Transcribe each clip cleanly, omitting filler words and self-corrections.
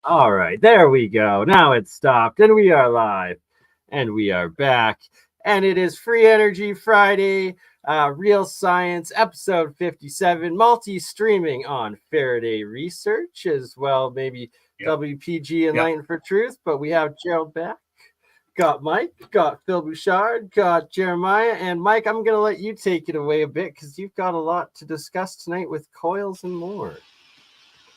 All right, there we go. Now it's stopped, and we are live, and we are back. And it is Free Energy Friday, Real Science, episode 57, multi-streaming on Faraday Research as well, maybe WPG Enlighten for Truth. But we have Gerald back, got Mike, got Phil Bouchard, got Jeremiah. And Mike, I'm going to let you take it away a bit because you've got a lot to discuss tonight with coils and more.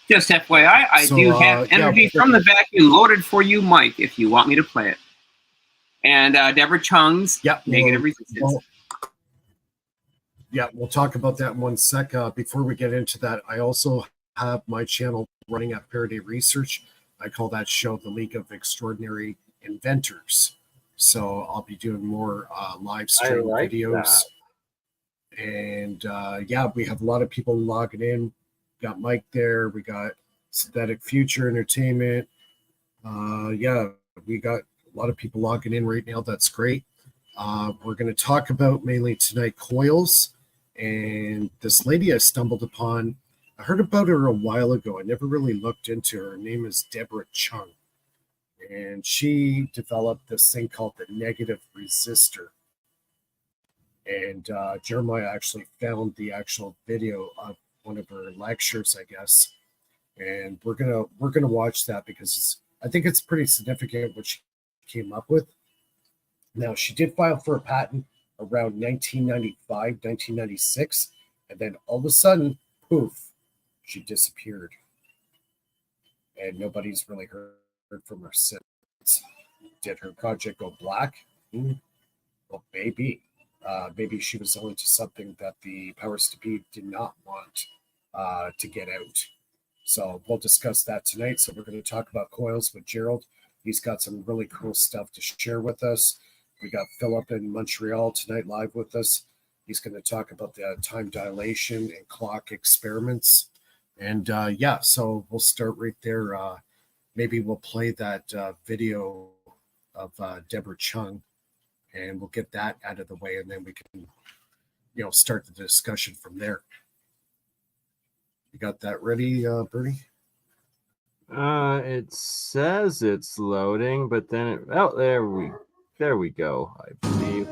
Just FYI, I do have energy from the vacuum loaded for you, Mike, if you want me to play it. And Deborah Chung's negative resistance. We'll talk about that in one sec. Before we get into that, I also have my channel running at Faraday Research. I call that show the League of Extraordinary Inventors. So I'll be doing more live stream videos. That. And we have a lot of people logging in. Got Mike there. We got Synthetic Future Entertainment. We got a lot of people logging in right now. That's great. We're going to talk about mainly tonight coils. And this lady I stumbled upon, I heard about her a while ago. I never really looked into her. Her name is Deborah Chung. And she developed this thing called the negative resistor. And Jeremiah actually found the actual video of one of her lectures, I guess, and we're gonna watch that because I think it's pretty significant what she came up with. Now, she did file for a patent around 1995, 1996, and then all of a sudden, poof, she disappeared, and nobody's really heard from her since. Did her project go black? Well, maybe. Maybe she was onto something that the powers to be did not want to get out. So we'll discuss that tonight. So we're going to talk about coils with Gerald. He's got some really cool stuff to share with us. We got Philip in Montreal tonight live with us. He's going to talk about the time dilation and clock experiments. And so we'll start right there. Maybe we'll play that video of Deborah Chung. And we'll get that out of the way, and then we can, start the discussion from there. You got that ready, Bernie? It says it's loading, but then there we go, I believe.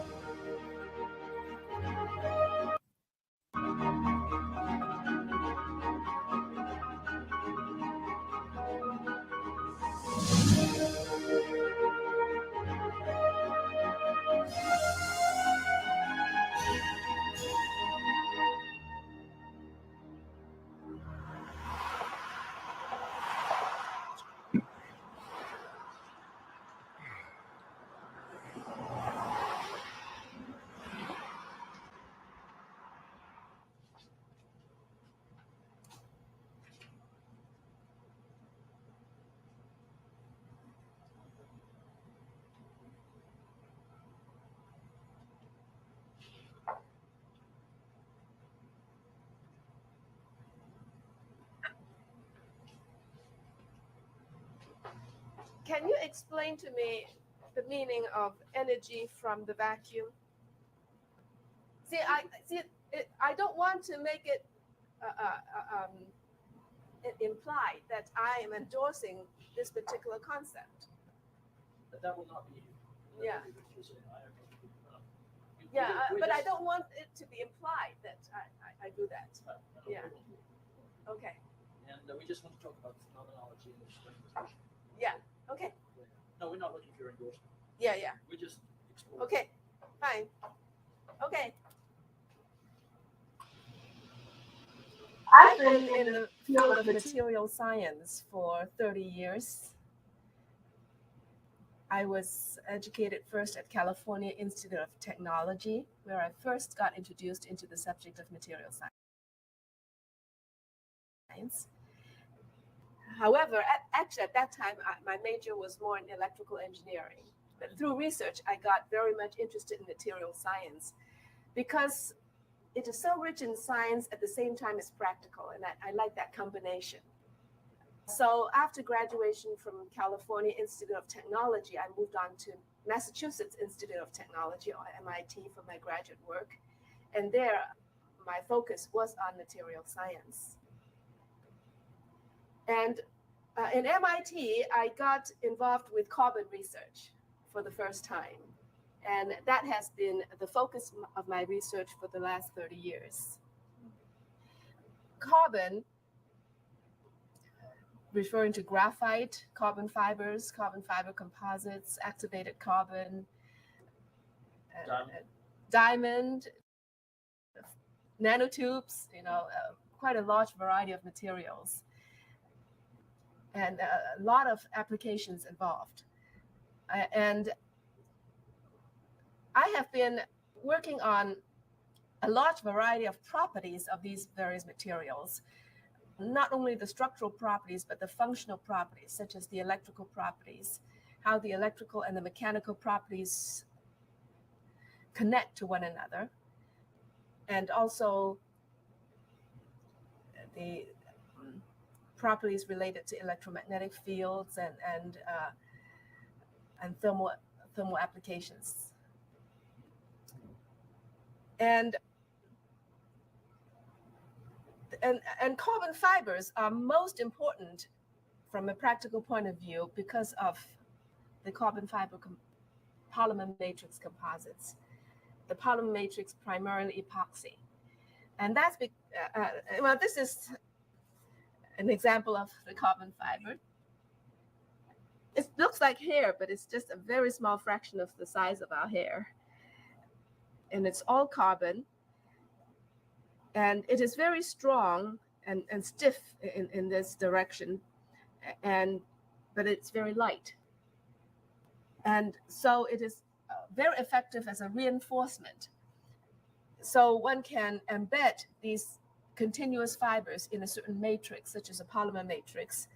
Can you explain to me the meaning of energy from the vacuum? I don't want to make it imply that I am endorsing this particular concept. But that will not be. But I don't want it to be implied that I do that. Okay. And we just want to talk about the phenomenology and the discussion. Yeah. Okay. No, we're not looking for your endorsement. Yeah. We just explore. Okay. Fine. Okay. I've been in the field of material science for 30 years. I was educated first at California Institute of Technology, where I first got introduced into the subject of material science. However, at that time, my major was more in electrical engineering. But through research, I got very much interested in material science because it is so rich in science at the same time as practical, and I like that combination. So after graduation from California Institute of Technology, I moved on to Massachusetts Institute of Technology, or MIT, for my graduate work. And there, my focus was on material science. And in MIT, I got involved with carbon research for the first time. And that has been the focus of my research for the last 30 years. Carbon, referring to graphite, carbon fibers, carbon fiber composites, activated carbon, diamond, nanotubes, quite a large variety of materials, and a lot of applications involved. And I have been working on a large variety of properties of these various materials, not only the structural properties, but the functional properties, such as the electrical properties, how the electrical and the mechanical properties connect to one another, and also the properties related to electromagnetic fields and thermal applications. And carbon fibers are most important from a practical point of view because of the carbon fiber polymer matrix composites. The polymer matrix primarily epoxy. And that's, this is an example of the carbon fiber. It looks like hair, but it's just a very small fraction of the size of our hair. And it's all carbon. And it is very strong and stiff in this direction, but it's very light. And so it is very effective as a reinforcement. So one can embed these continuous fibers in a certain matrix, such as a polymer matrix,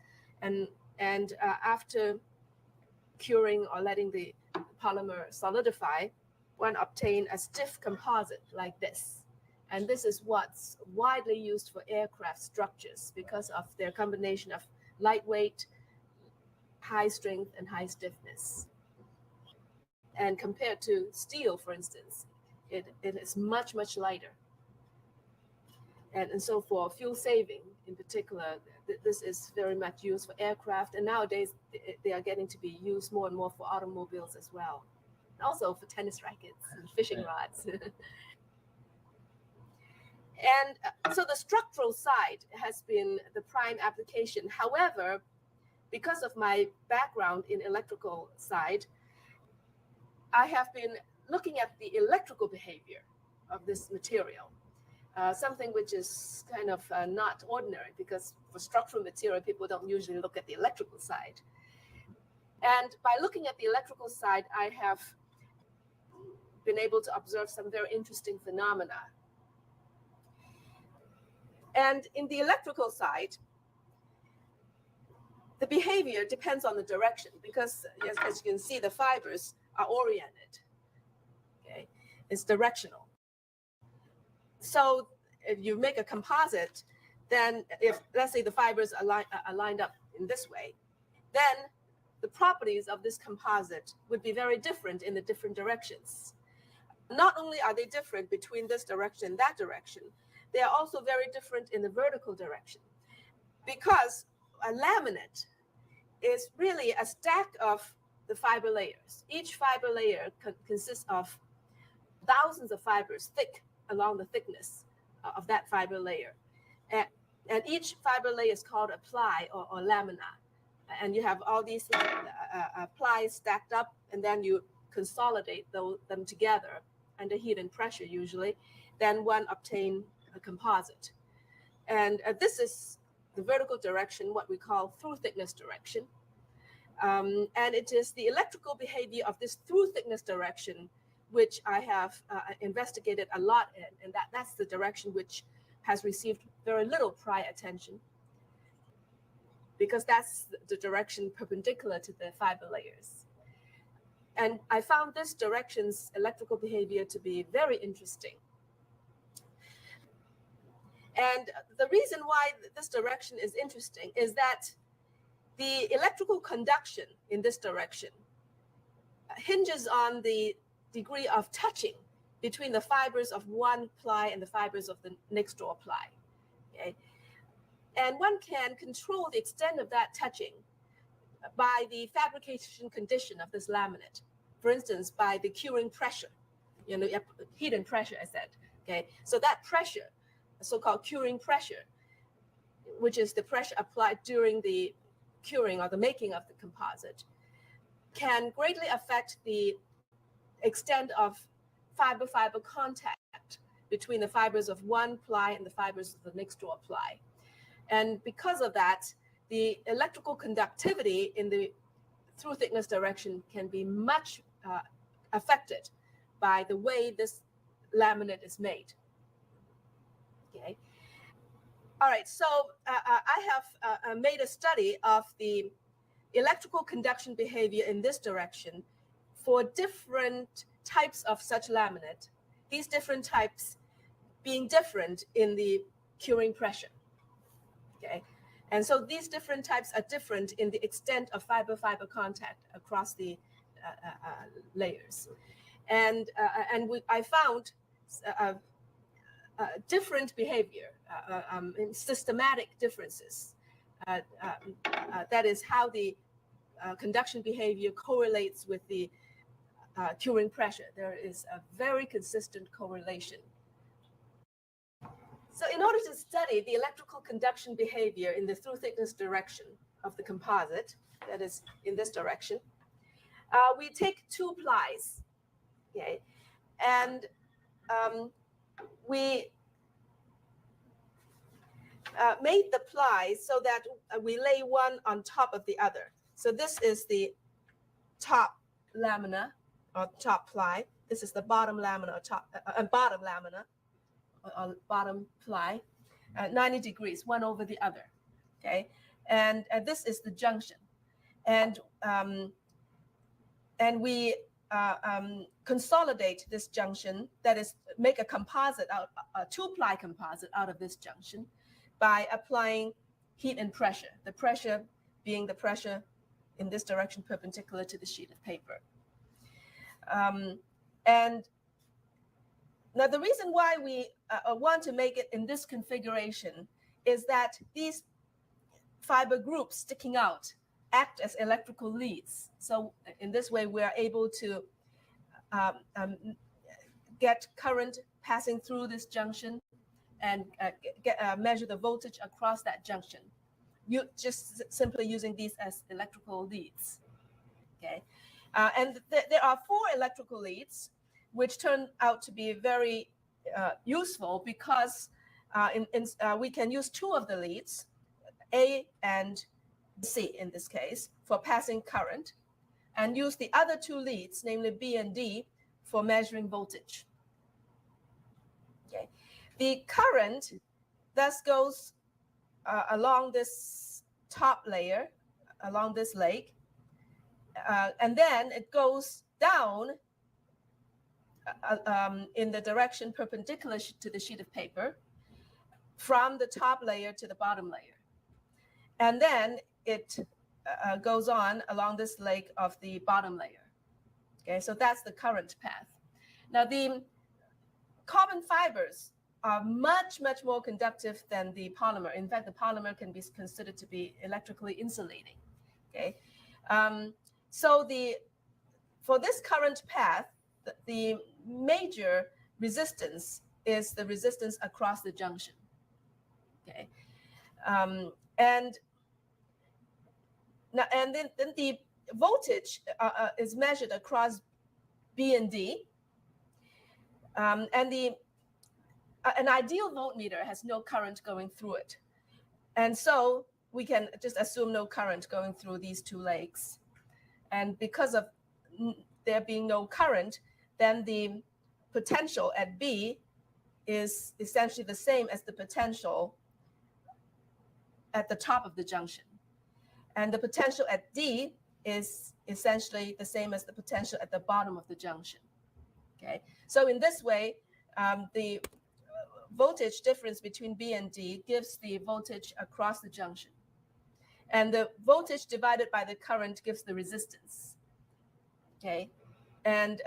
and after curing or letting the polymer solidify, one obtain a stiff composite like this. And this is what's widely used for aircraft structures because of their combination of lightweight, high strength, and high stiffness. And compared to steel, for instance, it is much, much lighter. And so for fuel saving in particular, this is very much used for aircraft. And nowadays, they are getting to be used more and more for automobiles as well. And also for tennis rackets and fishing rods. And so the structural side has been the prime application. However, because of my background in electrical side, I have been looking at the electrical behavior of this material, something which is kind of not ordinary because for structural material, people don't usually look at the electrical side. And by looking at the electrical side, I have been able to observe some very interesting phenomena. And in the electrical side, the behavior depends on the direction because, as you can see, the fibers are oriented. Okay, it's directional. So if you make a composite, then if, let's say, the fibers are lined up in this way, then the properties of this composite would be very different in the different directions. Not only are they different between this direction and that direction, they are also very different in the vertical direction because a laminate is really a stack of the fiber layers. Each fiber layer consists of thousands of fibers thick along the thickness of that fiber layer. And each fiber layer is called a ply or lamina. And you have all these plies stacked up, and then you consolidate them together under heat and pressure usually. Then one obtain a composite. And this is the vertical direction, what we call through thickness direction. And it is the electrical behavior of this through thickness direction which I have investigated a lot in, and that's the direction which has received very little prior attention because that's the direction perpendicular to the fiber layers. And I found this direction's electrical behavior to be very interesting. And the reason why this direction is interesting is that the electrical conduction in this direction hinges on the degree of touching between the fibers of one ply and the fibers of the next door ply. Okay? And one can control the extent of that touching by the fabrication condition of this laminate. For instance, by the curing pressure, heat and pressure, I said. Okay, so that pressure, so-called curing pressure, which is the pressure applied during the curing or the making of the composite, can greatly affect the extent of fiber-fiber contact between the fibers of one ply and the fibers of the next door ply. And because of that, the electrical conductivity in the through thickness direction can be much affected by the way this laminate is made. Okay. All right, so I have made a study of the electrical conduction behavior in this direction for different types of such laminate, these different types being different in the curing pressure. Okay, and so these different types are different in the extent of fiber-fiber contact across the layers. And I found different behavior, in systematic differences. That is how the conduction behavior correlates with the curing pressure. There is a very consistent correlation. So in order to study the electrical conduction behavior in the through thickness direction of the composite, that is in this direction, we take two plies, okay, and we made the plies so that we lay one on top of the other. So this is the top lamina or top ply. This is the bottom lamina or bottom lamina or bottom ply, 90 degrees, one over the other. Okay, and this is the junction, and we consolidate this junction. That is, make a composite out, a two-ply composite out of this junction, by applying heat and pressure. The pressure being the pressure in this direction perpendicular to the sheet of paper. And now the reason why we want to make it in this configuration is that these fiber groups sticking out act as electrical leads. So in this way, we are able to get current passing through this junction and measure the voltage across that junction. You just simply using these as electrical leads. Okay, and there are 4 electrical leads, which turn out to be very useful because we can use 2 of the leads, A and C in this case, for passing current, and use the other 2 leads, namely B and D, for measuring voltage. Okay, the current thus goes along this top layer, along this leg, and then it goes down in the direction perpendicular to the sheet of paper, from the top layer to the bottom layer. And then it goes on along this leg of the bottom layer. Okay, so that's the current path. Now, the carbon fibers are much, much more conductive than the polymer. In fact, the polymer can be considered to be electrically insulating. Okay, so for this current path, the major resistance is the resistance across the junction. Okay, and then the voltage is measured across B and D, and an ideal voltmeter has no current going through it, and so we can just assume no current going through these 2 legs. And because of there being no current, then the potential at B is essentially the same as the potential at the top of the junction. And the potential at D is essentially the same as the potential at the bottom of the junction. Okay, so in this way, the voltage difference between B and D gives the voltage across the junction. And the voltage divided by the current gives the resistance. Okay, and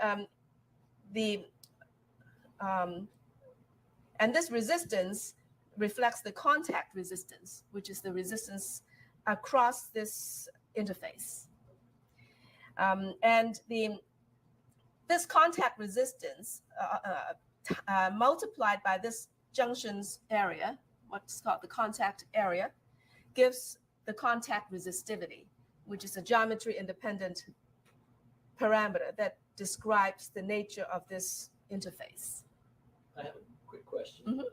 and this resistance reflects the contact resistance, which is the resistance across this interface. And this contact resistance multiplied by this junction's area, what's called the contact area, gives the contact resistivity, which is a geometry independent parameter that describes the nature of this interface. I have a quick question. Mhm.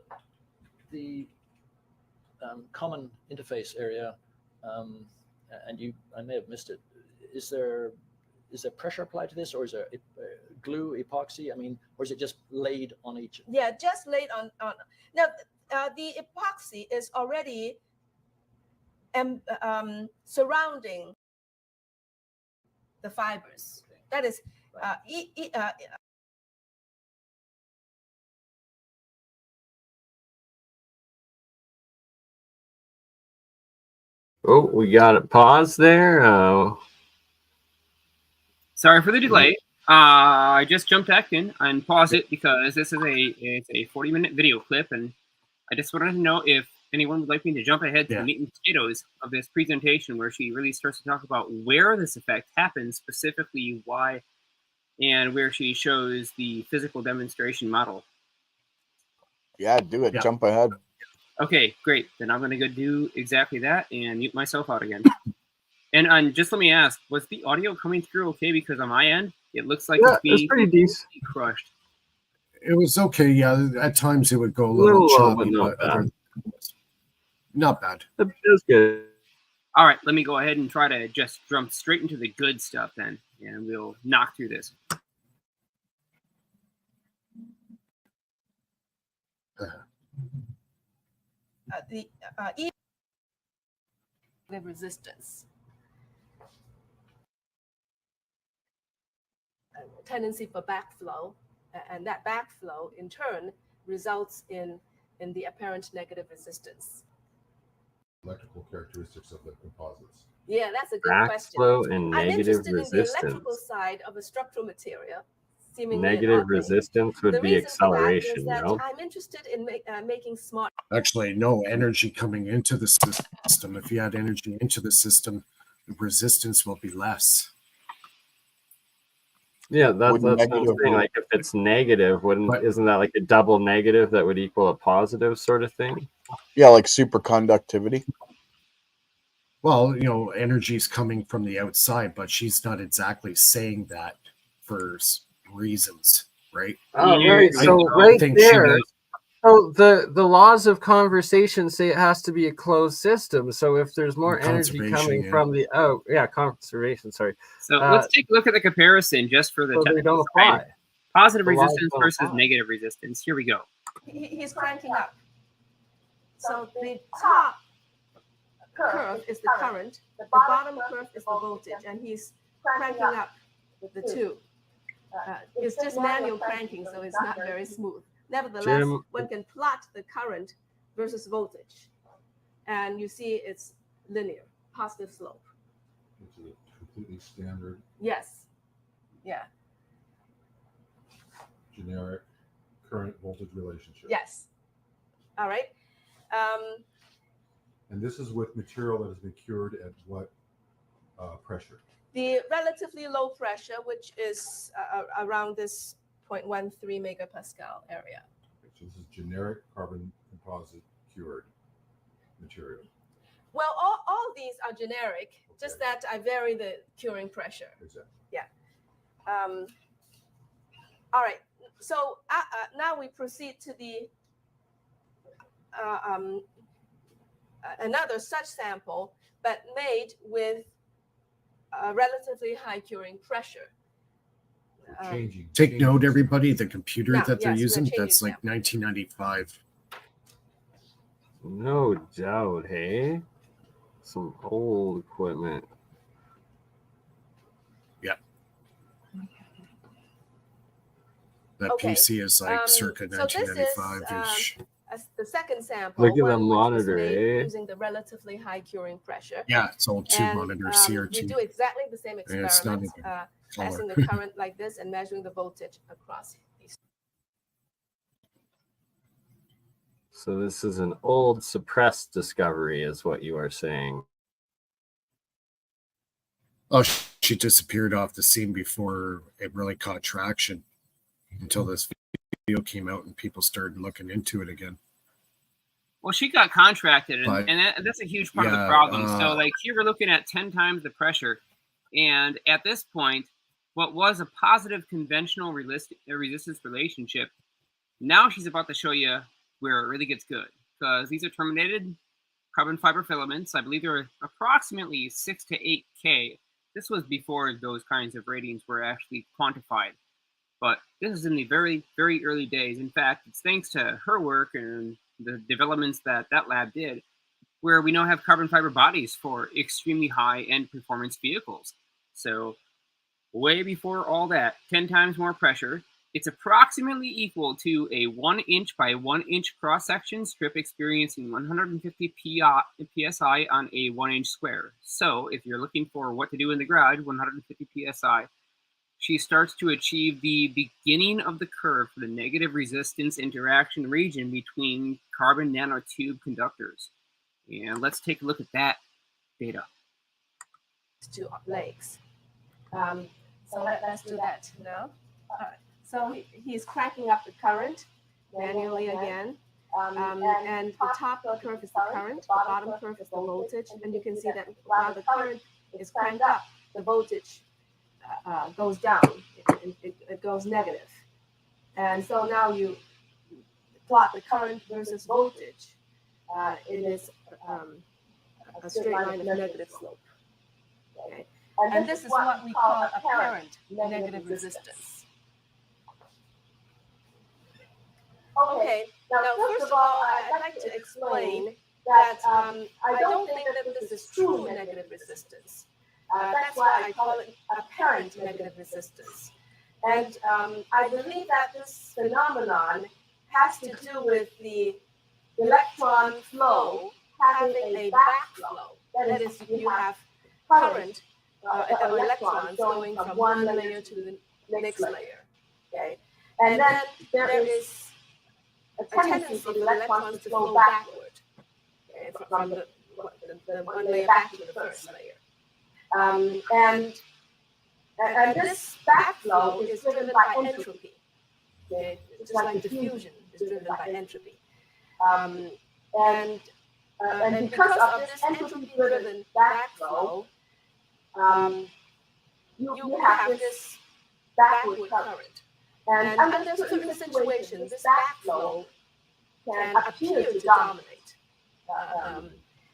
The common interface area, and I may have missed it. Is there pressure applied to this, or is there glue, epoxy? I mean, or is it just laid on each? Yeah, just laid on. Now, the epoxy is already surrounding the fibers. That is, Oh, we got it paused there. Sorry for the delay. I just jumped back in and paused it because this is a 40-minute video clip, and I just wanted to know if anyone would like me to jump ahead to the meat and potatoes of this presentation, where she really starts to talk about where this effect happens, specifically why, and where she shows the physical demonstration model. Yeah, do it. Jump ahead. Okay, great. Then I'm going to go do exactly that and mute myself out again. And just let me ask, was the audio coming through okay? Because on my end, it looks like it's being pretty decent. crushed. It was okay. Yeah, at times it would go a little choppy, but not bad. It was good. All right, let me go ahead and try to just jump straight into the good stuff then, and we'll knock through this. The resistance. Tendency for backflow, and that backflow in turn results in the apparent negative resistance. Electrical characteristics of the composites. Yeah, that's a good question. Backflow and I'm negative interested in the electrical resistance. side of a structural material. Seemingly Negative oddly. resistance would The be reason for that acceleration, is that no? I'm interested in making smart. Actually, no energy coming into the system. If you add energy into the system, the resistance will be less. Yeah, that's what I'm negative saying. Like, if it's negative, isn't that like a double negative that would equal a positive sort of thing? Yeah, like superconductivity. Well, energy is coming from the outside, but she's not exactly saying that for reasons, right? Oh, right. So right there. So the laws of conversation say it has to be a closed system. So if there's more energy coming from the conservation. Sorry. So let's take a look at the comparison just for the technical side. Positive resistance versus negative resistance. Here we go. He's cranking up. So the top curve is the current, the bottom curve is the voltage, and he's cranking up the two. It's just manual cranking, so it's not very smooth. Nevertheless, one can plot the current versus voltage, and you see it's linear, positive slope. Which is a completely standard. Yes. Yeah. Generic current voltage relationship. Yes. All right. And this is with material that has been cured at what pressure? The relatively low pressure, which is around this 0.13 megapascal area. So this is generic carbon composite cured material. Well, all these are generic, just that I vary the curing pressure. Exactly. Yeah. All right. So now we proceed to the another such sample, but made with a relatively high curing pressure. Take note, everybody, the computer that they're yes, using, that's like 1995. No doubt, hey? Some old equipment. Yeah. That PC is like circa 1995-ish. The second sample. Look at the monitor, using the relatively high curing pressure. Yeah, it's old tube monitor, CRT. We do exactly the same experiment, passing the current like this and measuring the voltage across these. So this is an old suppressed discovery, is what you are saying. Oh, she disappeared off the scene before it really caught traction until this video came out and people started looking into it again. Well, she got contracted, But, and that's a huge part of the yeah, problem. So, like, here we're looking at 10 times the pressure. And at this point, what was a positive conventional resistance relationship, now she's about to show you where it really gets good. Because these are terminated carbon fiber filaments. I believe they were approximately 6 to 8K. This was before those kinds of ratings were actually quantified. But this is in the very, very early days. In fact, it's thanks to her work and the developments that lab did, where we now have carbon fiber bodies for extremely high-end performance vehicles. So way before all that, 10 times more pressure. It's approximately equal to a 1 inch by 1 inch cross-section strip experiencing 150 psi on a 1 inch square. So if you're looking for what to do in the garage, 150 psi, she starts to achieve the beginning of the curve for the negative resistance interaction region between carbon nanotube conductors. And let's take a look at that data. 2 legs. So let's do that now. All right. So he's cranking up the current manually again. And the top curve is the current, the bottom curve is the voltage. And you can see that while the current is cranked up, the voltage goes down. It goes negative. And so now you plot the current versus voltage. It is a straight line of negative slope. Okay. And this is what we call apparent negative resistance. Okay, now first of all, I'd like to explain that I don't think that this is true negative resistance. That's why I call it apparent negative resistance. And I believe that this phenomenon has to do with the electron flow having a backflow. That is, you have current electrons going from one layer to the next layer. Okay, and then there is a tendency for the electrons to flow backward, okay, from the one layer back to the first layer. And this backflow is driven by entropy. Okay, just like diffusion is driven by entropy. And because of this entropy-driven backflow, you have this backward current. And under certain situations, this backflow can appear to dominate.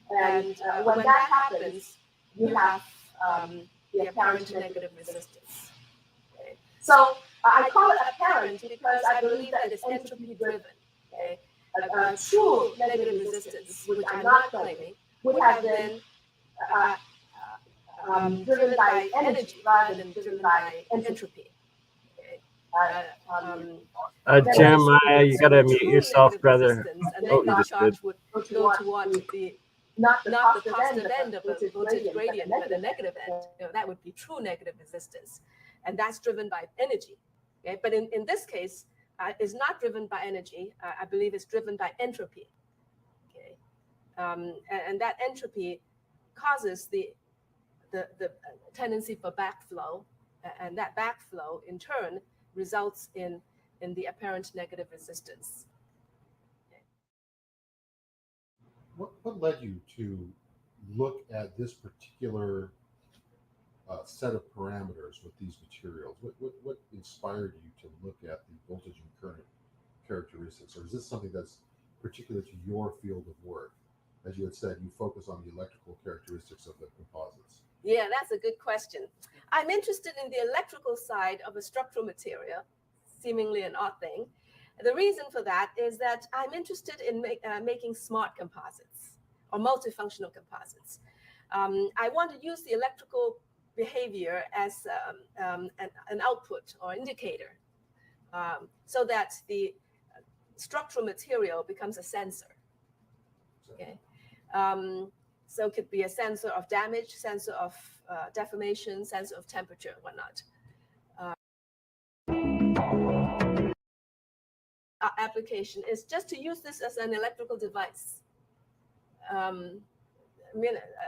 And when that happens, you have the apparent negative resistance. Okay. So I call it apparent because I believe that it's entropy-driven. Okay. A true negative resistance, which I'm not claiming, would have been driven by energy rather than driven by entropy. Jeremiah, you gotta mute yourself, brother. And Oh, then you the just charge did. would go towards the not the positive end of the voltage gradient, but the negative end. That would be true negative resistance, and that's driven by energy. Okay, but in this case, it's not driven by energy. I believe it's driven by entropy. Okay, and that entropy causes the tendency for backflow, and that backflow in turn results in the apparent negative resistance. What led you to look at this particular set of parameters with these materials? What inspired you to look at the voltage and current characteristics? Or is this something that's particular to your field of work? As you had said, you focus on the electrical characteristics of the composites. Yeah, that's a good question. I'm interested in the electrical side of a structural material, seemingly an odd thing. The reason for that is that I'm interested in making smart composites or multifunctional composites. I want to use the electrical behavior as an output or indicator so that the structural material becomes a sensor. Okay. So it could be a sensor of damage, sensor of deformation, sensor of temperature, whatnot. application is just to use this as an electrical device. An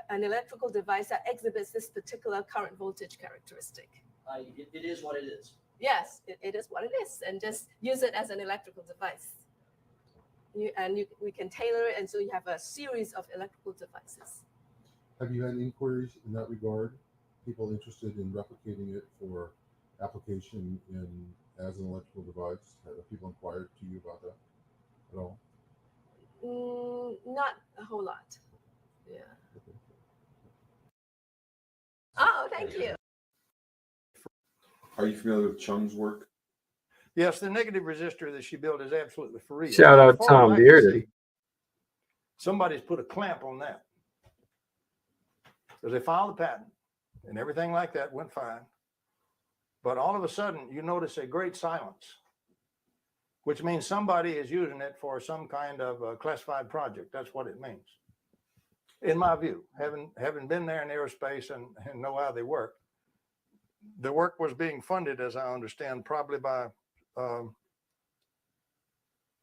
electrical device that exhibits this particular current voltage characteristic. It is what it is. Yes, it is what it is, and just use it as an electrical device. We can tailor it, and so you have a series of electrical devices. Have you had inquiries in that regard? People interested in replicating it for application as an electrical device? Have people inquired to you about that at all? Not a whole lot. Yeah. Oh, thank you. Are you familiar with Chung's work? Yes, the negative resistor that she built is absolutely for real. Shout out As far Tom as I can Bearden. see, somebody's put a clamp on that. Because they filed the patent and everything like that went fine. But all of a sudden, you notice a great silence, which means somebody is using it for some kind of classified project. That's what it means. In my view, having been there in aerospace and know how they work, the work was being funded, as I understand, probably by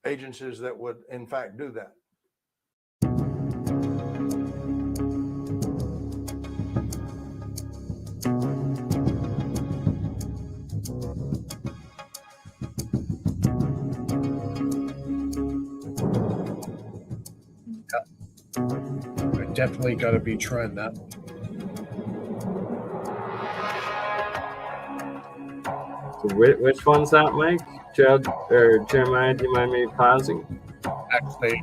agencies that would, in fact, do that. I definitely got to be trying that. Which one's that, Mike? Gerald or Jeremiah, do you mind me pausing? Actually,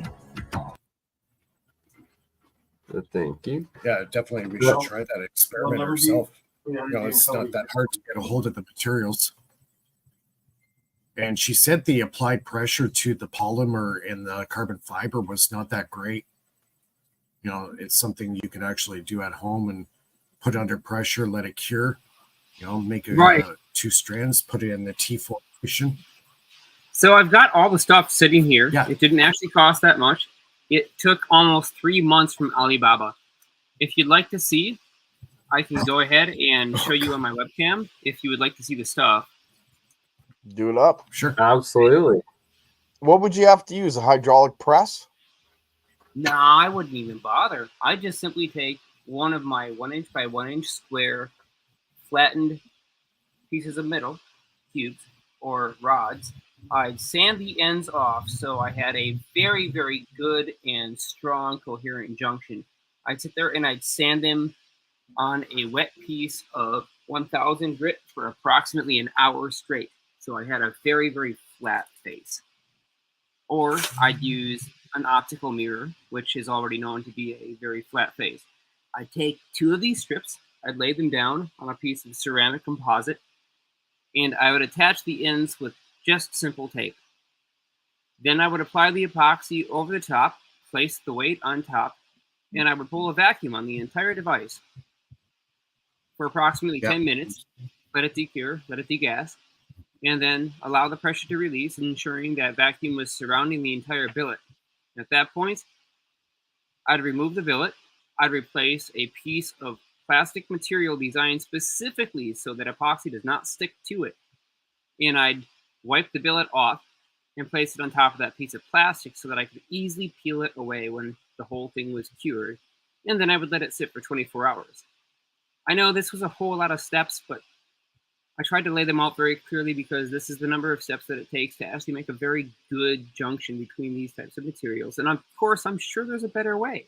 Thank you. yeah, definitely we should try that experiment ourselves. It's not that hard to get a hold of the materials. And she said the applied pressure to the polymer in the carbon fiber was not that great. It's something you can actually do at home and put under pressure, let it cure. Make two strands, put it in the T formation. So I've got all the stuff sitting here. Yeah. It didn't actually cost that much. It took almost 3 months from Alibaba. If you'd like to see, I can go ahead and show you on my webcam if you would like to see the stuff. Do it up. Sure. Absolutely. What would you have to use? A hydraulic press? Nah, I wouldn't even bother. I just simply take one of my 1 inch by 1 inch square flattened pieces of metal, cubes, or rods. I'd sand the ends off so I had a very, very good and strong coherent junction. I'd sit there and I'd sand them on a wet piece of 1000 grit for approximately an hour straight. So I had a very, very flat face. Or I'd use an optical mirror, which is already known to be a very flat face. I'd take 2 of these strips, I'd lay them down on a piece of ceramic composite, and I would attach the ends with just simple tape. Then I would apply the epoxy over the top, place the weight on top, and I would pull a vacuum on the entire device for approximately 10 minutes, let it decure, let it degas, and then allow the pressure to release, ensuring that vacuum was surrounding the entire billet. At that point, I'd remove the billet, I'd replace a piece of plastic material designed specifically so that epoxy does not stick to it, and I'd wipe the billet off and place it on top of that piece of plastic so that I could easily peel it away when the whole thing was cured, and then I would let it sit for 24 hours. I know this was a whole lot of steps, but I tried to lay them out very clearly because this is the number of steps that it takes to actually make a very good junction between these types of materials. And of course, I'm sure there's a better way.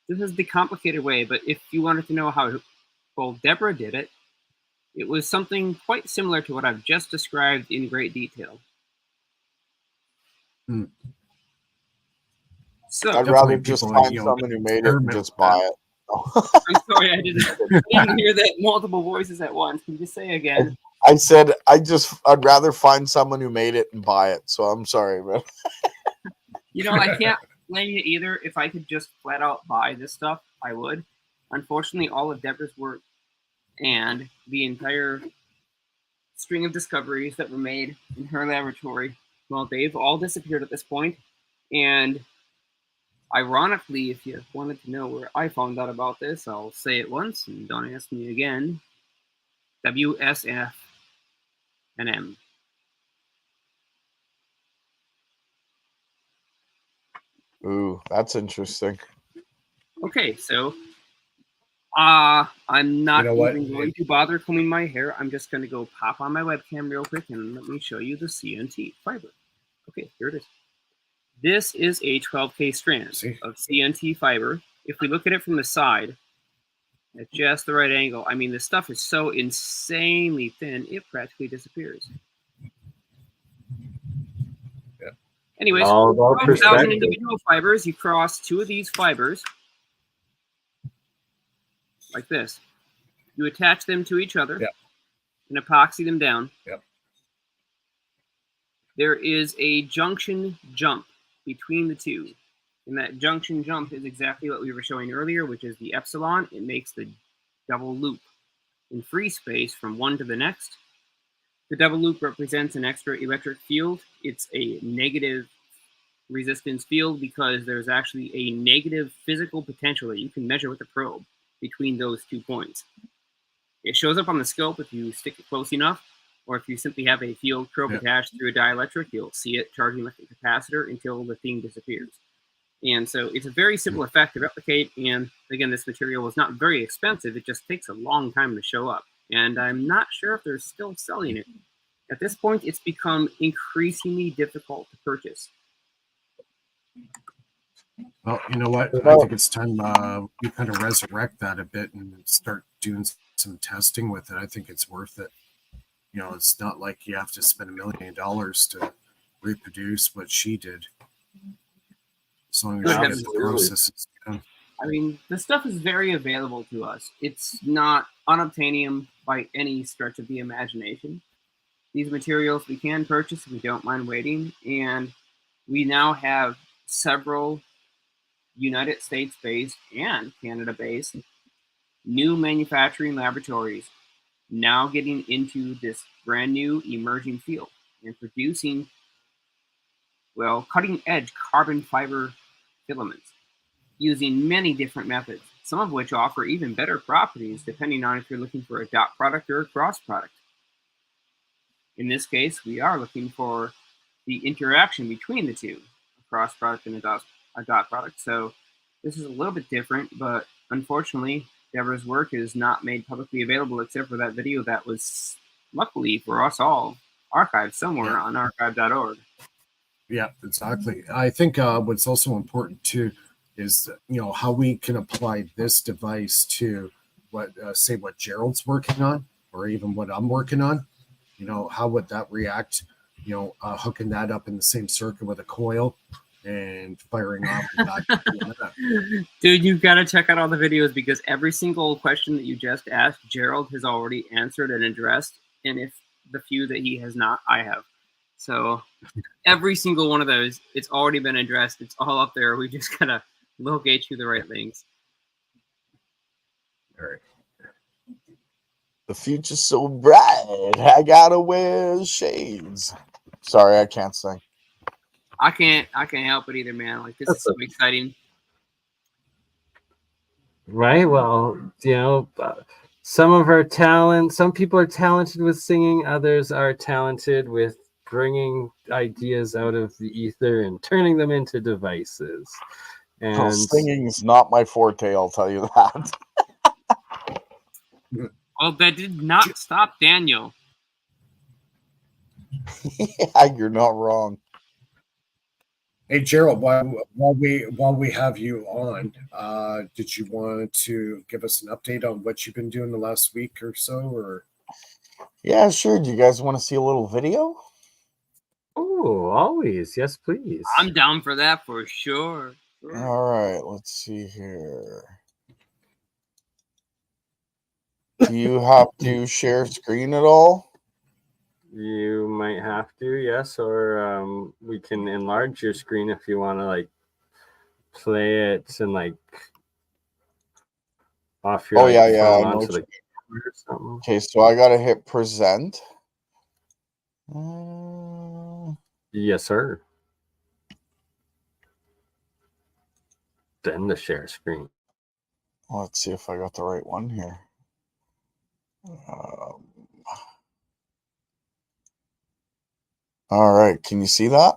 This is the complicated way, but if you wanted to know how Deborah did it, it was something quite similar to what I've just described in great detail. So I'd rather just find someone who made it and just buy it. I'm sorry, I didn't hear that multiple voices at once. Can you just say again? I said I'd rather find someone who made it and buy it. So I'm sorry, man. I can't blame you either. If I could just flat out buy this stuff, I would. Unfortunately, all of Deborah's work and the entire string of discoveries that were made in her laboratory, well, they've all disappeared at this point. And ironically, if you wanted to know where I found out about this, I'll say it once and don't ask me again. WSF and M. Ooh, that's interesting. Okay, so I'm not You know what? even going to bother combing my hair. I'm just going to go pop on my webcam real quick and let me show you the CNT fiber. Okay, here it is. This is a 12K strand of CNT fiber. If we look at it from the side, at just the right angle, I mean, this stuff is so insanely thin, it practically disappears. Yeah. Anyways, All about 12,000 perspective. individual fibers. You cross 2 of these fibers, like this. You attach them to each other and epoxy them down. Yep. There is a junction jump between the two. And that junction jump is exactly what we were showing earlier, which is the epsilon. It makes the double loop in free space from one to the next. The double loop represents an extra electric field. It's a negative resistance field because there's actually a negative physical potential that you can measure with a probe between those 2 points. It shows up on the scope if you stick it close enough, or if you simply have a field probe attached through a dielectric, you'll see it charging like a capacitor until the thing disappears. And so it's a very simple effect to replicate. And again, this material is not very expensive. It just takes a long time to show up. And I'm not sure if they're still selling it. At this point, it's become increasingly difficult to purchase. Well, you know what? I think it's time we kind of resurrect that a bit and start doing some testing with it. I think it's worth it. You know, it's not like you have to spend $1 million to reproduce what she did. As long as you get the processes done. I mean, the stuff is very available to us. It's not unobtainium by any stretch of the imagination. These materials we can purchase if we don't mind waiting, and we now have several United States-based and Canada-based new manufacturing laboratories now getting into this brand new emerging field and producing, well, cutting-edge carbon fiber filaments using many different methods, some of which offer even better properties depending on if you're looking for a dot product or a cross product. In this case, we are looking for the interaction between the two, a cross product and a dot product. So this is a little bit different, but unfortunately, Deborah's work is not made publicly available except for that video that was, luckily for us all, archived somewhere on archive.org. Yeah, exactly. I think what's also important too is, you know, how we can apply this device to what, say, what Gerald's working on, or even what I'm working on. You know, how would that react? You know, hooking that up in the same circuit with a coil and firing off that. Dude, you've got to check out all the videos because every single question that you just asked, Gerald has already answered and addressed. And if the few that he has not, I have. So every single one of those, it's already been addressed. It's all up there. We just got to locate you the right links. All right. The future's so bright. I gotta wear shades. Sorry, I can't sing. I can't help it either, man. Like, this is so exciting. Right. Well, you know, some people are talented with singing. Others are talented with bringing ideas out of the ether and turning them into devices. And well, singing is not my forte, I'll tell you that. Well, that did not stop Daniel. Yeah, you're not wrong. Hey, Gerald, while we have you on, did you want to give us an update on what you've been doing the last week or so? Or yeah, sure. Do you guys want to see a little video? Oh, always. Yes, please. I'm down for that for sure. All right, let's see here. Do you have to share screen at all? You might have to, yes, or we can enlarge your screen if you want to, like, play it and, like, off your phone onto the camera or something. Okay, so I gotta hit present. Yes, sir. Then the share screen. Let's see if I got the right one here. All right, can you see that?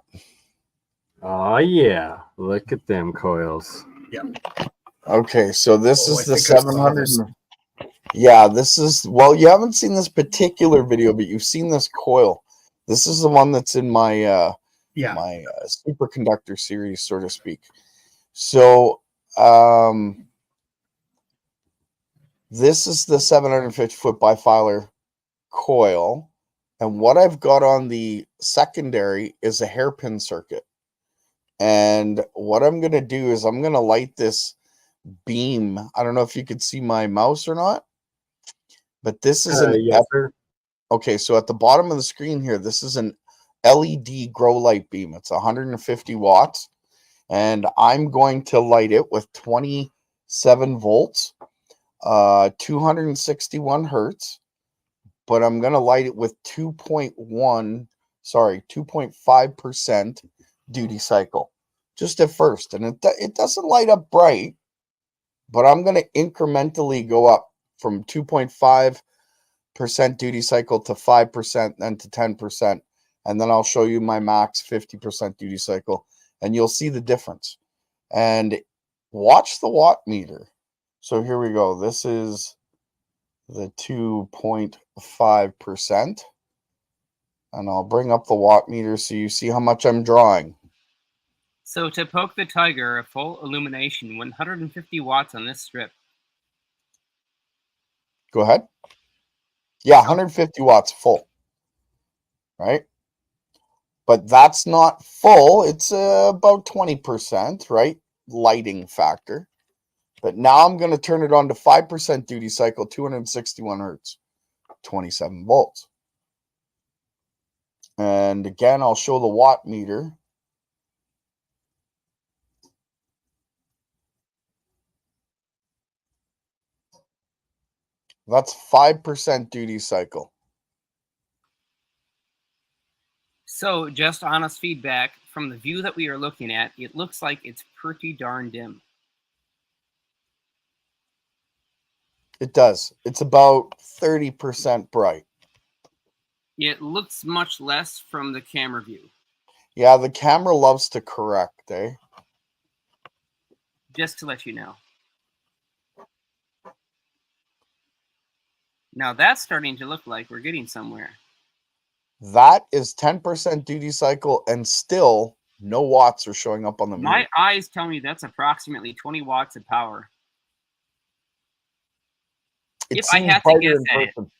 Oh, yeah. Look at them coils. Okay, so this Oh, I is the think I saw 700. this. Yeah, this is, well, you haven't seen this particular video, but you've seen this coil. This is the one that's in my my superconductor series, so to speak. So this is the 750 foot bifilar coil, and what I've got on the secondary is a hairpin circuit. And what I'm going to do is I'm going to light this beam. I don't know if you could see my mouse or not, but this is an Yes, sir. okay, so at the bottom of the screen here, this is an LED grow light beam. It's 150 watts, and I'm going to light it with 27 volts, 261 hertz, but I'm going to light it with 2.5% duty cycle, just at first. And it doesn't light up bright, but I'm going to incrementally go up from 2.5% duty cycle to 5%, then to 10%. And then I'll show you my max 50% duty cycle, and you'll see the difference. And watch the watt meter. So here we go. This is the 2.5%. And I'll bring up the watt meter so you see how much I'm drawing. So to poke the tiger, a full illumination, 150 watts on this strip. Go ahead. Yeah, 150 watts full. Right? But that's not full. It's about 20%, right? Lighting factor. But now I'm going to turn it on to 5% duty cycle, 261 hertz, 27 volts. And again, I'll show the watt meter. That's 5% duty cycle. So just honest feedback, from the view that we are looking at, it looks like it's pretty darn dim. It does. It's about 30% bright. It looks much less from the camera view. Yeah, the camera loves to correct, eh? Just to let you know. Now that's starting to look like we're getting somewhere. That is 10% duty cycle, and still no watts are showing up on the meter. My eyes tell me that's approximately 20 watts of power. It If I seems had to brighter guess in at it. person.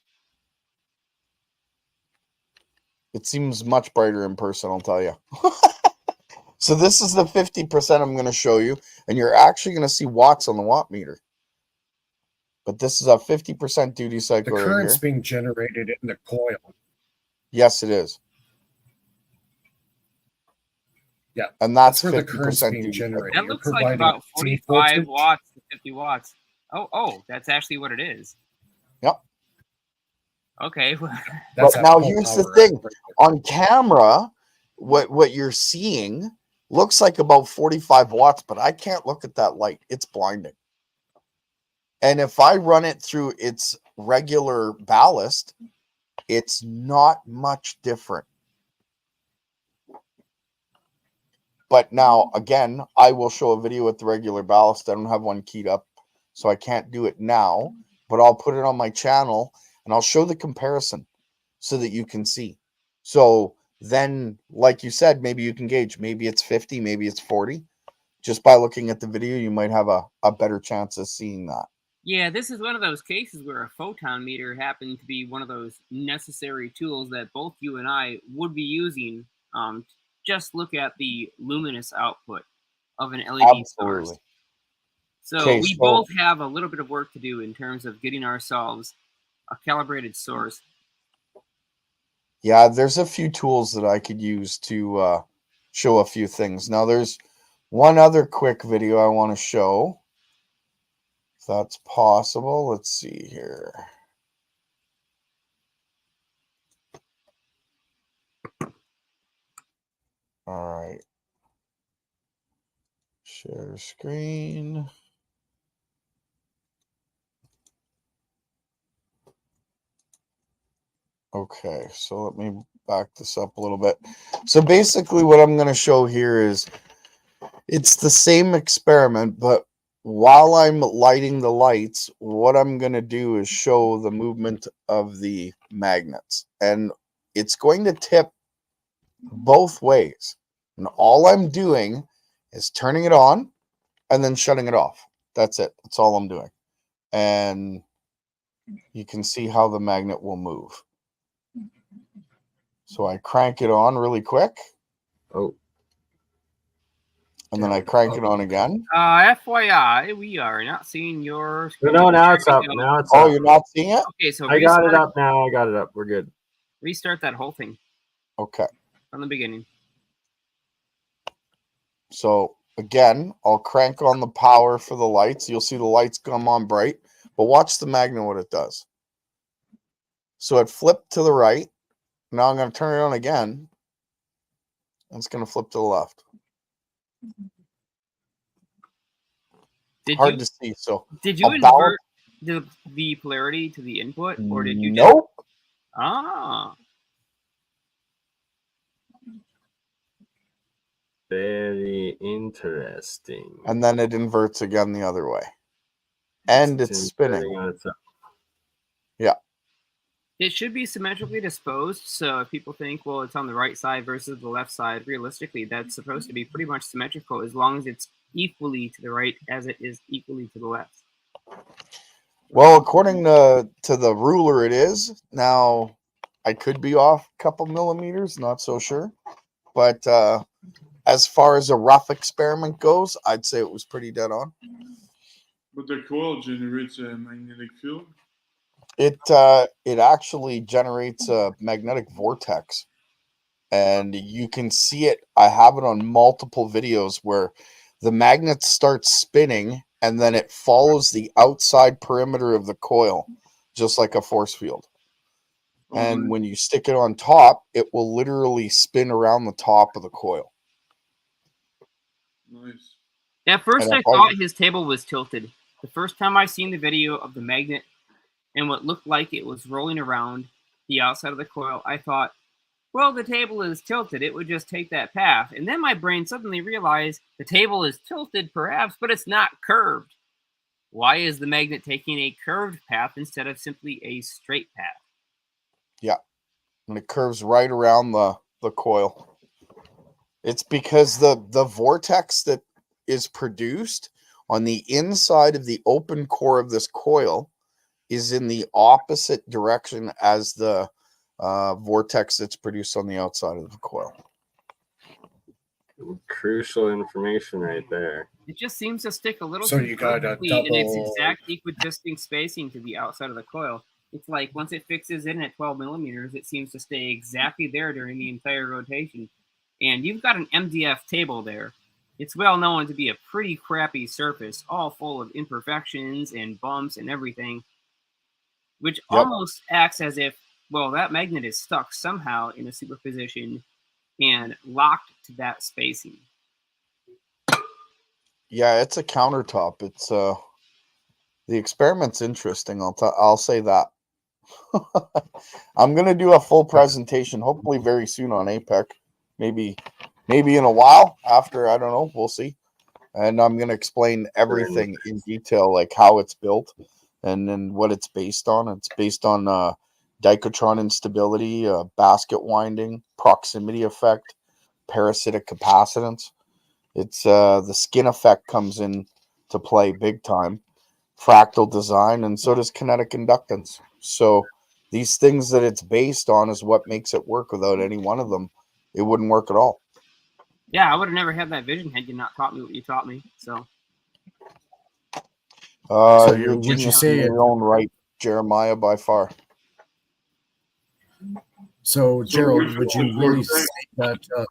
It seems much brighter in person, I'll tell you. So this is the 50% I'm going to show you, and you're actually going to see watts on the watt meter. But this is a 50% duty The cycle right current's here. being generated in the coil. Yes, it is. Yeah, And that's where the current's 50% being duty cycle. generated. That You're looks like providing about AC 45 voltage. watts to 50 watts. Oh, that's actually what it is. Yep. Okay. That's But at now full here's the power. thing. On camera, what you're seeing looks like about 45 watts, but I can't look at that light. It's blinding. And if I run it through its regular ballast, it's not much different. But now, again, I will show a video with the regular ballast. I don't have one keyed up, so I can't do it now. But I'll put it on my channel, and I'll show the comparison so that you can see. So then, like you said, maybe you can gauge. Maybe it's 50, maybe it's 40. Just by looking at the video, you might have a better chance of seeing that. Yeah, this is one of those cases where a photon meter happened to be one of those necessary tools that both you and I would be using. Just look at the luminous output of an LED source. Absolutely. So Okay, we both have a little bit of work to do in terms of getting ourselves a calibrated source. Yeah, there's a few tools that I could use to show a few things. Now, there's one other quick video I want to show. If that's possible. Let's see here. All right. Share screen. Okay, so let me back this up a little bit. So basically what I'm going to show here is It's the same experiment, but while I'm lighting the lights, what I'm going to do is show the movement of the magnets. And it's going to tip both ways. And all I'm doing is turning it on and then shutting it off. That's it. That's all I'm doing. And you can see how the magnet will move. So I crank it on really quick. Oh. And then I crank it on again. FYI, we are not seeing your screen. No, now it's up. Now it's Oh, up. you're not seeing it? Okay, so I got it up now. I got it up. We're good. Restart that whole thing Okay. from the beginning. So again, I'll crank on the power for the lights. You'll see the lights come on bright. But watch the magnet, what it does. So it flipped to the right. Now I'm going to turn it on again. And it's going to flip to the left. Hard to see. So did you invert the polarity to the input, or did you? Nope. Very interesting. And then it inverts again the other way. And it's spinning. Yeah. It should be symmetrically disposed. So if people think, well, it's on the right side versus the left side, realistically, that's supposed to be pretty much symmetrical as long as it's equally to the right as it is equally to the left. Well, according to the ruler, it is. Now, I could be off a couple millimeters, not so sure. But as far as a rough experiment goes, I'd say it was pretty dead on. But the coil generates a magnetic field? It actually generates a magnetic vortex. And you can see it. I have it on multiple videos where the magnet starts spinning and then it follows the outside perimeter of the coil, just like a force field. And when you stick it on top, it will literally spin around the top of the coil. Nice. At first, I thought his table was tilted. The first time I seen the video of the magnet and what looked like it was rolling around the outside of the coil, I thought, well, the table is tilted. It would just take that path. And then my brain suddenly realized the table is tilted, perhaps, but it's not curved. Why is the magnet taking a curved path instead of simply a straight path? Yeah. And it curves right around the coil. It's because the vortex that is produced on the inside of the open core of this coil is in the opposite direction as the vortex that's produced on the outside of the coil. Crucial information right there. It just seems to stick a little So too you got a perfectly in its double- exact equidistant spacing to the outside of the coil. It's like once it fixes in at 12 millimeters, it seems to stay exactly there during the entire rotation. And you've got an MDF table there. It's well known to be a pretty crappy surface, all full of imperfections and bumps and everything, which almost acts as if, well, that magnet is stuck somehow in a superposition and locked to that spacing. Yeah, it's a countertop. It's the experiment's interesting. I'll say that. I'm gonna do a full presentation, hopefully very soon on APEC. Maybe in a while after, I don't know, we'll see. And I'm gonna explain everything in detail, like how it's built and then what it's based on. It's based on dichotron instability, basket winding, proximity effect, parasitic capacitance. It's the skin effect comes in to play big time, fractal design, and so does kinetic inductance. So these things that it's based on is what makes it work. Without any one of them, it wouldn't work at all. Yeah, I would have never had that vision had you not taught me what you taught me. So You're would you genius say in your own right, Jeremiah, by far. So, Gerald, if would it's you a really vortex- say that?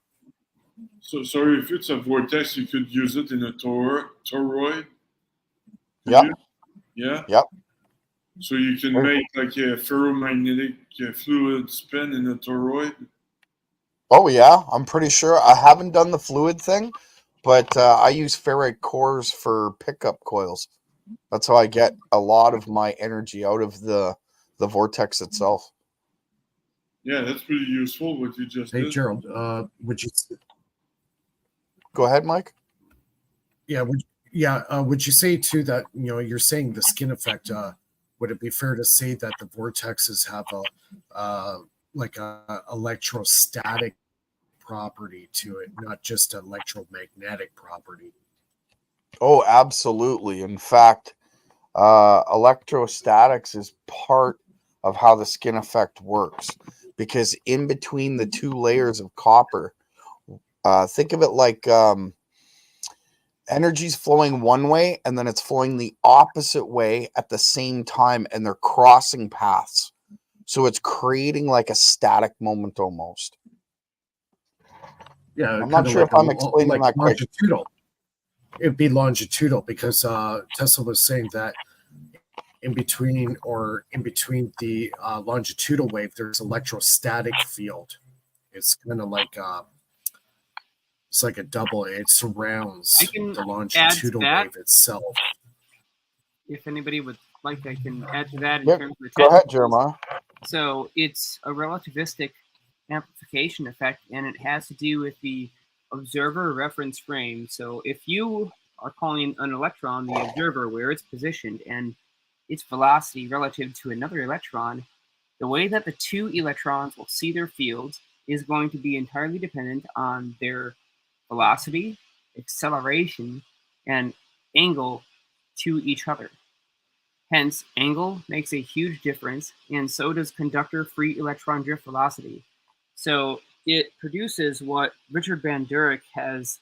So sorry, if it's a vortex, you could use it in a toroid. Yeah. Yeah. Yep. So you can make like a ferromagnetic fluid spin in a toroid. Oh yeah, I'm pretty sure. I haven't done the fluid thing, but I use ferrite cores for pickup coils. That's how I get a lot of my energy out of the vortex itself. Yeah, that's pretty useful. What you just Hey, did. Gerald, would you? Go ahead, Mike. Would you say too that you're saying the skin effect? Would it be fair to say that the vortexes have a electrostatic property to it, not just electromagnetic property? Oh, absolutely. In fact, electrostatics is part of how the skin effect works, because in between the two layers of copper, think of it like energy's flowing one way and then it's flowing the opposite way at the same time, and they're crossing paths. So it's creating like a static moment almost. Yeah, I'm not sure if I'm explaining that quite. Longitudinal. It'd be longitudinal because Tesla was saying that in between the longitudinal wave, there's electrostatic field. It's kind of like it's like a double. It surrounds the longitudinal wave itself. If anybody would like, I can add to that in terms of the Go ahead, Jeremiah. So it's a relativistic amplification effect, and it has to do with the observer reference frame. So if you are calling an electron the observer, where it's positioned and its velocity relative to another electron, the way that the two electrons will see their fields is going to be entirely dependent on their velocity, acceleration, and angle to each other. Hence, angle makes a huge difference, and so does conductor free electron drift velocity. So it produces what Richard Van Duyck has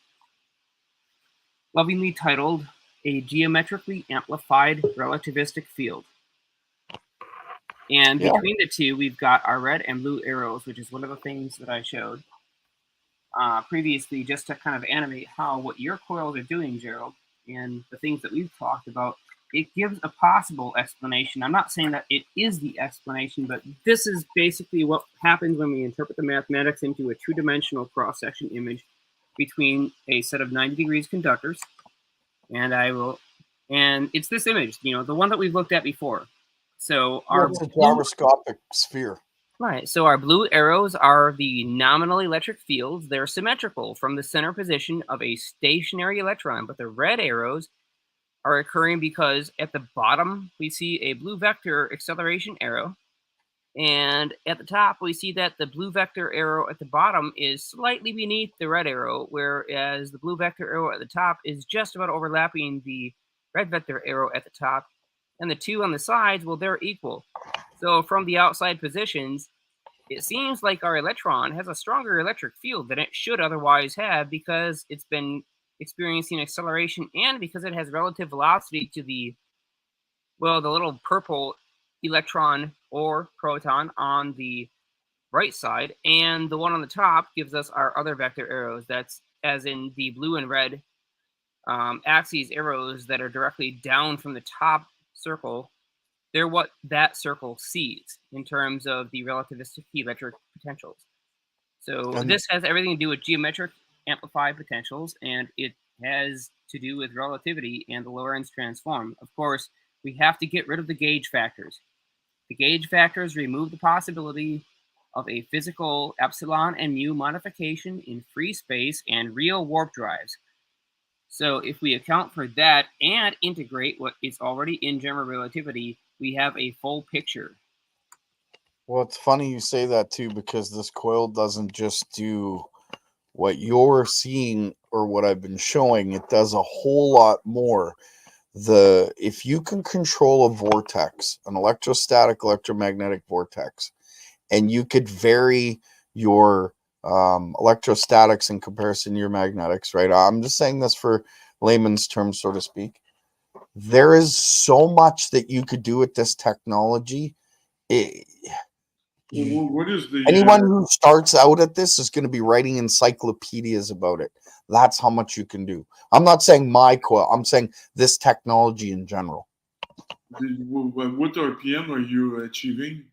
lovingly titled a geometrically amplified relativistic field. And between the two, we've got our red and blue arrows, which is one of the things that I showed previously, just to kind of animate how what your coils are doing, Gerald, and the things that we've talked about. It gives a possible explanation. I'm not saying that it is the explanation, but this is basically what happens when we interpret the mathematics into a two-dimensional cross-section image between a set of 90 degrees conductors. And it's this image, the one that we've looked at before. So it's a gyroscopic sphere. Right. So our blue arrows are the nominal electric fields. They're symmetrical from the center position of a stationary electron, but the red arrows are occurring because at the bottom we see a blue vector acceleration arrow, and at the top we see that the blue vector arrow at the bottom is slightly beneath the red arrow, whereas the blue vector arrow at the top is just about overlapping the red vector arrow at the top, and the two on the sides, well, they're equal. So from the outside positions, it seems like our electron has a stronger electric field than it should otherwise have, because it's been experiencing acceleration and because it has relative velocity to the little purple electron or proton on the right side, and the one on the top gives us our other vector arrows. That's as in the blue and red axes arrows that are directly down from the top circle. They're what that circle sees in terms of the relativistic electric potentials. So this has everything to do with geometric amplified potentials, and it has to do with relativity and the Lorentz transform. Of course, we have to get rid of the gauge factors. The gauge factors remove the possibility of a physical epsilon and mu modification in free space and real warp drives. So if we account for that and integrate what is already in general relativity, we have a full picture. Well, it's funny you say that too, because this coil doesn't just do what you're seeing or what I've been showing. It does a whole lot more. If you can control a vortex, an electrostatic electromagnetic vortex, and you could vary your electrostatics in comparison to your magnetics, right? I'm just saying this for layman's terms, so to speak. There is so much that you could do with this technology. What is the anyone who starts out at this is going to be writing encyclopedias about it. That's how much you can do. I'm not saying my coil. I'm saying this technology in general. What RPM are you achieving?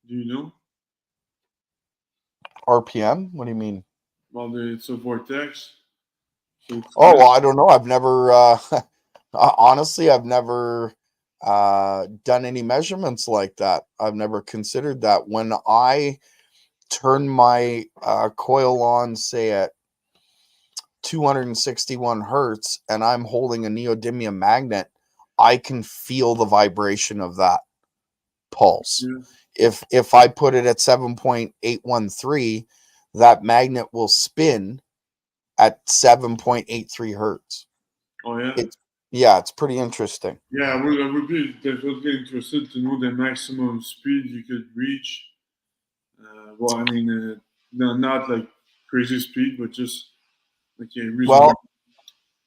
Do you know? RPM? What do you mean? Well, it's a vortex. So well, I don't know. I've never, honestly, I've never done any measurements like that. I've never considered that. When I turn my coil on, say at 261 hertz and I'm holding a neodymium magnet, I can feel the vibration of that pulse. Yeah. If I put it at 7.813, that magnet will spin at 7.83 hertz. Oh yeah. It's pretty interesting. Yeah, I would be definitely interested to know the maximum speed you could reach. Well, I mean, not like crazy speed, but just like a reasonable. Well,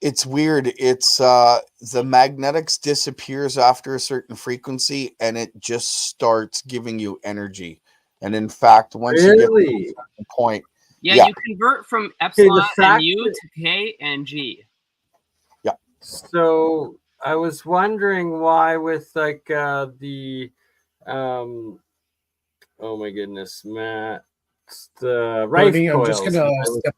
it's weird. It's the magnetics disappears after a certain frequency, and it just starts giving you energy. And in fact, once you get to a certain point, you convert from epsilon and U to K and G. Yeah. So I was wondering why with like the oh my goodness, Matt, the rife coils. I'm just gonna step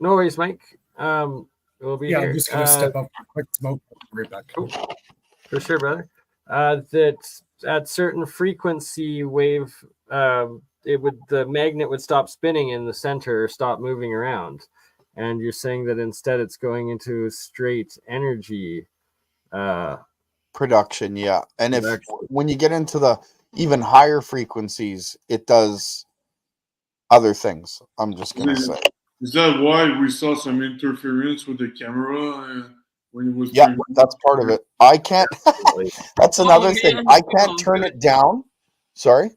No worries, Mike. We'll be here. I'm just gonna step up for a quick smoke. Right back. Cool. For sure, brother. That at certain frequency wave, the magnet would stop spinning in the center or stop moving around. And you're saying that instead it's going into straight energy production, yeah. And when you get into the even higher frequencies, it does other things. I'm just gonna say. Is that why we saw some interference with the camera when it was? Yeah, that's part of it. I can't. That's another thing. I can't turn it down. Sorry.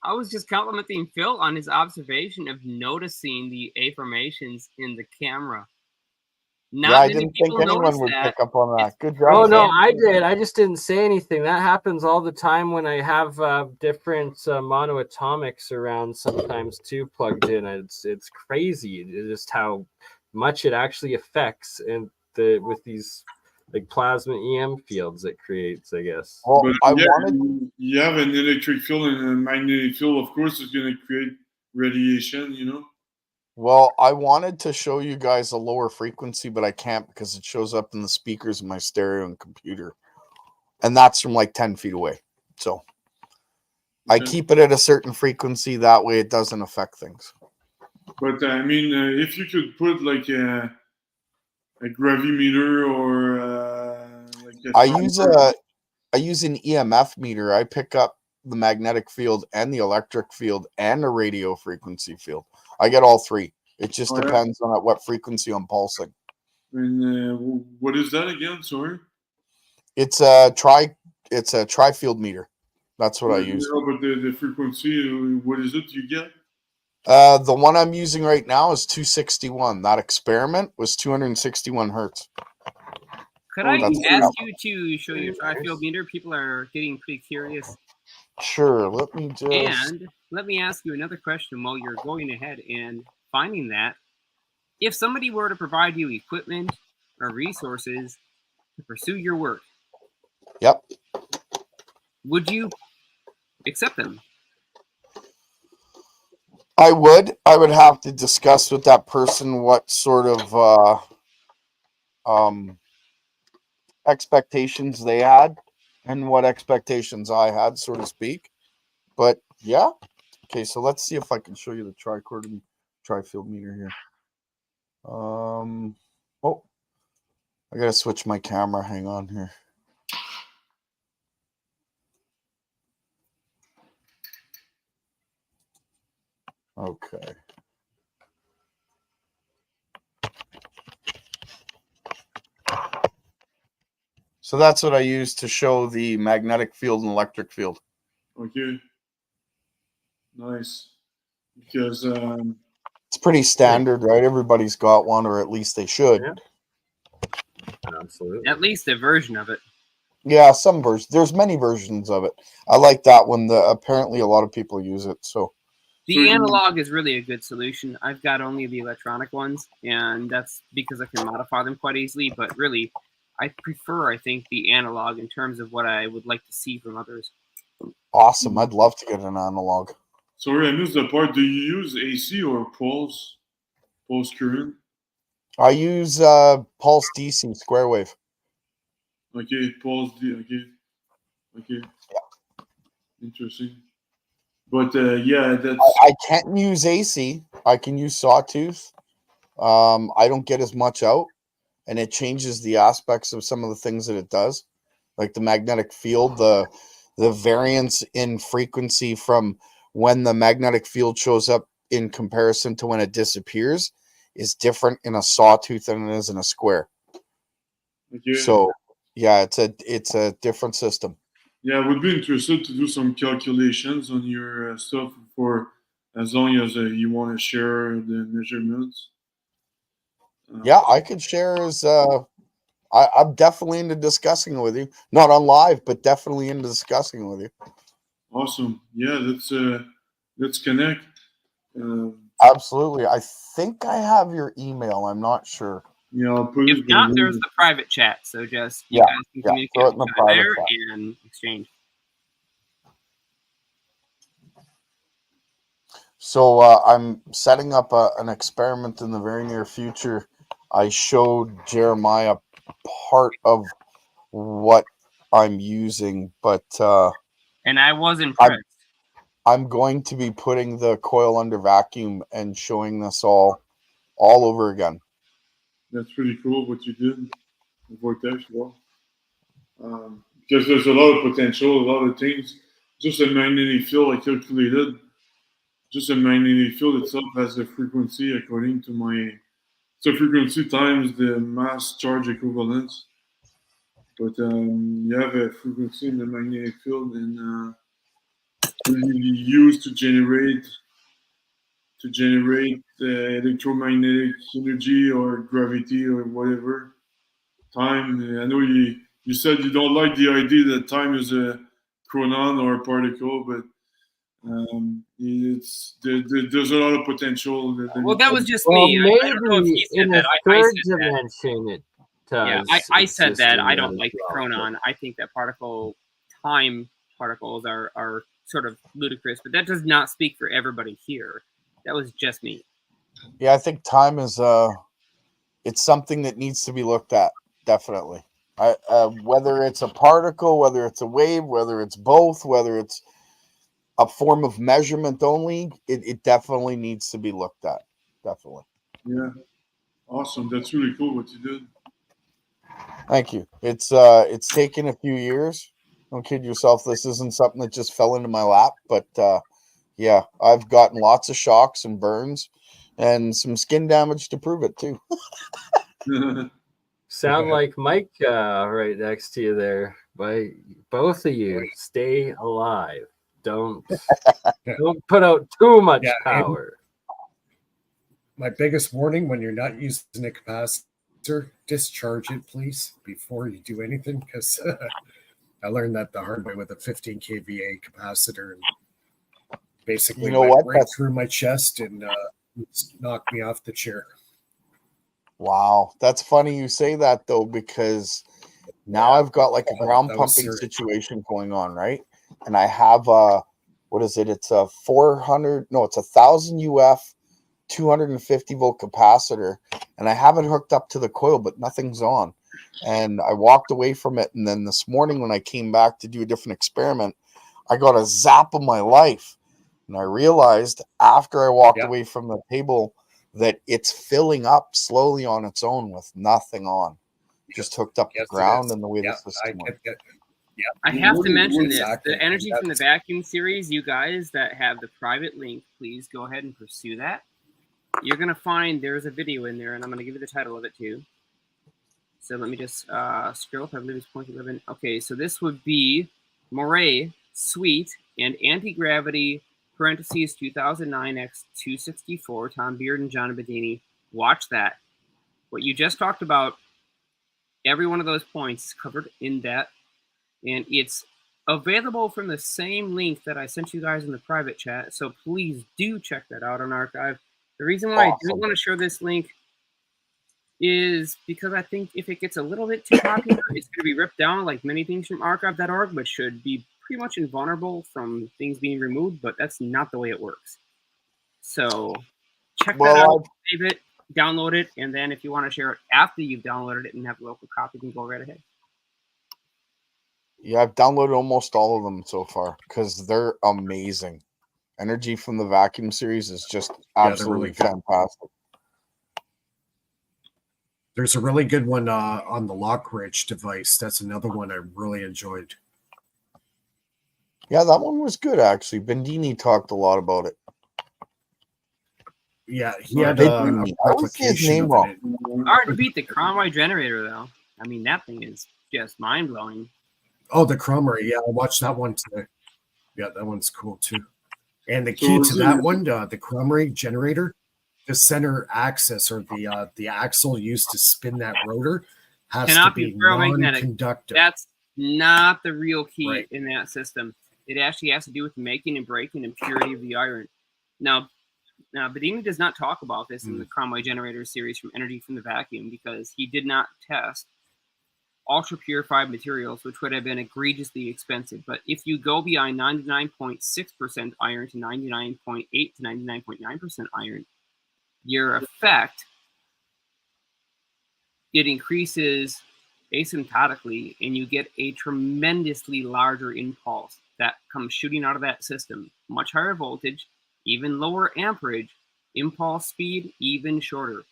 I was just complimenting Phil on his observation of noticing the A formations in the camera. I didn't think anyone would pick up on that. Good job. Oh, no, I did. I just didn't say anything. That happens all the time when I have different monoatomics around sometimes too plugged in. It's crazy just how much it actually affects with these like plasma EM fields it creates, I guess. Well, you have an electric field and a magnetic field. Of course, it's going to create radiation, you know? Well, I wanted to show you guys a lower frequency, but I can't because it shows up in the speakers of my stereo and computer. And that's from like 10 feet away. So I keep it at a certain frequency. That way it doesn't affect things. But I mean, if you could put like a gravimeter or I use an EMF meter. I pick up the magnetic field and the electric field and the radio frequency field. I get all three. It just depends on at what frequency I'm pulsing. And what is that again? Sorry. It's a tri-field meter. That's what I use. But the frequency, what is it you get? The one I'm using right now is 261. That experiment was 261 hertz. Could I ask you to show your tri-field meter? People are getting pretty curious. Sure. Let me just. And let me ask you another question while you're going ahead and finding that. If somebody were to provide you equipment or resources to pursue your work, yep, would you accept them? I would. I would have to discuss with that person what sort of expectations they had and what expectations I had, so to speak. But yeah. Okay, so let's see if I can show you the tricord tri-field meter here. Oh, I gotta switch my camera. Hang on here. Okay. So that's what I use to show the magnetic field and electric field. Okay. Nice. Because it's pretty standard, right? Everybody's got one, or at least they should. Yeah. Absolutely. At least a version of it. Yeah, some versions. There's many versions of it. I like that one. Apparently a lot of people use it. So the analog is really a good solution. I've got only the electronic ones, and that's because I can modify them quite easily. But really, I prefer, I think, the analog in terms of what I would like to see from others. Awesome. I'd love to get an analog. Sorry, I missed the part. Do you use AC or pulse current? I use pulse DC square wave. Okay, pulse D. Okay. Yeah. Interesting. But yeah, that's. I can't use AC. I can use sawtooth. I don't get as much out, and it changes the aspects of some of the things that it does, like the magnetic field, the variance in frequency from when the magnetic field shows up in comparison to when it disappears is different in a sawtooth than it is in a square. Okay. So yeah, it's a different system. Yeah, I would be interested to do some calculations on your stuff for as long as you want to share the measurements. Yeah, I could share as I'm definitely into discussing with you. Not on live, but definitely into discussing with you. Awesome. Yeah, let's connect. Absolutely. I think I have your email. I'm not sure. Yeah, I'll put If it. not, there's the private chat. So just you Yeah, guys can yeah, communicate throw it with in the each other private there chat. and exchange. So I'm setting up an experiment in the very near future. I showed Jeremiah part of what I'm using, but And I was impressed. I'm going to be putting the coil under vacuum and showing this all over again. That's pretty cool what you did. The vortex, well. Because there's a lot of potential, a lot of things. Just a magnetic field I calculated. Just a magnetic field itself has a frequency according to my. So frequency times the mass charge equivalence. But you have a frequency in the magnetic field, and you use to generate electromagnetic energy or gravity or whatever. Time. I know you said you don't like the idea that time is a chronon or a particle, but there's a lot of potential. Well, that was just Well, me. maybe I don't know if he said in that. a I third said that. dimension it does. Yeah, I said that. I exist don't in like the that as well, chronon. I think that time particles are sort of ludicrous, but that does not speak for everybody here. That was just me. Yeah, I think time is it's something that needs to be looked at, definitely. Whether it's a particle, whether it's a wave, whether it's both, whether it's a form of measurement only, it definitely needs to be looked at. Definitely. Yeah, awesome. That's really cool what you did. Thank you. It's taken a few years. Don't kid yourself. This isn't something that just fell into my lap, but yeah, I've gotten lots of shocks and burns and some skin damage to prove it too. Sound like Mike right next to you there. By both of you, stay alive. Don't put out too much power. My biggest warning when you're not using a capacitor, discharge it, please, before you do anything, because I learned that the hard way with a 15 kVA capacitor, and basically went right through my chest and knocked me off the chair. Wow, that's funny you say that though, because now I've got like a ground pumping situation going on, right? And I have what is it? It's a 1,000 UF 250 volt capacitor, and I have it hooked up to the coil, but nothing's on. And I walked away from it, and then this morning when I came back to do a different experiment, I got a zap of my life, and I realized after I walked away from the table that it's filling up slowly on its own with nothing on, just hooked up to ground and the way the system works. I have to mention this. The energy from the vacuum series, you guys that have the private link, please go ahead and pursue that. You're going to find there's a video in there, and I'm going to give you the title of it too. So let me just scroll up. I believe it's point 11. Okay, so this would be Moray, Sweet, and Anti-Gravity, parentheses 2009x264, Tom Beard and John Bedini. Watch that. What you just talked about, every one of those points is covered in that. And it's available from the same link that I sent you guys in the private chat. So please do check that out on Archive. The reason why I didn't want to share this link is because I think if it gets a little bit too popular, it's going to be ripped down like many things from archive.org, but should be pretty much invulnerable from things being removed, but that's not the way it works. So check that out, save it, download it, and then if you want to share it after you've downloaded it and have a local copy, you can go right ahead. Yeah, I've downloaded almost all of them so far because they're amazing. Energy from the Vacuum series is just absolutely fantastic. There's a really good one on the Lockridge device. That's another one I really enjoyed. Yeah, that one was good actually. Bendini talked a lot about it. Yeah, he had Bendini. a I always say his replication name of wrong. it. Hard to beat the Conway generator, though. I mean, that thing is just mind blowing. Oh, the Cromery. Yeah, I watched that one today. Yeah, that one's cool too. And the key to that one, the Cromery generator, the center axis or the axle used to spin that rotor has Cannot to be ferromagnetic. non-conductive. That's not the real key Right. in that system. It actually has to do with the making and breaking and purity of the iron. Now Bedini does not talk about this in the Conway generator series from Energy from the Vacuum because he did not test ultra purified materials, which would have been egregiously expensive. But if you go beyond 99.6% iron to 99.8 to 99.9% iron, your effect, it increases asymptotically, and you get a tremendously larger impulse that comes shooting out of that system. Much higher voltage, even lower amperage, impulse speed even shorter.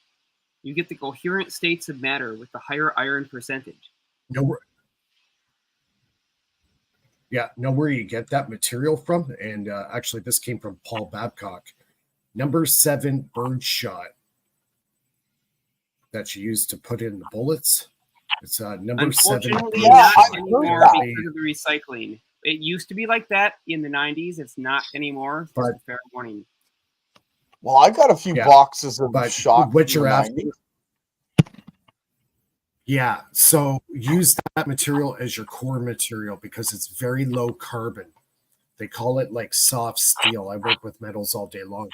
You get the coherent states of matter with the higher iron percentage. Know where you get that material from? And actually, this came from Paul Babcock. Number 7 birdshot that you use to put in the bullets. It's number 7. Unfortunately, Yeah, not I anymore heard that. because of the recycling. It used to be like that in the 90s. It's not anymore. Just But- a fair warning. Well, I got a few boxes of But shot what from you're the after, 90s. yeah. So use that material as your core material because it's very low carbon. They call it like soft steel. I work with metals all day long,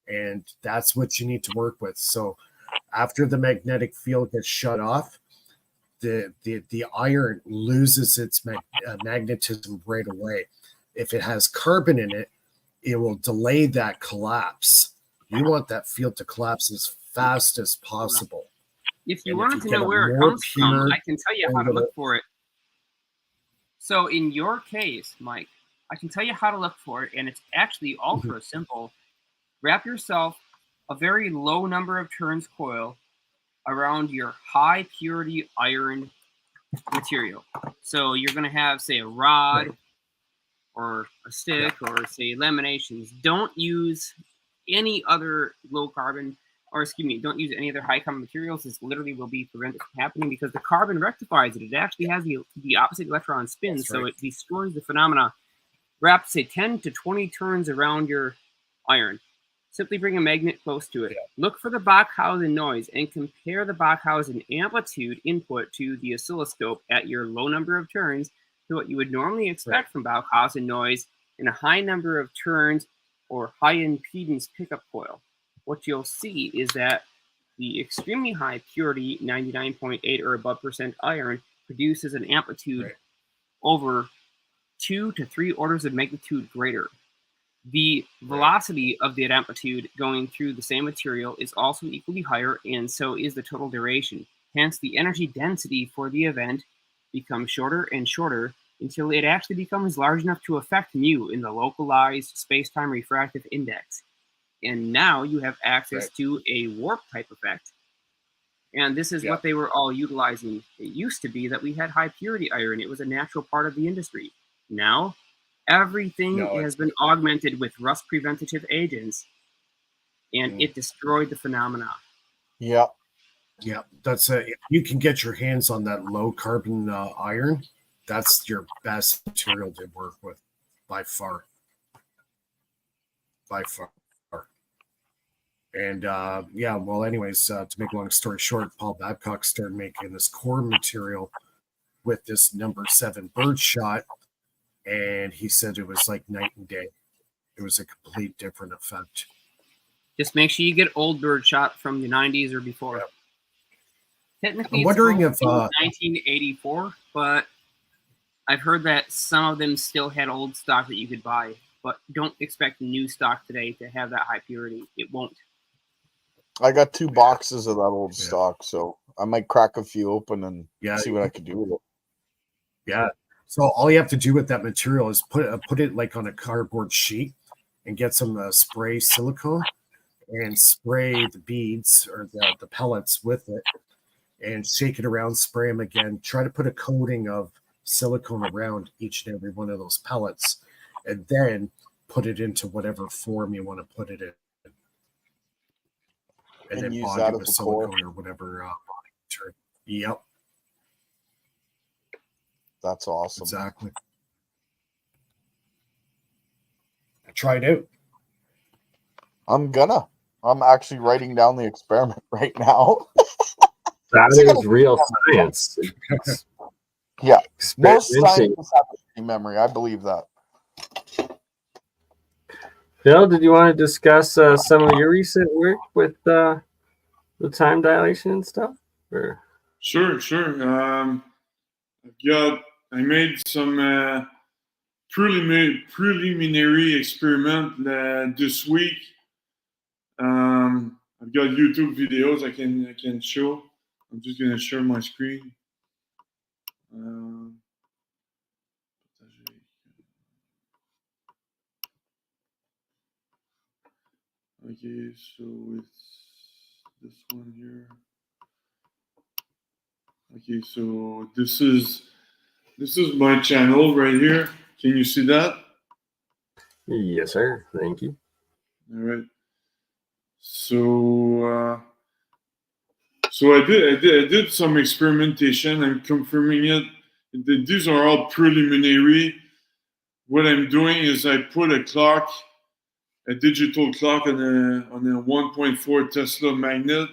and that's what you need to work with. So after the magnetic field gets shut off, the iron loses its magnetism right away. If it has carbon in it, it will delay that collapse. You want that field to collapse as fast as possible. If you And wanted if to you know get where a it more comes from, pure I can tell you how to look for it. So in your case, Mike, I can tell you how to look for it, and it's actually ultra simple. Wrap yourself a very low number of turns coil around your high purity iron material. So you're going to have, say, a rod or a stick or, say, laminations. Don't use any other low carbon, or excuse me, don't use any other high carbon materials. This literally will be prevented from happening because the carbon rectifies it. It actually has the opposite electron spin, so it destroys the phenomena. Wrap, say, 10 to 20 turns around your iron. Simply bring a magnet close to it. Look for the Bachhausen noise and compare the Bachhausen amplitude input to the oscilloscope at your low number of turns to what you would normally expect from Bachhausen noise in a high number of turns or high impedance pickup coil. What you'll see is that the extremely high purity 99.8 or above percent iron produces an amplitude over 2 to 3 orders of magnitude greater. The velocity of that amplitude going through the same material is also equally higher, and so is the total duration. Hence, the energy density for the event becomes shorter and shorter until it actually becomes large enough to affect mu in the localized space-time refractive index. And now you have access to a warp type effect. And this is what they were all utilizing. It used to be that we had high purity iron. It was a natural part of the industry. Now, everything has been augmented with rust preventative agents, and it destroyed the phenomena. Yeah, that's if you can get your hands on that low carbon iron, that's your best material to work with by far. And well, anyways, to make a long story short, Paul Babcock started making this core material with this number 7 birdshot, and he said it was like night and day. It was a complete different effect. Just make sure you get old birdshot from the 90s or before. Technically, I'm wondering if 1984, but I've heard that some of them still had old stock that you could buy, but don't expect new stock today to have that high purity. It won't. I got 2 boxes of that old stock, so I might crack a few open and see what I could do with it. Yeah. So all you have to do with that material is put it like on a cardboard sheet and get some spray silicone and spray the beads or the pellets with it. and shake it around, spray them again. Try to put a coating of silicone around each and every one of those pellets, and then put it into whatever form you want to put it in. And then use bond that it with as a core. silicone or whatever bonding material. Yep. That's awesome. Exactly. Try it out. I'm actually writing down the experiment right now. That is real science. Yeah. Most Experimenting. scientists have a memory. I believe that. Phil, did you want to discuss some of your recent work with the time dilation and stuff? Or? Sure. I made some preliminary experiment this week. I've got YouTube videos I can show. I'm just gonna share my screen. Okay, so it's this one here. Okay, so this is my channel right here. Can you see that? Yes, sir. Thank you. All right. So I did some experimentation. I'm confirming it. These are all preliminary. What I'm doing is I put a clock, a digital clock on a 1.4 Tesla magnet,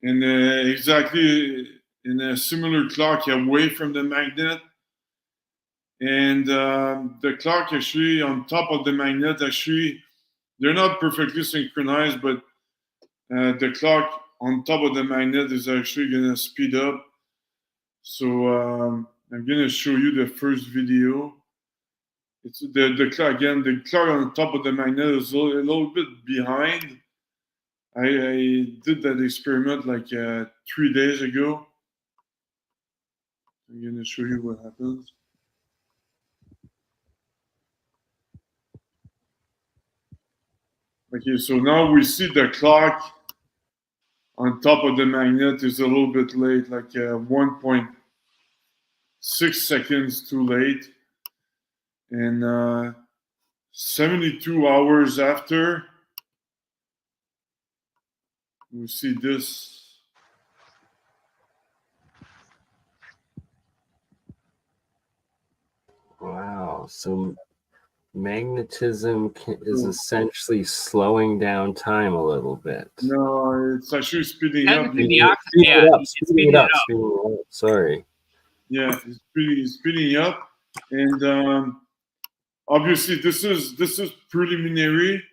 and exactly in a similar clock away from the magnet. And the clock actually on top of the magnet, actually, they're not perfectly synchronized, but the clock on top of the magnet is actually going to speed up. So I'm going to show you the first video. It's the clock again. The clock on top of the magnet is a little bit behind. I did that experiment like 3 days ago. I'm going to show you what happens. Okay, so now we see the clock on top of the magnet is a little bit late, like 1.6 seconds too late. And 72 hours after, we see this. Wow. So magnetism is essentially slowing down time a little bit. No, it's actually speeding up. Speeding it up. Sorry. Yeah, it's speeding up, and obviously this is preliminary.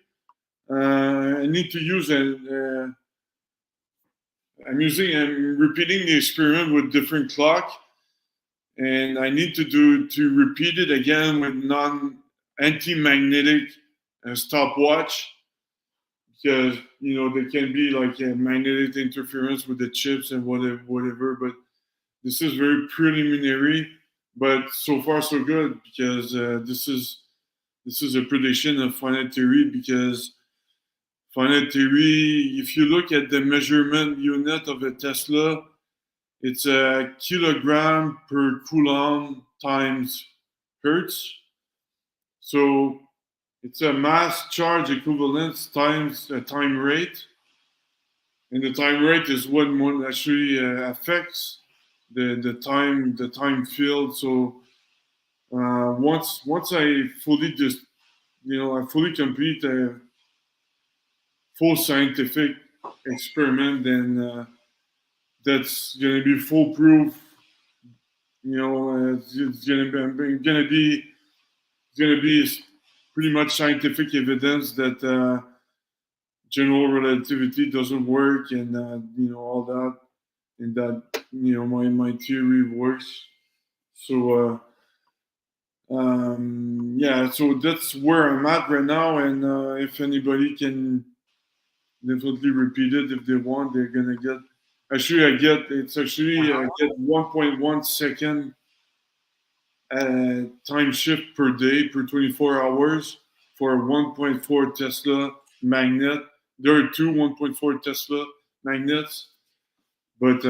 I need to use I'm repeating the experiment with different clock, and I need to repeat it again with anti-magnetic stopwatch, because there can be like a magnetic interference with the chips and whatever. But this is very preliminary, but so far so good, because this is a prediction of finite theory. Because finite theory, if you look at the measurement unit of a Tesla, it's a kilogram per coulomb times hertz. So it's a mass charge equivalence times a time rate. And the time rate is what actually affects the time field. So once I fully I fully complete a full scientific experiment, then that's gonna be foolproof. It's gonna be pretty much scientific evidence that general relativity doesn't work, and all that, and that my theory works. So so that's where I'm at right now, and if anybody can definitely repeat it if they want, they're gonna get. Actually, I get 1.1 second time shift per day per 24 hours for a 1.4 Tesla magnet. There are two 1.4 Tesla magnets. But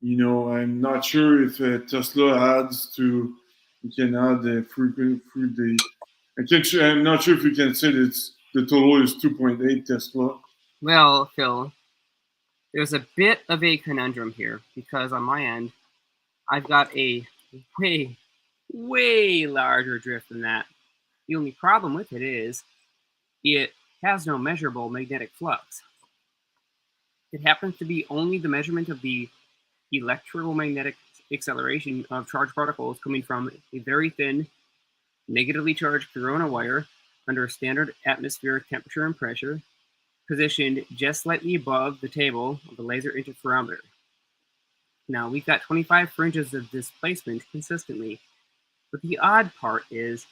you know, I'm not sure if Tesla adds to. You can add the frequent through the. I'm not sure if you can say that the total is 2.8 Tesla. Well, Phil, there's a bit of a conundrum here because on my end, I've got a way, way larger drift than that. The only problem with it is it has no measurable magnetic flux. It happens to be only the measurement of the electromagnetic acceleration of charged particles coming from a very thin, negatively charged corona wire under standard atmospheric temperature and pressure, positioned just slightly above the table of the laser interferometer. Now, we've got 25 fringes of displacement consistently, but the odd part is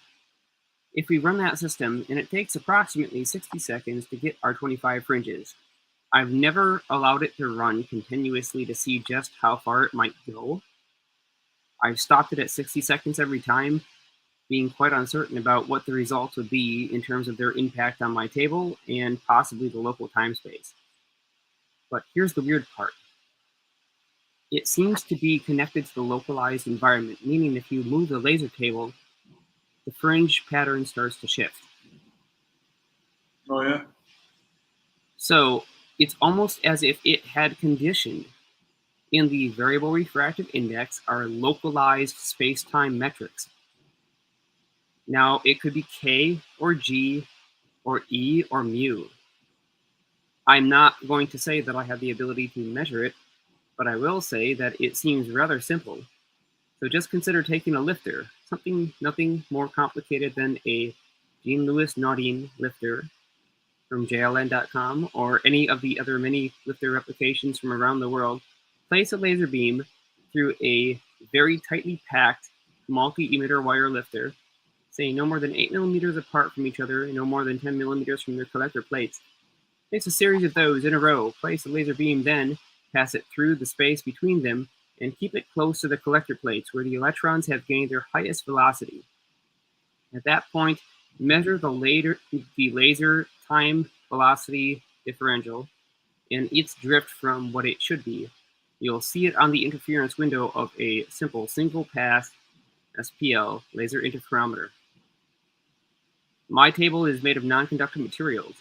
if we run that system and it takes approximately 60 seconds to get our 25 fringes, I've never allowed it to run continuously to see just how far it might go. I've stopped it at 60 seconds every time, being quite uncertain about what the results would be in terms of their impact on my table and possibly the local time space. But here's the weird part. It seems to be connected to the localized environment, meaning if you move the laser table, the fringe pattern starts to shift. Oh, yeah? So it's almost as if it had conditioned in the variable refractive index are localized space-time metrics. Now, it could be K or G or E or mu. I'm not going to say that I have the ability to measure it, but I will say that it seems rather simple. So just consider taking a lifter, nothing more complicated than a Jean-Louis Naudin lifter from JLN.com or any of the other many lifter replications from around the world. Place a laser beam through a very tightly packed multi-emitter wire lifter, say no more than 8 millimeters apart from each other and no more than 10 millimeters from their collector plates. Place a series of those in a row. Place the laser beam, then pass it through the space between them and keep it close to the collector plates where the electrons have gained their highest velocity. At that point, measure the laser time velocity differential and its drift from what it should be. You'll see it on the interference window of a simple single-pass SPL laser interferometer. My table is made of non-conductive materials.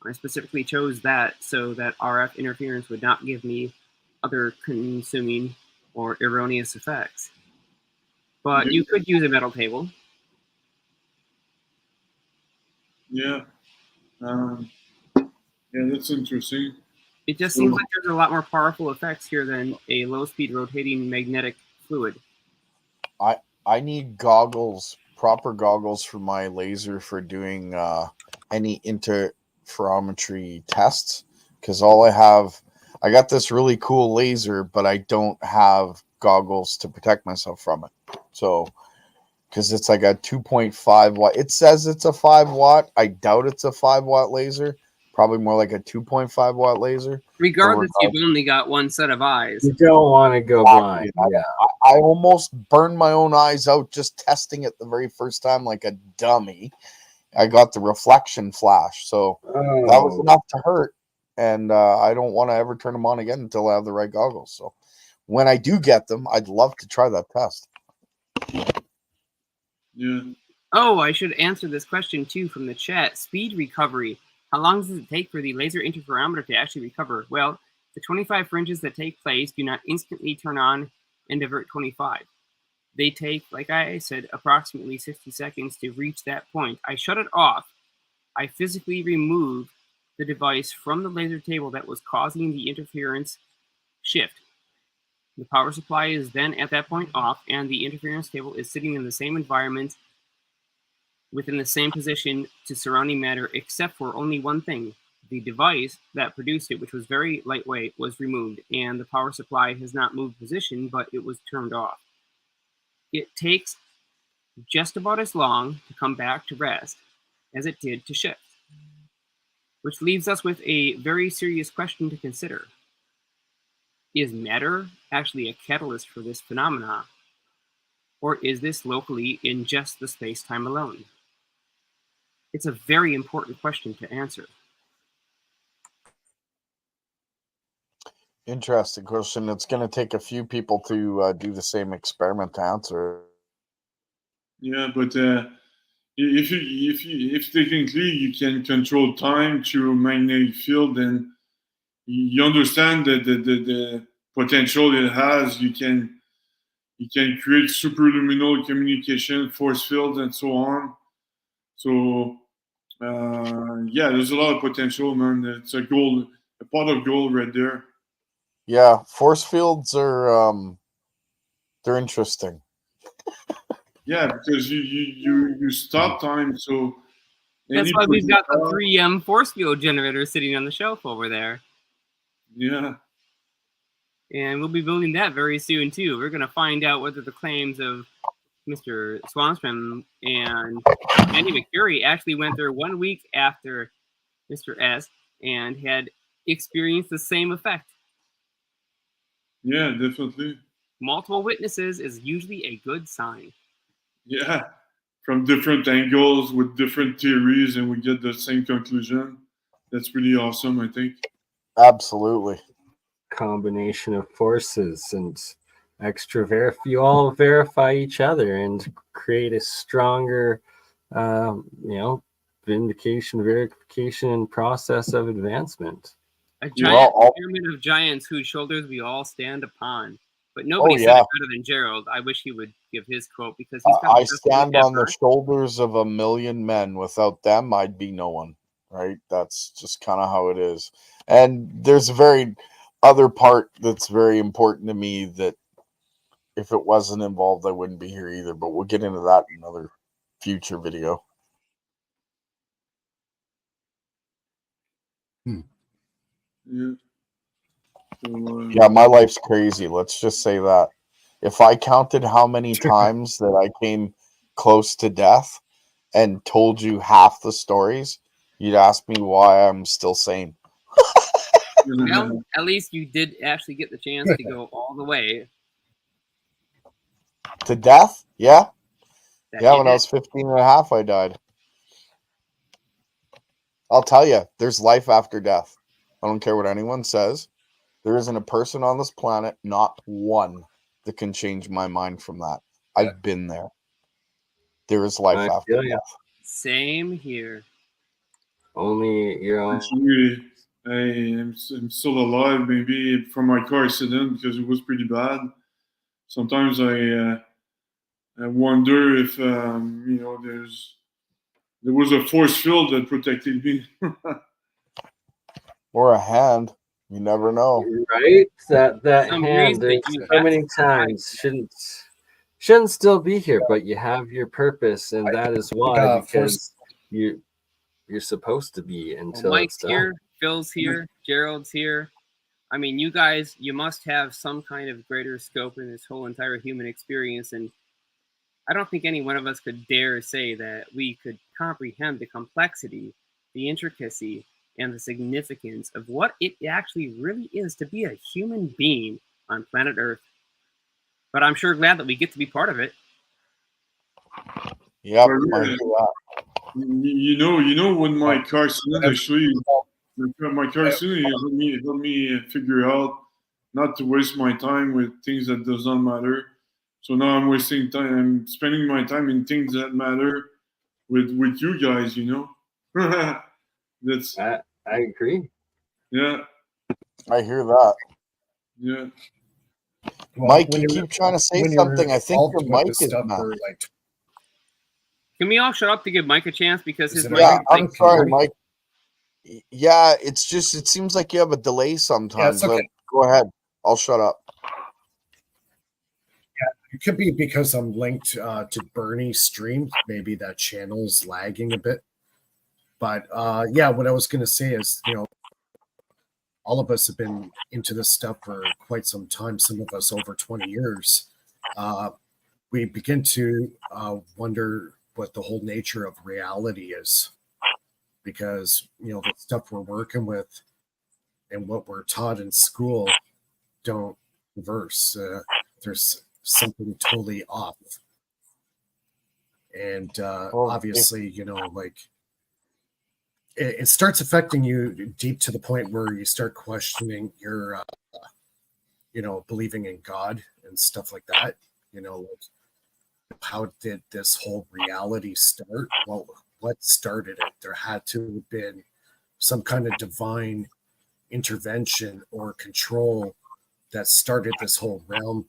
I specifically chose that so that RF interference would not give me other consuming or erroneous effects. But you could use a metal table. Yeah. Yeah, that's interesting. It just seems like there's a lot more powerful effects here than a low-speed rotating magnetic fluid. I need goggles, proper goggles for my laser for doing any interferometry tests, because I got this really cool laser, but I don't have goggles to protect myself from it. So, because it's like a 2.5 watt. It says it's a 5 watt. I doubt it's a 5 watt laser. Probably more like a 2.5 watt laser. Regardless, you've only got one set of eyes. You don't want to go blind. Yeah. I almost burned my own eyes out just testing it the very first time like a dummy. I got the reflection flash. So that was enough to hurt. And I don't want to ever turn them on again until I have the right goggles. So when I do get them, I'd love to try that test. Yeah. Oh, I should answer this question too from the chat. Speed recovery. How long does it take for the laser interferometer to actually recover? Well, the 25 fringes that take place do not instantly turn on and divert 25. They take, like I said, approximately 60 seconds to reach that point. I shut it off. I physically remove the device from the laser table that was causing the interference shift. The power supply is then at that point off, and the interference table is sitting in the same environment within the same position to surrounding matter, except for only one thing. The device that produced it, which was very lightweight, was removed, and the power supply has not moved position, but it was turned off. It takes just about as long to come back to rest as it did to shift, which leaves us with a very serious question to consider. Is matter actually a catalyst for this phenomena, or is this locally in just the space-time alone? It's a very important question to answer. Interesting question. It's going to take a few people to do the same experiment to answer. Yeah, but if technically you can control time through magnetic field, then you understand that the potential it has. You can create superluminal communication, force fields, and so on. So yeah, there's a lot of potential, man. It's a pot of gold right there. Yeah, force fields are they're interesting. Yeah, because you stop time, so That's any why we've got the potential- 3M force field generator sitting on the shelf over there. Yeah. And we'll be building that very soon, too. We're going to find out whether the claims of Mr. Swanstrom and Andy McCurry actually went there 1 week after Mr. S and had experienced the same effect. Yeah, definitely. Multiple witnesses is usually a good sign. Yeah, from different angles with different theories, and we get the same conclusion. That's pretty awesome, I think. Absolutely. Combination of forces and you all verify each other and create a stronger, vindication, verification, and process of advancement. A giant pyramid of giants whose shoulders we all stand upon. But nobody said it better than Gerald. I wish he would give his quote because he's got I stand on the shoulders of a million men. Without them, I'd be no one. Right? That's just kind of how it is. And there's a very other part that's very important to me that if it wasn't involved, I wouldn't be here either. But we'll get into that in another future video. Yeah. Yeah, my life's crazy. Let's just say that. If I counted how many times that I came close to death and told you half the stories, you'd ask me why I'm still sane. Well, at least you did actually get the chance to go all the way. To death? Yeah. Yeah, when I was 15 and a half, I died. I'll tell you, there's life after death. I don't care what anyone says. There isn't a person on this planet, not one, that can change my mind from that. I've been there. There is life after death. Same here. Only your own. Actually, I'm still alive, maybe from my car accident because it was pretty bad. Sometimes I wonder if there was a force field that protected me. Or a hand. You never know. Right? That hand so many times shouldn't still be here, but you have your purpose, and that is why, because you're supposed to be until Mike's it's done. here, Phil's here, Gerald's here. I mean, you guys, you must have some kind of greater scope in this whole entire human experience, and I don't think any one of us could dare say that we could comprehend the complexity, the intricacy, and the significance of what it actually really is to be a human being on planet Earth. But I'm sure glad that we get to be part of it. Yeah, you know when my car accident actually, my car accident helped me figure out not to waste my time with things that does not matter. So now I'm wasting time. I'm spending my time in things that matter with you guys. That's. I agree. Yeah. I hear that. Yeah. Mike, you keep trying to say something. I think your mic is not. Can we all shut up to give Mike a chance because his mic? Yeah, I'm sorry, Mike. Yeah, it seems like you have a delay sometimes. Yeah, okay. Go ahead. I'll shut up. Yeah, it could be because I'm linked to BurnEye's stream. Maybe that channel's lagging a bit. But yeah, what I was going to say is, all of us have been into this stuff for quite some time, some of us over 20 years. We begin to wonder what the whole nature of reality is, because the stuff we're working with and what we're taught in school don't converse. There's something totally off, and obviously it starts affecting you deep to the point where you start questioning your believing in God and stuff like that. How did this whole reality start? Well, what started it? There had to have been some kind of divine intervention or control that started this whole realm,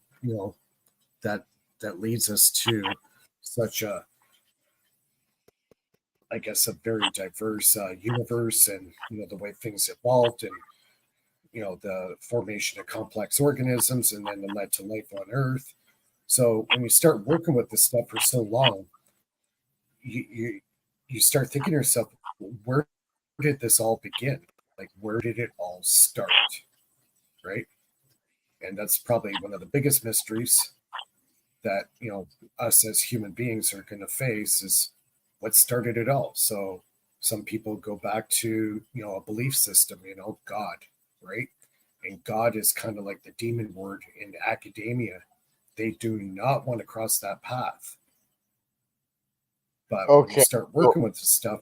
that leads us to such a, I guess, a very diverse universe, and the way things evolved, and the formation of complex organisms, and then it led to life on Earth. So when you start working with this stuff for so long, you start thinking to yourself, where did this all begin? Like, where did it all start? Right? And that's probably one of the biggest mysteries that us as human beings are going to face, is what started it all. So some people go back to a belief system, God, right? And God is kind of like the demon word in academia. They do not want to cross that path. But when you start working with this stuff,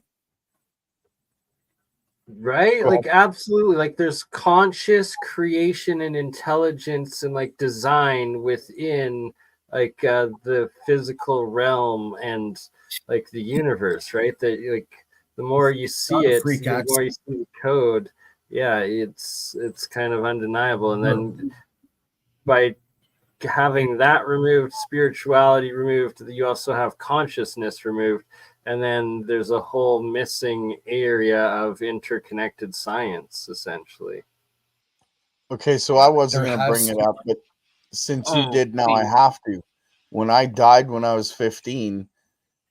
right? Like, absolutely. Like, there's conscious creation and intelligence and like design within like the physical realm and like the universe, right? That like the more you see it, the more you see the code. Yeah, it's kind of undeniable. And then by having that removed, spirituality removed, you also have consciousness removed, and then there's a whole missing area of interconnected science, essentially. Okay, so I wasn't going to bring it up, but since you did now, I have to. When I died when I was 15,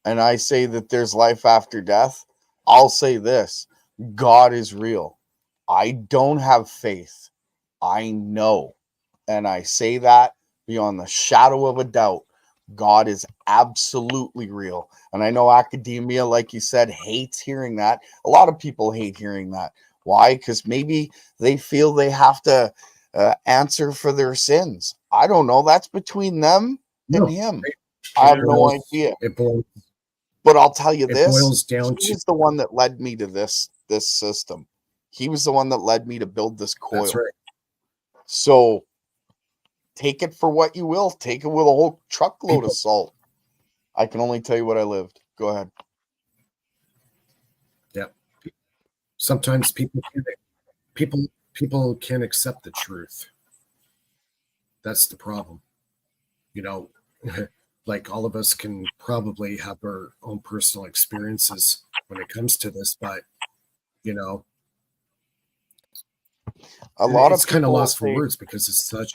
and I say that there's life after death, I'll say this: God is real. I don't have faith. I know. And I say that beyond the shadow of a doubt. God is absolutely real. And I know academia, like you said, hates hearing that. A lot of people hate hearing that. Why? Because maybe they feel they have to answer for their sins. I don't know. That's between them and him. I have no idea. But I'll tell you this: boils down he was the one that led me to this system. He was the one that led me to build this coil. That's right. So take it for what you will. Take it with a whole truckload of salt. I can only tell you what I lived. Go ahead. Yeah. Sometimes people can't accept the truth. That's the problem. Like, all of us can probably have our own personal experiences when it comes to this, but a lot it's of kind of lost for words because it's such.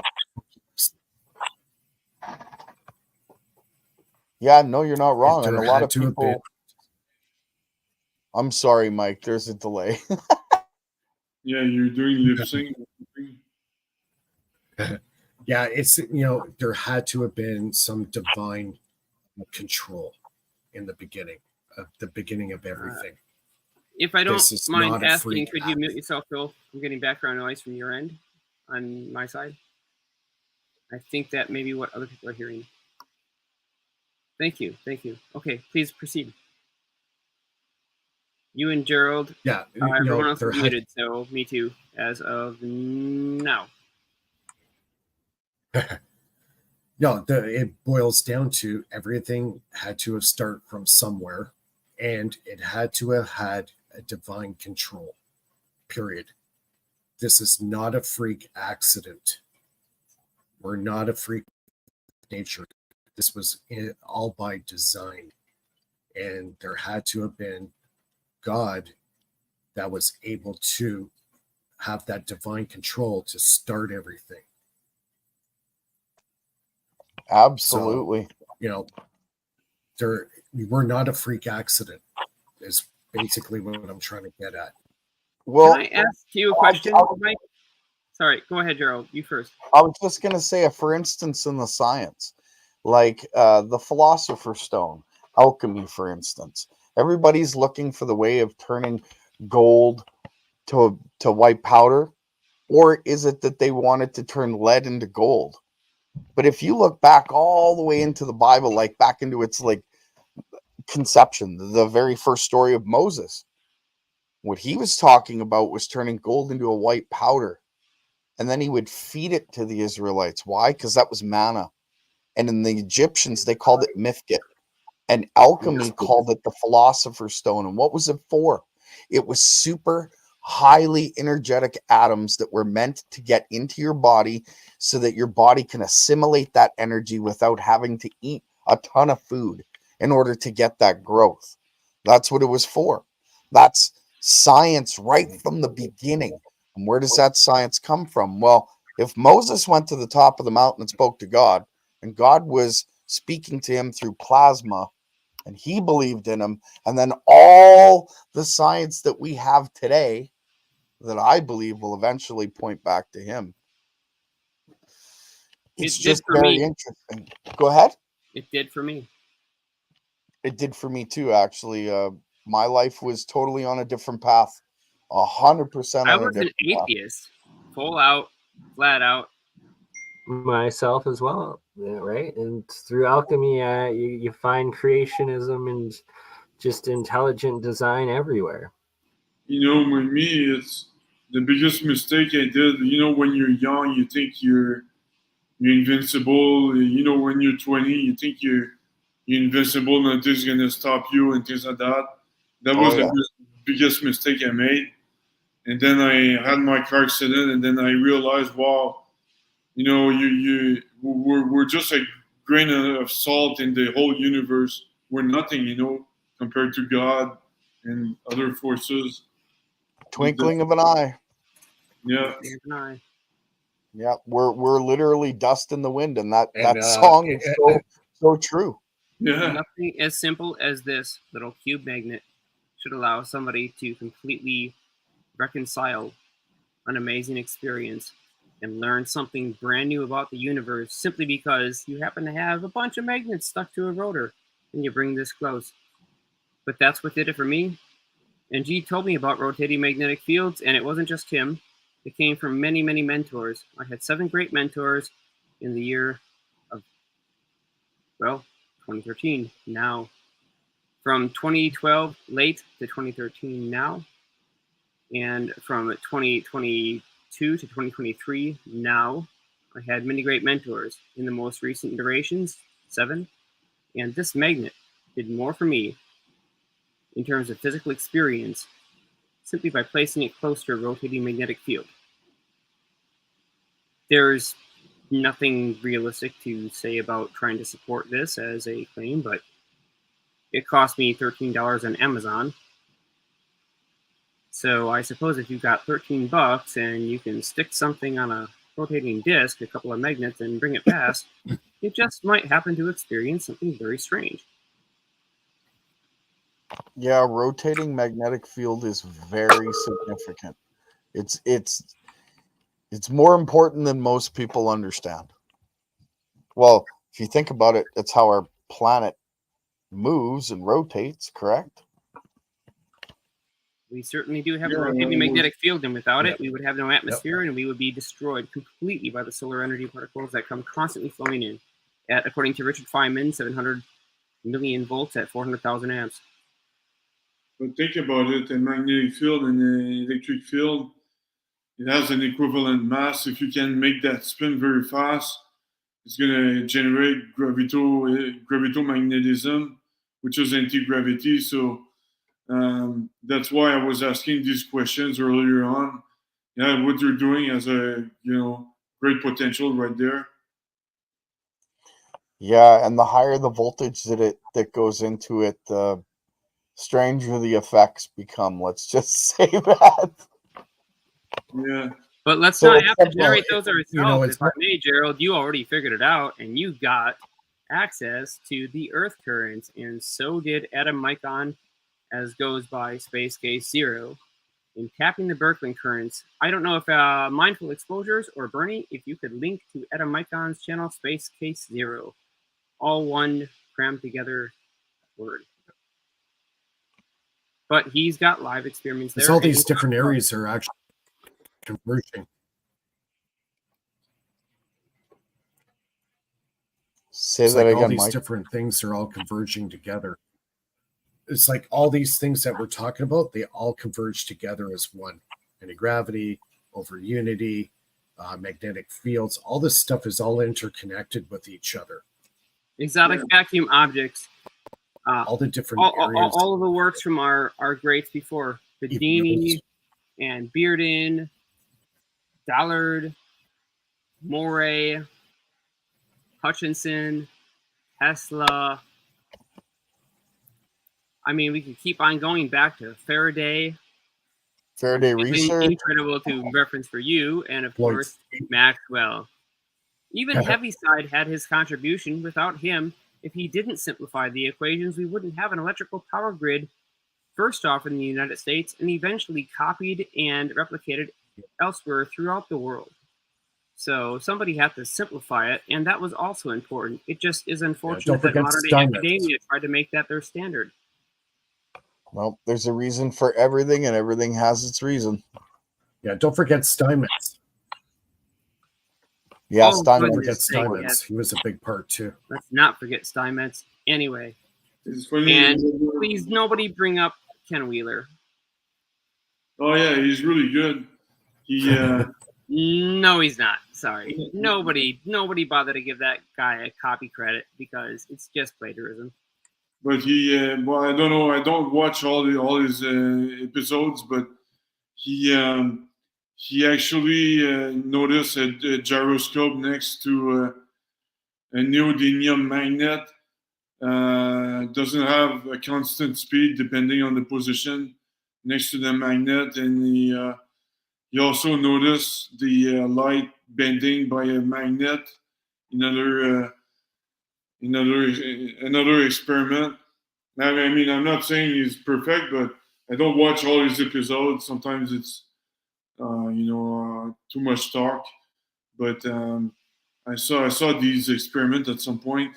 Yeah, no, you're not wrong. And a lot of people. I'm sorry, Mike. There's a delay. Yeah, you're doing lip sync. Yeah, it's there had to have been some divine control in the beginning of everything. If I don't mind asking, could you mute yourself, Phil? I'm getting background noise from your end on my side. I think that may be what other people are hearing. Thank you. Okay, please proceed. You and Gerald. Yeah, everyone else is muted, so me too, as of now. No, it boils down to everything had to have started from somewhere, and it had to have had a divine control, period. This is not a freak accident. We're not a freak of nature. This was all by design, and there had to have been God that was able to have that divine control to start everything. Absolutely. So, we're not a freak accident, is basically what I'm trying to get at. Well, can I ask you a question, Mike? Sorry, go ahead, Gerald. You first. I was just going to say, for instance, in the science, like the Philosopher's Stone, alchemy, for instance, everybody's looking for the way of turning gold to white powder, or is it that they wanted to turn lead into gold? But if you look back all the way into the Bible, like back into its like conception, the very first story of Moses, what he was talking about was turning gold into a white powder. and then he would feed it to the Israelites. Why? Because that was manna. And in the Egyptians, they called it mifkit. And alchemy called it the philosopher's stone. And what was it for? It was super highly energetic atoms that were meant to get into your body so that your body can assimilate that energy without having to eat a ton of food in order to get that growth. That's what it was for. That's science right from the beginning. And where does that science come from? Well, if Moses went to the top of the mountain and spoke to God, and God was speaking to him through plasma, and he believed in him, and then all the science that we have today that I believe will eventually point back to him. It's just very interesting. Go ahead. It did for me. It did for me too, actually. My life was totally on a different path. 100% I on a was an different path. atheist, full out, flat out. Myself as well, yeah, right? And through alchemy, you find creationism and just intelligent design everywhere. You know, with me, it's the biggest mistake I did. You know, when you're young, you think you're invincible. You know, when you're 20, you think you're invincible, nothing's gonna stop you and things like that. That was the biggest mistake I made. And then I had my car accident, and then I realized, wow, you know, we're just a grain of salt in the whole universe. We're nothing, you know, compared to God and other forces. Twinkling of an eye. Yeah. Yeah, we're literally dust in the wind, and that song is so true. Yeah. Nothing as simple as this little cube magnet should allow somebody to completely reconcile an amazing experience and learn something brand new about the universe simply because you happen to have a bunch of magnets stuck to a rotor and you bring this close. But that's what did it for me. And G told me about rotating magnetic fields, and it wasn't just him. It came from many, many mentors. I had 7 great mentors in the year of, well, 2013 now. From 2012 late to 2013 now. And from 2022 to 2023 now, I had many great mentors in the most recent iterations, 7. And this magnet did more for me in terms of physical experience simply by placing it close to a rotating magnetic field. There's nothing realistic to say about trying to support this as a claim, but it cost me $13 on Amazon. So I suppose if you've got $13 and you can stick something on a rotating disc, a couple of magnets, and bring it past, you just might happen to experience something very strange. Yeah, rotating magnetic field is very significant. It's more important than most people understand. Well, if you think about it, that's how our planet moves and rotates, correct? We certainly do have a rotating magnetic field, and without it, we would have no atmosphere, and we would be destroyed completely by the solar energy particles that come constantly flowing in at, according to Richard Feynman, 700 million volts at 400,000 amps. But think about it, a magnetic field and an electric field, it has an equivalent mass. If you can make that spin very fast, it's going to generate gravitomagnetism, which is anti-gravity. So that's why I was asking these questions earlier on. Yeah, what you're doing has a great potential right there. Yeah, and the higher the voltage that goes into it, the stranger the effects become. Let's just say that. Yeah. But let's not have to generate those ourselves. If I may, Gerald, you already figured it out, and you got access to the Earth currents, and so did Adam Micon, as goes by Space Case Zero, in tapping the Birkeland currents. I don't know if Mindful Exposures or BurnEye, if you could link to Adam Micon's channel, Space Case Zero. All one crammed together word. But he's got live experiments there. All these different areas are actually converging. Say that again, all these Mike. Different things are all converging together. It's like all these things that we're talking about, they all converge together as one. Anti-gravity, over unity, magnetic fields. All this stuff is all interconnected with each other. Exotic vacuum objects. All the different areas. All of the works from our greats before. Bedini and Bearden, Dollard, Moray, Hutchinson, Tesla. I mean, we could keep on going back to Faraday. Faraday research. Incredible to reference for you, and of course, Maxwell. Even Heaviside had his contribution. Without him, if he didn't simplify the equations, we wouldn't have an electrical power grid, first off in the United States, and eventually copied and replicated elsewhere throughout the world. So somebody had to simplify it, and that was also important. It just is unfortunate that modern-day academia tried to make that their standard. Well, there's a reason for everything, and everything has its reason. Yeah, don't forget Steinmetz. Yeah, Don't forget Steinmetz. Yes. He was a big part, too. Let's not forget Steinmetz. Anyway. And please, nobody bring up Ken Wheeler. Oh, yeah, he's really good. He... No, he's not. Sorry. Nobody bothered to give that guy a copy credit because it's just plagiarism. But he, well, I don't know. I don't watch all his episodes, but he actually noticed a gyroscope next to a neodymium magnet. Doesn't have a constant speed depending on the position next to the magnet, and he also noticed the light bending by a magnet. Another experiment. I mean, I'm not saying he's perfect, but I don't watch all his episodes. Sometimes it's, too much talk. But I saw these experiments at some point.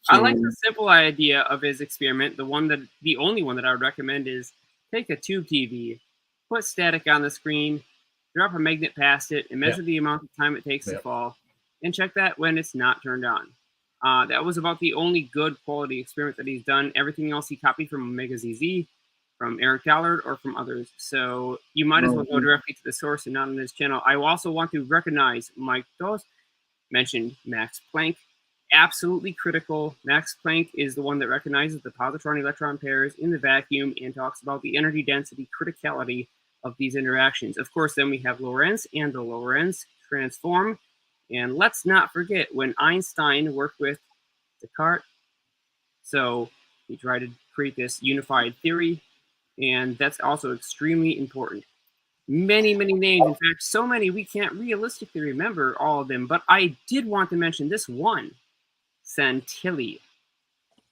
So, I like the simple idea of his experiment. The only one that I would recommend is take a tube TV, put static on the screen, drop a magnet past it, and measure the amount of time it takes to fall, and check that when it's not turned on. That was about the only good quality experiment that he's done. Everything else he copied from Omega ZZ, from Eric Dollard, or from others. So you might as well go directly to the source and not on his channel. I also want to recognize Mike Dos mentioned Max Planck. Absolutely critical. Max Planck is the one that recognizes the positron-electron pairs in the vacuum and talks about the energy density criticality of these interactions. Of course, then we have Lorentz and the Lorentz transform. And let's not forget when Einstein worked with Descartes. So he tried to create this unified theory, and that's also extremely important. Many, many names. In fact, so many we can't realistically remember all of them. But I did want to mention this one, Santilli.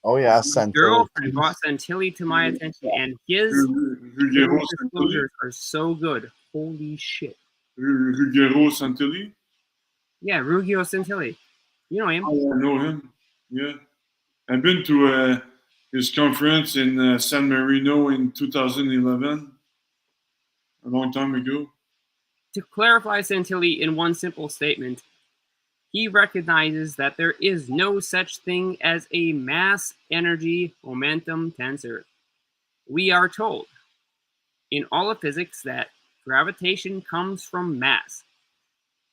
Oh, yeah, Santilli. Girlfriend brought Santilli to my attention, and his disclosures are so good. Holy shit. Ruggero Santilli? Yeah, Ruggero Santilli. You know him. Oh, I know him. Yeah. I've been to his conference in San Marino in 2011, a long time ago. To clarify Santilli in one simple statement, he recognizes that there is no such thing as a mass energy momentum tensor. We are told in all of physics that gravitation comes from mass,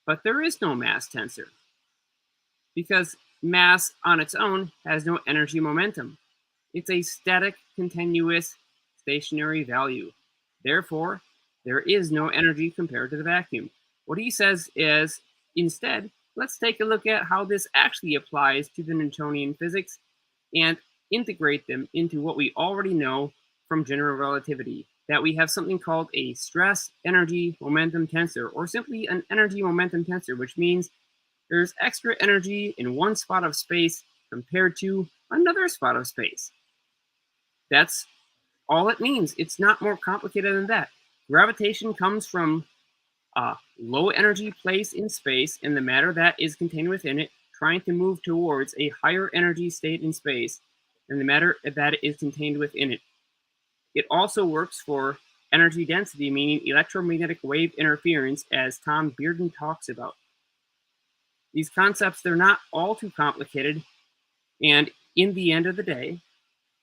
but there is no mass tensor because mass on its own has no energy momentum. It's a static, continuous, stationary value. Therefore, there is no energy compared to the vacuum. What he says is, instead, let's take a look at how this actually applies to the Newtonian physics and integrate them into what we already know from general relativity, that we have something called a stress energy momentum tensor, or simply an energy momentum tensor, which means there's extra energy in one spot of space compared to another spot of space. That's all it means. It's not more complicated than that. Gravitation comes from a low energy place in space and the matter that is contained within it trying to move towards a higher energy state in space and the matter that is contained within it. It also works for energy density, meaning electromagnetic wave interference, as Tom Bearden talks about. These concepts, they're not all too complicated, and in the end of the day,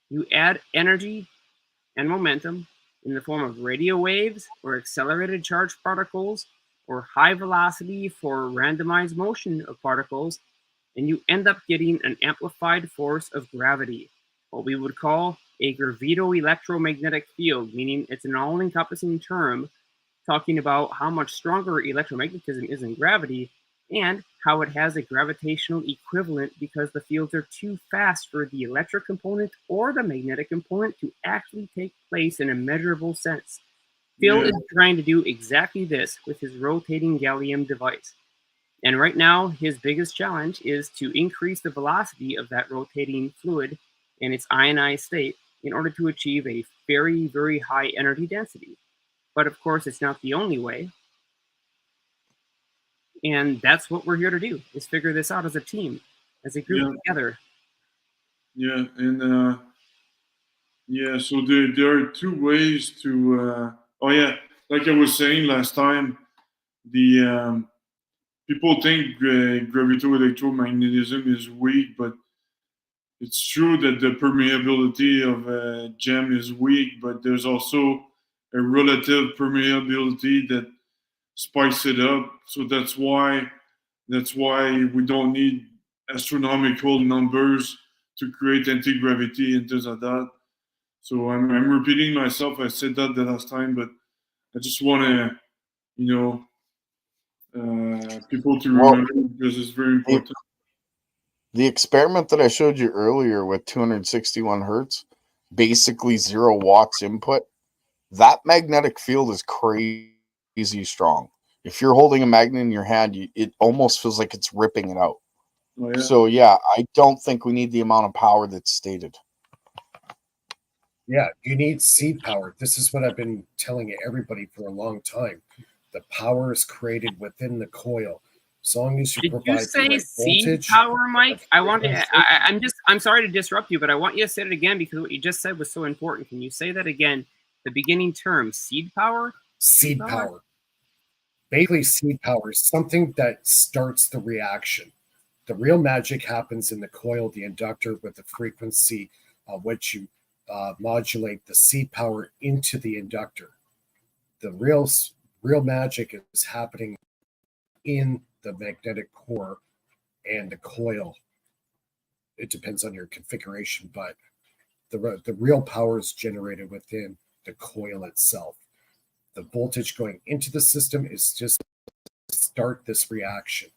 you add energy and momentum in the form of radio waves or accelerated charged particles or high velocity for randomized motion of particles, and you end up getting an amplified force of gravity, what we would call a gravito-electromagnetic field, meaning it's an all-encompassing term talking about how much stronger electromagnetism is than gravity and how it has a gravitational equivalent because the fields are too fast for the electric component or the magnetic component to actually take place in a measurable sense. Phil is trying to do exactly this with his rotating gallium device. And right now, his biggest challenge is to increase the velocity of that rotating fluid in its ionized state in order to achieve a very, very high energy density. But of course, it's not the only way. And that's what we're here to do, is figure this out as a team, as a group together. Yeah, and so there are two ways to. Like I was saying last time, the people think gravito-electromagnetism is weak, but it's true that the permeability of a gem is weak, but there's also a relative permeability that spikes it up. So that's why we don't need astronomical numbers to create anti-gravity and things like that. So I'm repeating myself. I said that the last time, but I just want to, people to remember because it's very important. The experiment that I showed you earlier with 261 hertz, basically 0 watts input, that magnetic field is crazy strong. If you're holding a magnet in your hand, it almost feels like it's ripping it out. Oh, yeah. So, yeah, I don't think we need the amount of power that's stated. Yeah, you need seed power. This is what I've been telling everybody for a long time. The power is created within the coil. As long as you provide you say the right seed voltage, power, Mike? I'm sorry to disrupt you, but I want you to say it again because what you just said was so important. Can you say that again? The beginning term, seed power? Seed power. Basically, seed power is something that starts the reaction. The real magic happens in the coil, the inductor, with the frequency which you modulate the seed power into the inductor. The real magic is happening in the magnetic core and the coil. It depends on your configuration, but the real power is generated within the coil itself. The voltage going into the system is just to start this reaction.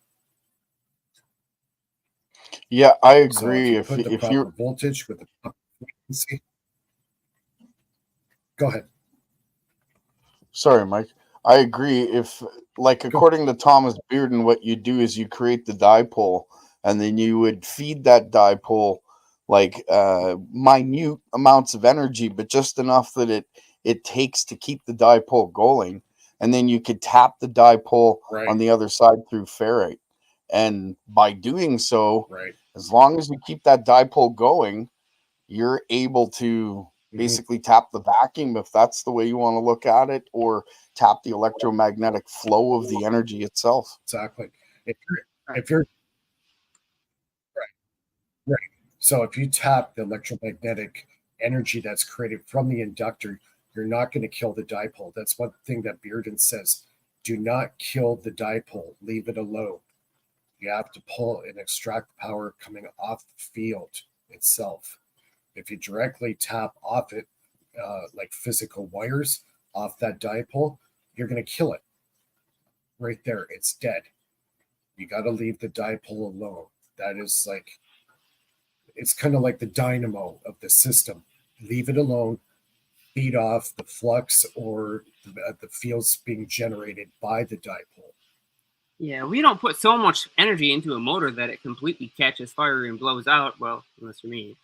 Yeah, I agree. So if you put the proper voltage with the proper frequency. Go ahead. Sorry, Mike. I agree. If, like, according to Thomas Bearden, what you do is you create the dipole, and then you would feed that dipole like minute amounts of energy, but just enough that it takes to keep the dipole going, and then you could tap the dipole on the other side through ferrite. And by doing so, as long as you keep that dipole going, you're able to basically tap the vacuum, if that's the way you want to look at it, or tap the electromagnetic flow of the energy itself. Exactly. If you're right. So if you tap the electromagnetic energy that's created from the inductor, you're not going to kill the dipole. That's one thing that Bearden says. Do not kill the dipole. Leave it alone. You have to pull and extract the power coming off the field itself. If you directly tap off it, like physical wires off that dipole, you're going to kill it. Right there, it's dead. You got to leave the dipole alone. That is like, it's kind of like the dynamo of the system. Leave it alone. Feed off the flux or the fields being generated by the dipole. Yeah, we don't put so much energy into a motor that it completely catches fire and blows out. Well, unless you're me.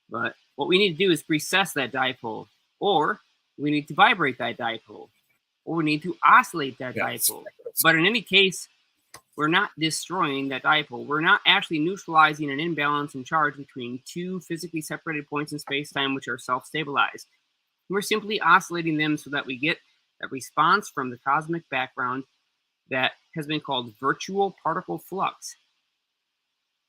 But what we need to do is recess that dipole, or we need to vibrate that dipole, or we need to oscillate that dipole. But in any case, we're not destroying that dipole. We're not actually neutralizing an imbalance in charge between two physically separated points in space-time which are self-stabilized. We're simply oscillating them so that we get a response from the cosmic background that has been called virtual particle flux.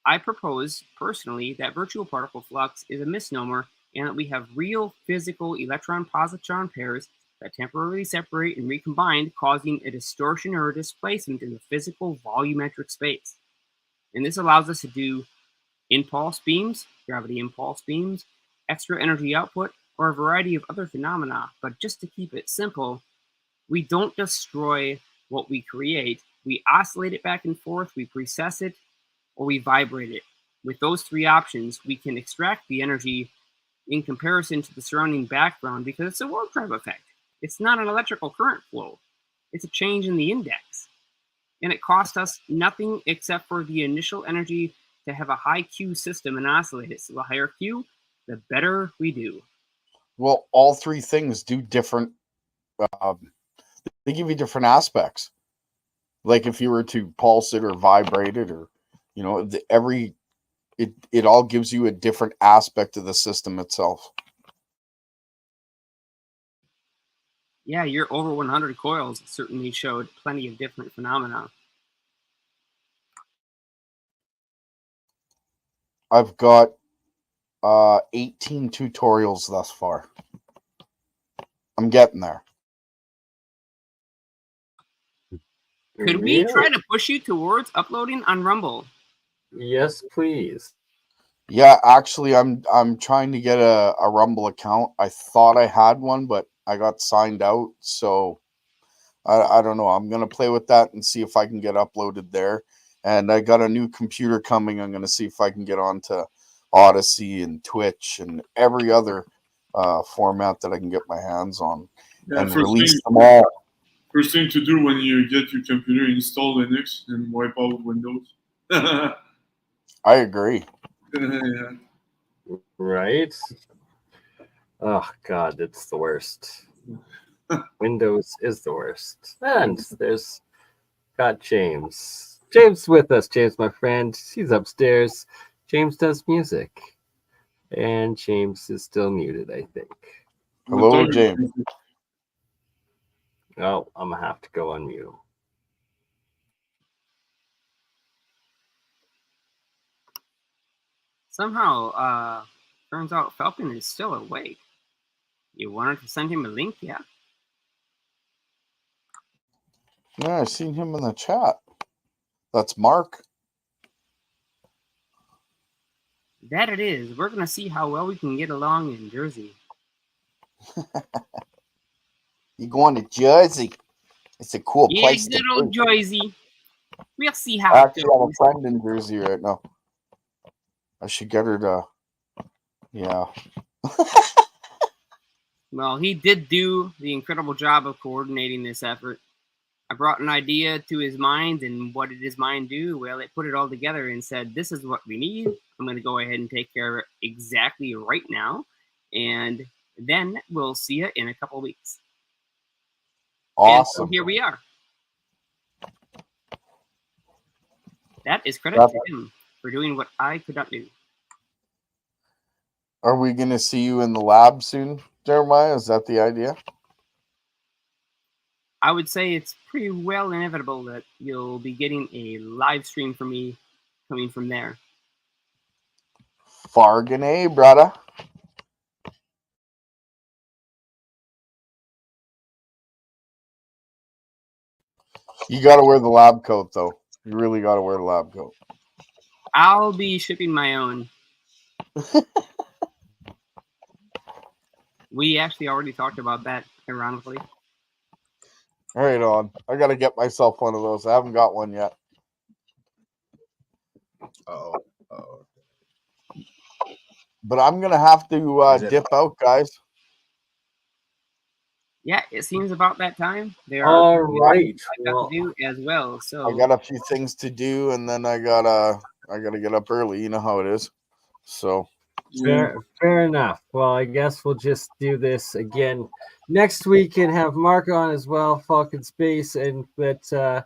I propose, personally, that virtual particle flux is a misnomer and that we have real physical electron-positron pairs that temporarily separate and recombine, causing a distortion or a displacement in the physical volumetric space. And this allows us to do impulse beams, gravity impulse beams, extra energy output, or a variety of other phenomena. But just to keep it simple, we don't destroy what we create. We oscillate it back and forth, we precess it, or we vibrate it. With those three options, we can extract the energy in comparison to the surrounding background because it's a warp drive effect. It's not an electrical current flow. It's a change in the index. And it costs us nothing except for the initial energy to have a high Q system and oscillate it. So the higher Q, the better we do. Well, all three things do different. They give you different aspects. Like if you were to pulse it or vibrate it, or it all gives you a different aspect of the system itself. Yeah, your over 100 coils certainly showed plenty of different phenomena. I've got 18 tutorials thus far. I'm getting there. Could we try to push you towards uploading on Rumble? Yes, please. Yeah, actually, I'm trying to get a Rumble account. I thought I had one, but I got signed out, so I don't know. I'm gonna play with that and see if I can get uploaded there. And I got a new computer coming. I'm gonna see if I can get onto OdySee and Twitch and every other format that I can get my hands on, and release them all. First thing to do when you get your computer, install Linux and wipe out Windows. I agree. Yeah. Right? Oh, God, it's the worst. Windows is the worst. And there's got James. James with us. James, my friend. He's upstairs. James does music. And James is still muted, I think. Hello, James. Oh, I'm going to have to go unmute him. Somehow, turns out Falcon is still awake. You wanted to send him a link, yeah? Yeah, I've seen him in the chat. That's Mark. That it is. We're going to see how well we can get along in Jersey. You going to Jersey? It's a cool place. Yeah, good old Jersey. We'll see how I it actually goes. have a friend in Jersey right now. I should get her to. Yeah. Well, he did do the incredible job of coordinating this effort. I brought an idea to his mind, and what did his mind do? Well, it put it all together and said, this is what we need. I'm going to go ahead and take care of it exactly right now, and then we'll see you in a couple of weeks. Awesome. And so here we are. That is credit to him for doing what I could not do. Are we going to see you in the lab soon, Jeremiah? Is that the idea? I would say it's pretty well inevitable that you'll be getting a live stream from me coming from there. Farganay, brother. You got to wear the lab coat, though. You really got to wear the lab coat. I'll be shipping my own. We actually already talked about that, ironically. Right on. I got to get myself one of those. I haven't got one yet. Oh. But I'm going to have to dip out, guys. Yeah, it seems about that time. There All are right. I've got to do as well. So I got a few things to do, and then I gotta get up early. You know how it is. So fair enough. Well, I guess we'll just do this again next week and have Mark on as well, Falcon Space, and for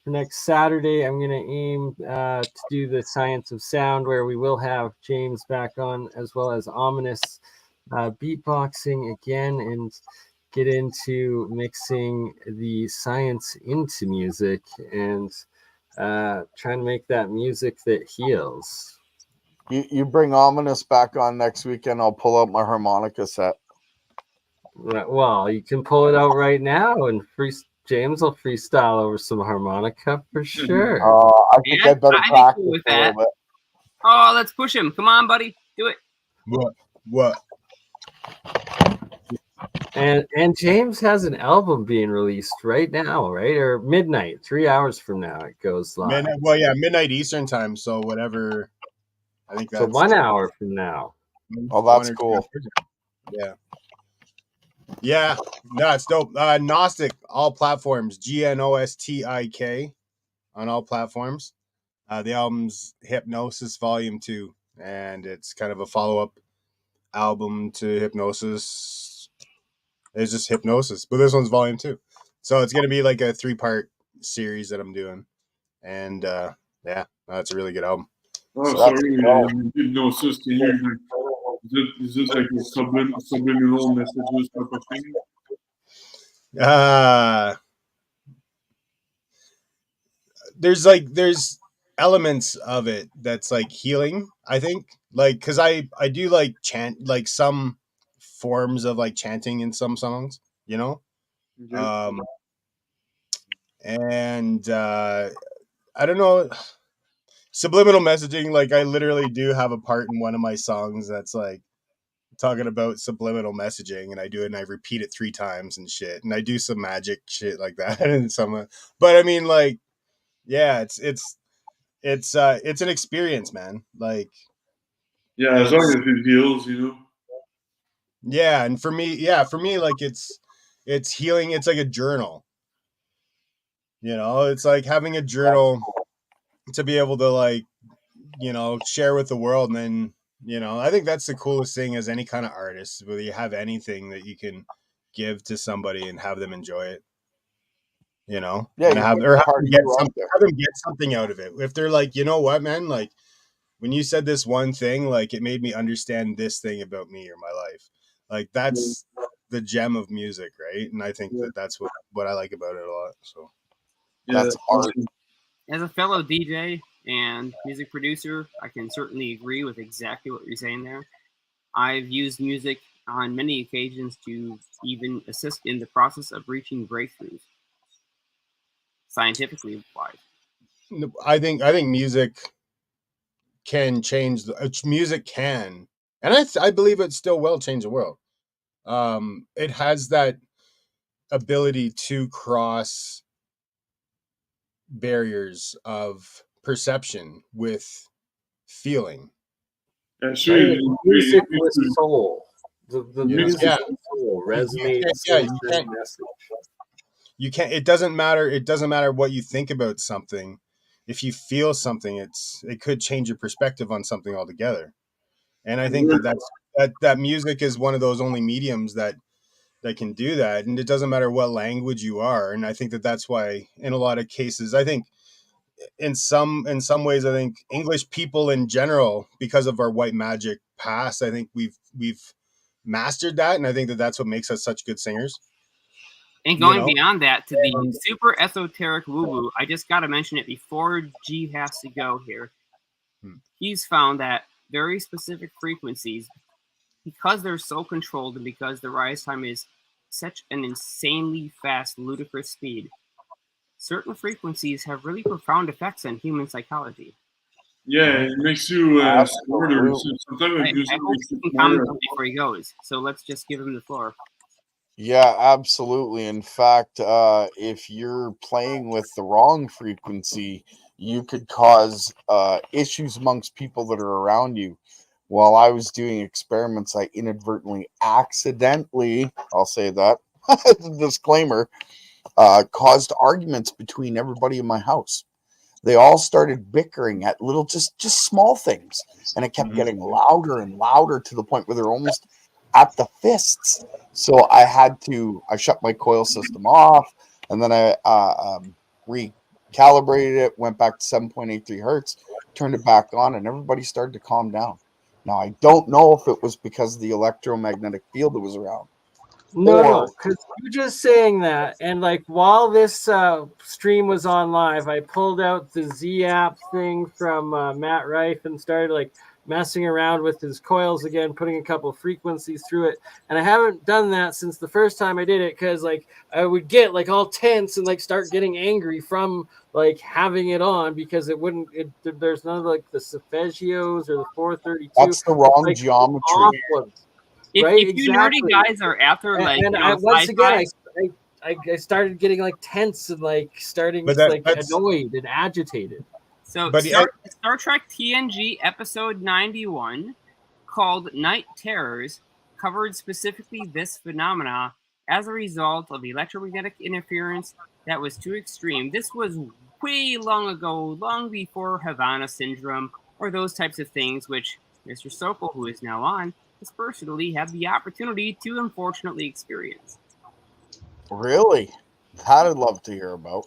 next Saturday, I'm going to aim to do the Science of Sound, where we will have James back on, as well as Ominous beatboxing again, and get into mixing the science into music and trying to make that music that heals. you bring Ominous back on next weekend. I'll pull out my harmonica set. Well, you can pull it out right now, and James will freestyle over some harmonica for sure. I think Yeah, I better I'd be practice cool with a little that. bit. Oh, let's push him. Come on, buddy. Do it. What? And James has an album being released right now, right? Or midnight, 3 hours from now it goes live. Midnight Eastern time. So whatever. I think that's So 1 hour from now. Oh, that's cool. Yeah. Yeah. No, it's dope. Gnostic, all platforms. GNOSTIK on all platforms. The album's Hypnosis Volume 2, and it's kind of a follow-up album to Hypnosis. It's just Hypnosis, but this one's Volume 2. So it's going to be like a 3-part series that I'm doing. And yeah, that's a really good album. Oh, So sorry, Hypnosis. Can you, is it like a subliminal messages type of thing? There's elements of it that's like healing, I think, like because I do like chant, like some forms of like chanting in some songs, you know. Okay. And I don't know, subliminal messaging, like I literally do have a part in one of my songs that's like talking about subliminal messaging, and I do it and I repeat it 3 times and shit, and I do some magic shit like that and some but I mean, like, yeah, it's an experience, man. Like, Yeah, as long as it heals, you know. yeah, and for me, like it's healing. It's like a journal, you know. It's like having a journal to be able to, like, you know, share with the world. And then, you know, I think that's the coolest thing as any kind of artist, whether you have anything that you can give to somebody and have them enjoy it, you know. Yeah, And you have put your heart them get out there. have them get something out of it. If they're like, you know what, man, like when you said this one thing, like it made me understand this thing about me or my life. Like that's the gem of music, right? And I think that's what I like about it a lot. So Yeah, That's art. As a fellow DJ and music producer, I can certainly agree with exactly what you're saying there. I've used music on many occasions to even assist in the process of reaching breakthroughs, scientifically wise. I think music can change. Music can, and I believe it still will change the world. It has that ability to cross barriers of perception with feeling. Actually, Music with soul. The music Yeah. with soul resonates. You can't. It doesn't matter. It doesn't matter what you think about something. If you feel something, it could change your perspective on something altogether. And I think that music is one of those only mediums that can do that. And it doesn't matter what language you are. And I think that's why in a lot of cases, I think in some ways, I think English people in general, because of our white magic past, I think we've mastered that. And I think that's what makes us such good singers. And going beyond that to the super esoteric woo-woo, I just got to mention it before G has to go here. He's found that very specific frequencies, because they're so controlled and because the rise time is such an insanely fast, ludicrous speed, certain frequencies have really profound effects on human psychology. Yeah, it makes you smarter. Sometimes I hope he can comment before he goes. So let's just give him the floor. Yeah, absolutely. In fact, if you're playing with the wrong frequency, you could cause issues amongst people that are around you. While I was doing experiments, I inadvertently, accidentally, I'll say that, disclaimer, caused arguments between everybody in my house. They all started bickering at little, just small things. And it kept getting louder and louder to the point where they're almost at the fists. So I shut my coil system off, and then I recalibrated it, went back to 7.83 hertz, turned it back on, and everybody started to calm down. Now, I don't know if it was because of the electromagnetic field that was around, No, because you just saying that, and like while this stream was on live, I pulled out the Z app thing from Matt Rife and started like messing around with his coils again, putting a couple frequencies through it. And I haven't done that since the first time I did it, because like I would get like all tense and like start getting angry from like having it on, because it wouldn't. There's none of like the solfeggios or the 432. That's the wrong like, geometry. off ones. If, Right, if you nerdy exactly. guys are after like And you I, know, once sci-fi, again, I started getting like tense and like starting But like that's annoyed and agitated. so But Star Trek TNG episode 91, called Night Terrors, covered specifically this phenomena as a result of electromagnetic interference that was too extreme. This was way long ago, long before Havana syndrome or those types of things, which Mr. Sokol, who is now on, has personally had the opportunity to unfortunately experience. Really? That I'd love to hear about.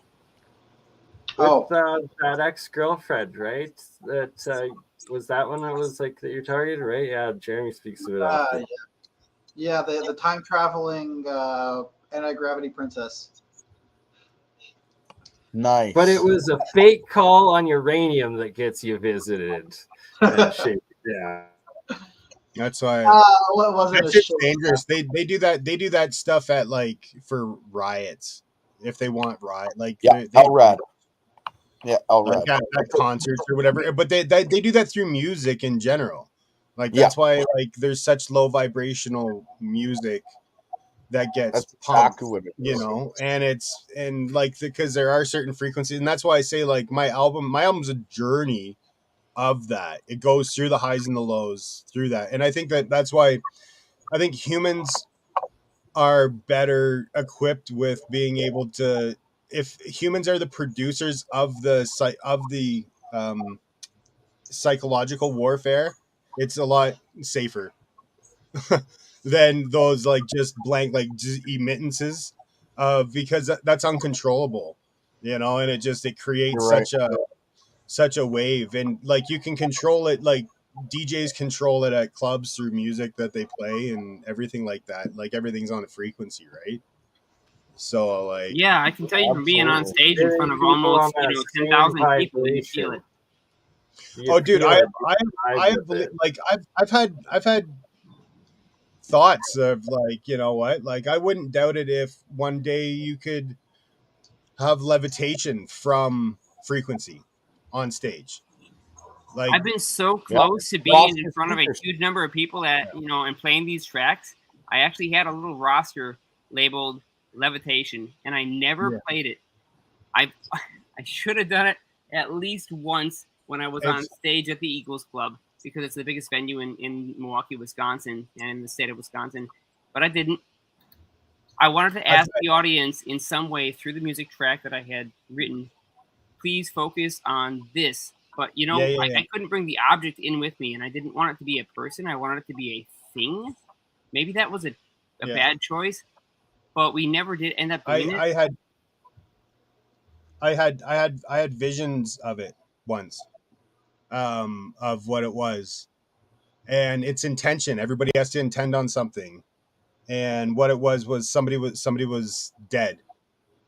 With that ex-girlfriend, right? That was that one that was like that you're targeted, right? Yeah, Jeremy speaks of it often. Yeah, the time traveling anti-gravity princess. Nice. But it was a fake call on uranium that gets you visited. That shit, yeah. That's why. What wasn't That a shit's shit? dangerous. They do that. They do that stuff at like for riots, if they want riot. Like yeah, they LRAD. Yeah, LRAD. like at concerts or whatever. But they do that through music in general. Like that's why like there's such low vibrational music that gets That's pumped, exactly what it you is. know, and like because there are certain frequencies, and that's why I say like my album's a journey of that. It goes through the highs and the lows through that, and I think that's why I think humans are better equipped with being able to. If humans are the producers of the psychological warfare, it's a lot safer than those like just blank like just emittances because that's uncontrollable, you know, and it creates You're right. such a wave, and like you can control it, like DJs control it at clubs through music that they play and everything like that. Like everything's on a frequency, right? So like Yeah, I can tell you from being on Absolutely. stage in front of almost 10,000 people that you feel it. oh dude, I've had thoughts of like, you know what, like I wouldn't doubt it if one day you could have levitation from frequency on stage. Like I've been so close to being in front of a huge number of people that, you know, and playing these tracks. I actually had a little roster labeled Levitation, and I never played it. I should have done it at least once when I was on stage at the Eagles Club, because it's the biggest venue in Milwaukee, Wisconsin, and in the state of Wisconsin. But I didn't. I wanted to ask the audience in some way through the music track that I had written, please focus on this. But, you know, I couldn't bring the object in with me, and I didn't want it to be a person. I wanted it to be a thing. Maybe that was a bad choice, but we never did end up doing it. I had visions of it once, of what it was, and its intention. Everybody has to intend on something, and what it was somebody was dead,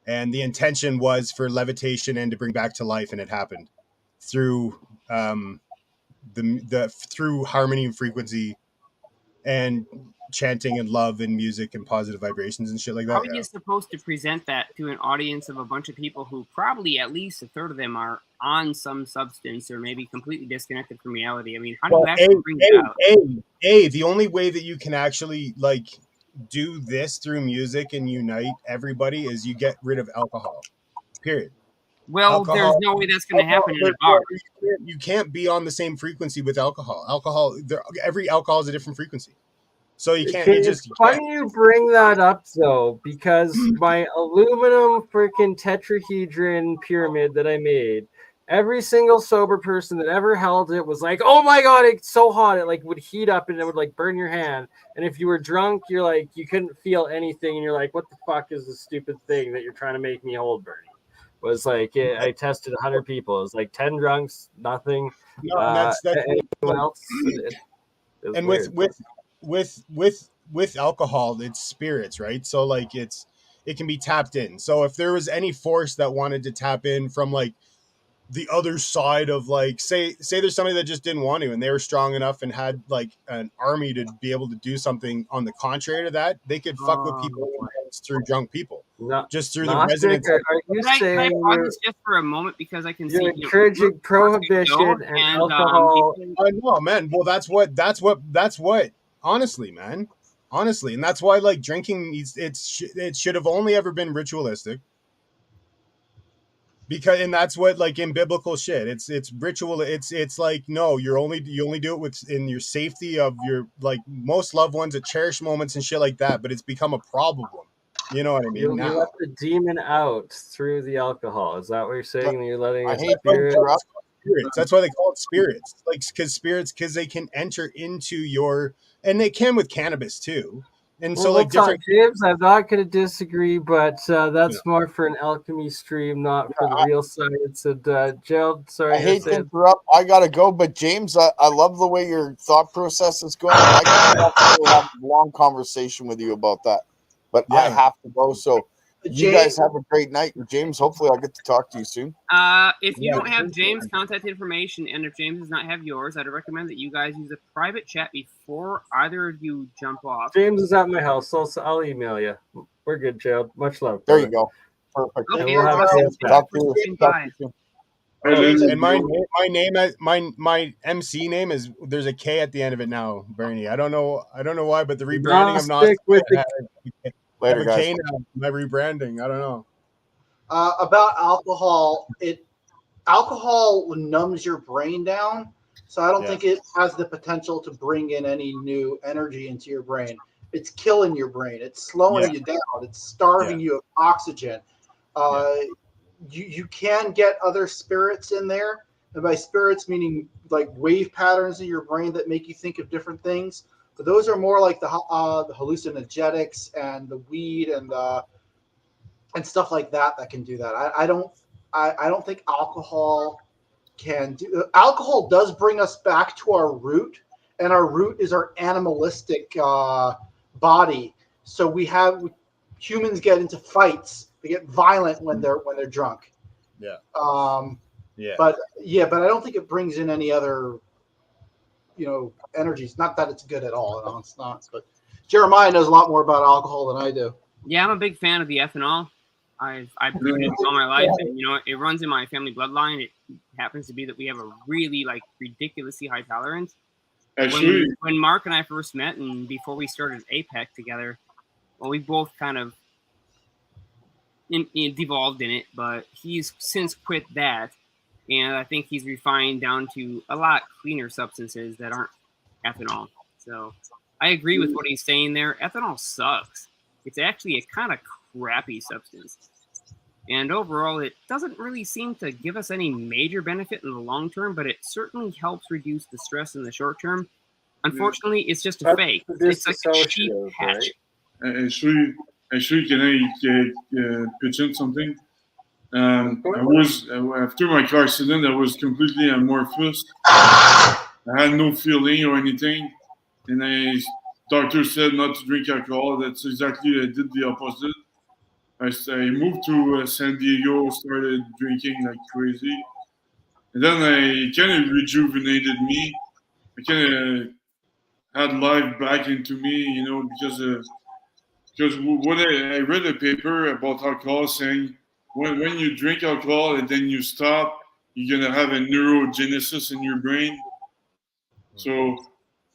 and the intention was for levitation and to bring back to life, and it happened through through harmony and frequency and chanting and love and music and positive vibrations and shit like that. How are you supposed to present that to an audience of a bunch of people who probably at least a third of them are on some substance or maybe completely disconnected from reality? I mean, how do you actually bring that out? The only way that you can actually like do this through music and unite everybody is you get rid of alcohol. Period. Well, alcohol, there's no way that's going to happen in a bar. You can't be on the same frequency with alcohol. Every alcohol is a different frequency. So you can't. It's funny you bring that up, though, because my aluminum freaking tetrahedron pyramid that I made, every single sober person that ever held it was like, "Oh my god, it's so hot!" It like would heat up and it would like burn your hand. And if you were drunk, you're like you couldn't feel anything, and you're like, "What the fuck is this stupid thing that you're trying to make me hold, Bernie?" Was like I tested 100 people. It was like 10 drunks, nothing. No, and that's anyone else. And with with alcohol, it's spirits, right? So like it can be tapped in. So if there was any force that wanted to tap in from like the other side of like say there's somebody that just didn't want to and they were strong enough and had like an army to be able to do something on the contrary to that, they could fuck with people through drunk people. Just through the resonance. Are you Can I saying pause this just for a moment because I can see you're encouraging prohibition and alcohol? No, man. Well, that's what. Honestly, man. Honestly, and that's why like drinking, it should have only ever been ritualistic. Because and that's what like in biblical shit, it's ritual. It's like no, you only do it with in your safety of your like most loved ones at cherished moments and shit like that. But it's become a problem. You know what I mean? You let the demon out through the alcohol. Is that what you're saying? That you're letting a spirit? Spirits. That's why they call it spirits. Like because they can enter into your, and they can with cannabis too. And so like different James, I'm not going to disagree, but that's more for an alchemy stream, not for the real science. And Gerald, sorry, I hate to interrupt. I gotta go, but James, I love the way your thought process is going. I can have a long conversation with you about that, but I have to go. So you guys have a great night, James. Hopefully, I'll get to talk to you soon. If you don't have James' contact information, and if James does not have yours, I'd recommend that you guys use a private chat before either of you jump off. James is at my house, so I'll email you. We're good, Gerald. Much love. There you go. Perfect. Okay, we'll have James back. And my MC name is there's a K at the end of it now, BurnEye. I don't know why, but the rebranding of Gnostic with later, guys. K now, my rebranding. I don't know. About alcohol, alcohol numbs your brain down, so I don't think it has the potential to bring in any new energy into your brain. It's killing your brain. It's slowing you down. It's starving you of oxygen. You can get other spirits in there, and by spirits meaning like wave patterns in your brain that make you think of different things. But those are more like the hallucinogenics and the weed and stuff like that can do that. I don't think alcohol can do. Alcohol does bring us back to our root, and our root is our animalistic body. So humans get into fights. They get violent when they're drunk. Yeah. But I don't think it brings in any other, energies. Not that it's good at all. No, it's not. But Jeremiah knows a lot more about alcohol than I do. Yeah, I'm a big fan of the ethanol. I've brewed it all my life, and it runs in my family bloodline. It happens to be that we have a really ridiculously high tolerance. Actually, when Mark and I first met, and before we started APEC together, well, we both kind of devolved in it, but he's since quit that, and I think he's refined down to a lot cleaner substances that aren't ethanol. So I agree with what he's saying there. Ethanol sucks. It's actually a kind of crappy substance, and overall it doesn't really seem to give us any major benefit in the long term, but it certainly helps reduce the stress in the short term. Unfortunately, it's just a fake. It's like a cheap patch. Actually, can I pitch in something? I was after my car accident, I was completely amorphous. I had no feeling or anything, and doctor said not to drink alcohol. That's exactly I did the opposite. I moved to San Diego, started drinking like crazy, and then I kind of rejuvenated me. I kind of had life back into me, because when I read a paper about alcohol saying when you drink alcohol and then you stop, you're gonna have a neurogenesis in your brain. So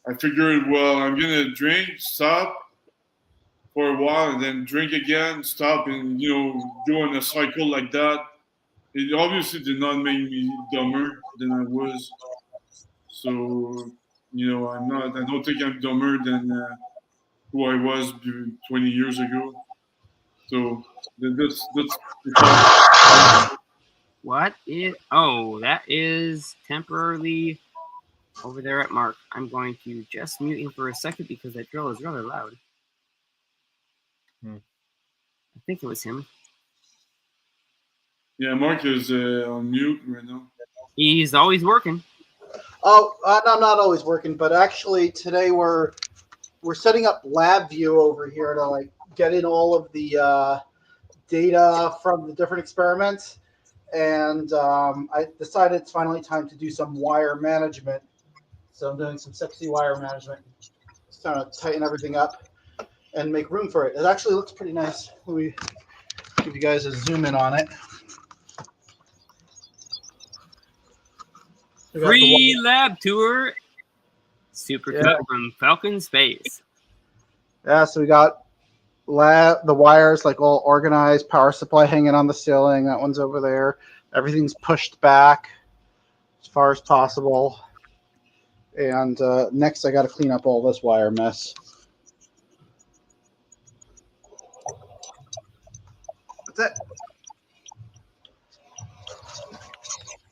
I figured, well, I'm gonna drink, stop for a while, and then drink again, stop, and go in a cycle like that. It obviously did not make me dumber than I was. So I don't think I'm dumber than who I was 20 years ago. So that's What is? Oh, that is temporarily over there at Mark. I'm going to just mute him for a second because that drill is rather loud. I think it was him. Yeah, Mark is on mute right now. He's always working. Oh, I'm not always working, but actually today we're we're setting up LabVIEW over here to like get in all of the data from the different experiments. And I decided it's finally time to do some wire management. So I'm doing some sexy wire management. Just trying to tighten everything up and make room for it. It actually looks pretty nice. Let me give you guys a zoom in on it. Free lab tour. Super Yeah. cut from Falcon Space. Yeah, so we got the wires like all organized, power supply hanging on the ceiling. That one's over there. Everything's pushed back as far as possible. And next, I got to clean up all this wire mess. That's it.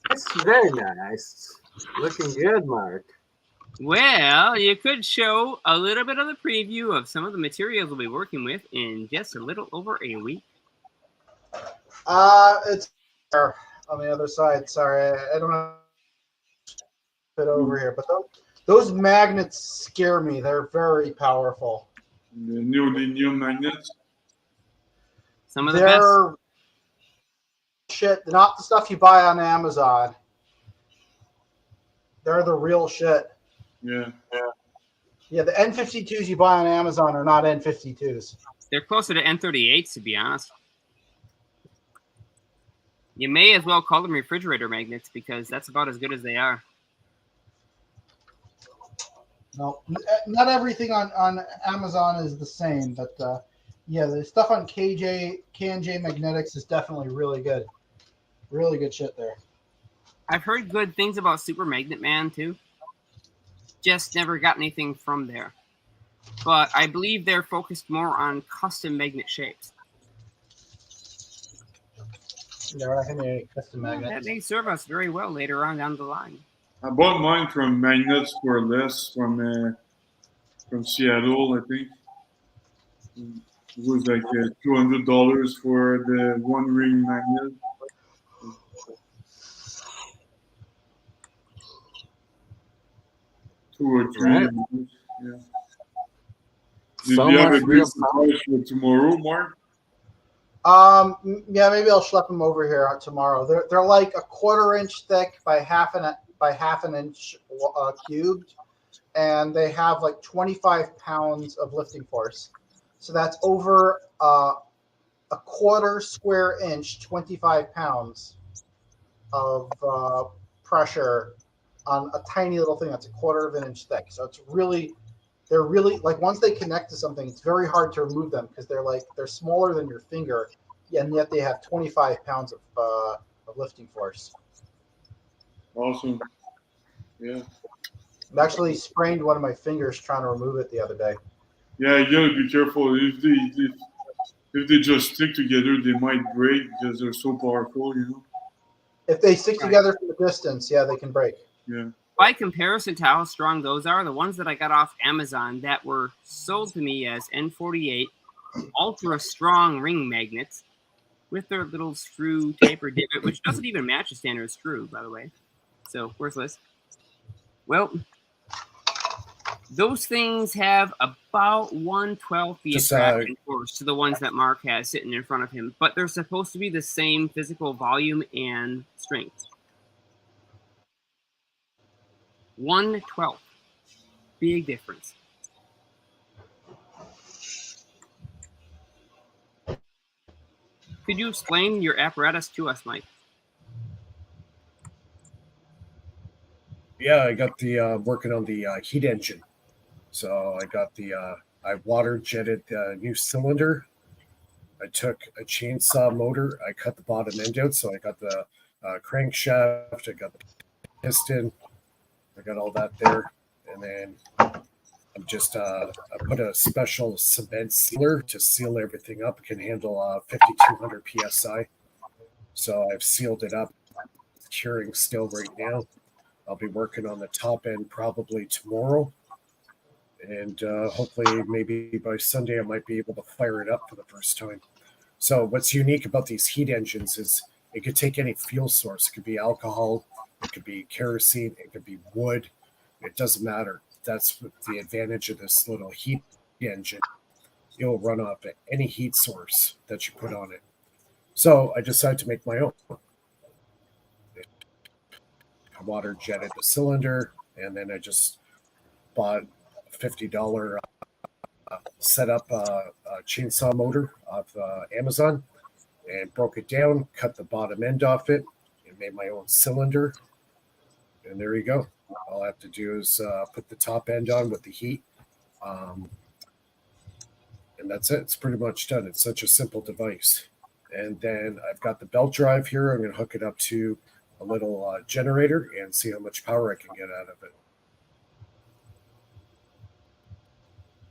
That's very nice. Looking good, Mark. Well, you could show a little bit of the preview of some of the materials we'll be working with in just a little over a week. It's on the other side. Sorry, I don't know it over here, but those magnets scare me. They're very powerful. The neodymium magnets. Some of the best. Shit, not the stuff you buy on Amazon. They're the real shit. Yeah. Yeah, the N52s you buy on Amazon are not N52s. They're closer to N38s, to be honest. You may as well call them refrigerator magnets because that's about as good as they are. No, not everything on Amazon is the same, but yeah, the stuff on KJ Magnetics is definitely really good. Really good shit there. I've heard good things about Super Magnet Man too. Just never got anything from there. But I believe they're focused more on custom magnet shapes. Yeah, we're not going to need custom magnets. That may serve us very well later on down the line. I bought mine from Magnets for less from Seattle, I think. It was like $200 for the one ring magnet. Two or three. Right. Yeah. Did So you have much a real good surprise for tomorrow, Mark? Yeah, maybe I'll schlep them over here tomorrow. They're like a 1/4 inch thick by half an inch cubed, and they have like 25 pounds of lifting force. So that's over a 1/4 square inch, 25 pounds of pressure on a tiny little thing that's a 1/4 of an inch thick. So they're really like once they connect to something, it's very hard to remove them because they're smaller than your finger, and yet they have 25 pounds of lifting force. Awesome. Yeah. I actually sprained one of my fingers trying to remove it the other day. Yeah, you gotta be careful. If they just stick together, they might break because they're so powerful, you know. If they stick together from a distance, yeah, they can break. Yeah. By comparison to how strong those are, the ones that I got off Amazon that were sold to me as N48 ultra strong ring magnets with their little screw taper divot, which doesn't even match a standard screw, by the way. So worthless. Well, those things have about 1/12 the attraction force to the ones that Mark has sitting in front of him, but they're supposed to be the same physical volume and strength. 1/12. Big difference. Could you explain your apparatus to us, Mike? Yeah, I got the working on the heat engine. So I got I water jetted the new cylinder. I took a chainsaw motor. I cut the bottom end out. So I got the crankshaft. I got the piston. I got all that there. And then I'm just, I put a special cement sealer to seal everything up. It can handle 5,200 PSI. So I've sealed it up. It's curing still right now. I'll be working on the top end probably tomorrow. And hopefully maybe by Sunday I might be able to fire it up for the first time. So what's unique about these heat engines is it could take any fuel source. It could be alcohol, it could be kerosene, it could be wood. It doesn't matter. that's the advantage of this little heat engine. It'll run off any heat source that you put on it. So I decided to make my own. I water jetted the cylinder, and then I just bought a $50 setup chainsaw motor off Amazon and broke it down, cut the bottom end off it, and made my own cylinder. And there you go. All I have to do is put the top end on with the heat. And that's it. It's pretty much done. It's such a simple device. And then I've got the belt drive here. I'm going to hook it up to a little generator and see how much power I can get out of it.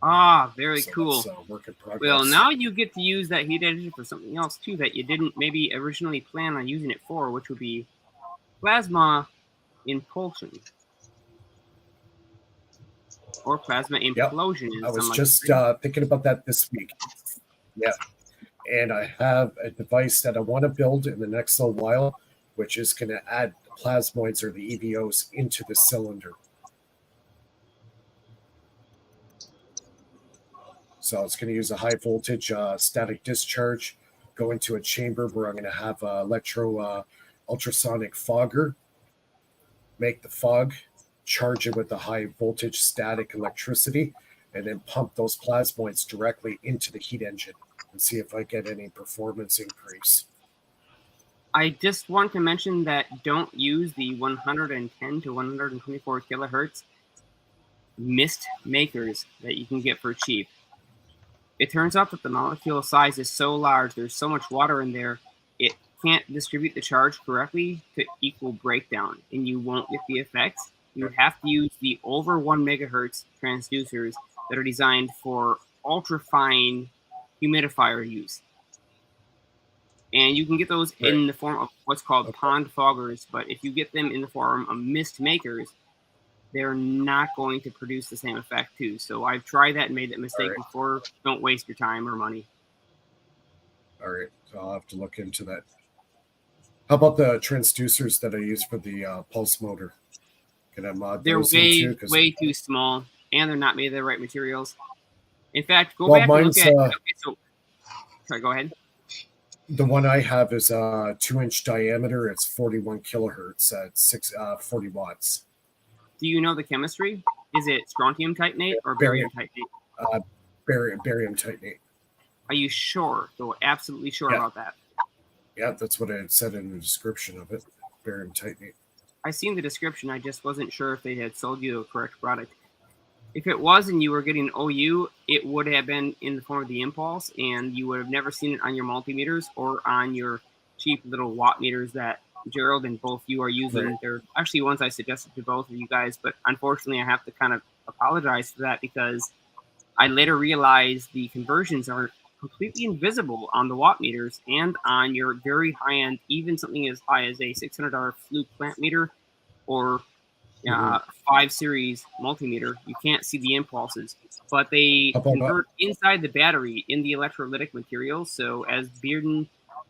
Ah, very So cool. that's, work in progress. Well, now you get to use that heat engine for something else too that you didn't maybe originally plan on using it for, which would be plasma impulsion or plasma implosion. I was just thinking about that this week. Yeah. And I have a device that I want to build in the next little while, which is going to add the plasmoids or the EVOs into the cylinder. So it's going to use a high voltage static discharge, go into a chamber where I'm going to have ultrasonic fogger, make the fog, charge it with the high voltage static electricity, and then pump those plasmoids directly into the heat engine and see if I get any performance increase. I just want to mention that don't use the 110 to 124 kilohertz mist makers that you can get for cheap. It turns out that the molecule size is so large, there's so much water in there, it can't distribute the charge correctly to equal breakdown, and you won't get the effects. You have to use the over 1 megahertz transducers that are designed for ultra-fine humidifier use. And you can get those in the form of what's called pond foggers, but if you get them in the form of mist makers, they're not going to produce the same effect too. So I've tried that and made that mistake before. Don't waste your time or money. All right, so I'll have to look into that. How about the transducers that I use for the pulse motor? Can I mod they're those in too? way too small, and they're not made of the right materials. In fact, go back and look at. Okay, so, sorry, go ahead. The one I have is a 2-inch diameter. It's 41 kilohertz at 40 watts. Do you know the chemistry? Is it strontium titanate or barium titanate? Barium titanate. Are you sure? So absolutely sure about that? Yeah, that's what I had said in the description of it. Barium titanate. I seen the description. I just wasn't sure if they had sold you the correct product. If it was and you were getting OU, it would have been in the form of the impulse, and you would have never seen it on your multimeters or on your cheap little watt meters that Gerald and both you are using. Right. They're actually ones I suggested to both of you guys, but unfortunately I have to kind of apologize for that because I later realized the conversions are completely invisible on the watt meters and on your very high-end, even something as high as a $600 Fluke plant meter or 5 series multimeter. You can't see the impulses, but they convert inside the battery in the electrolytic materials. So as Bearden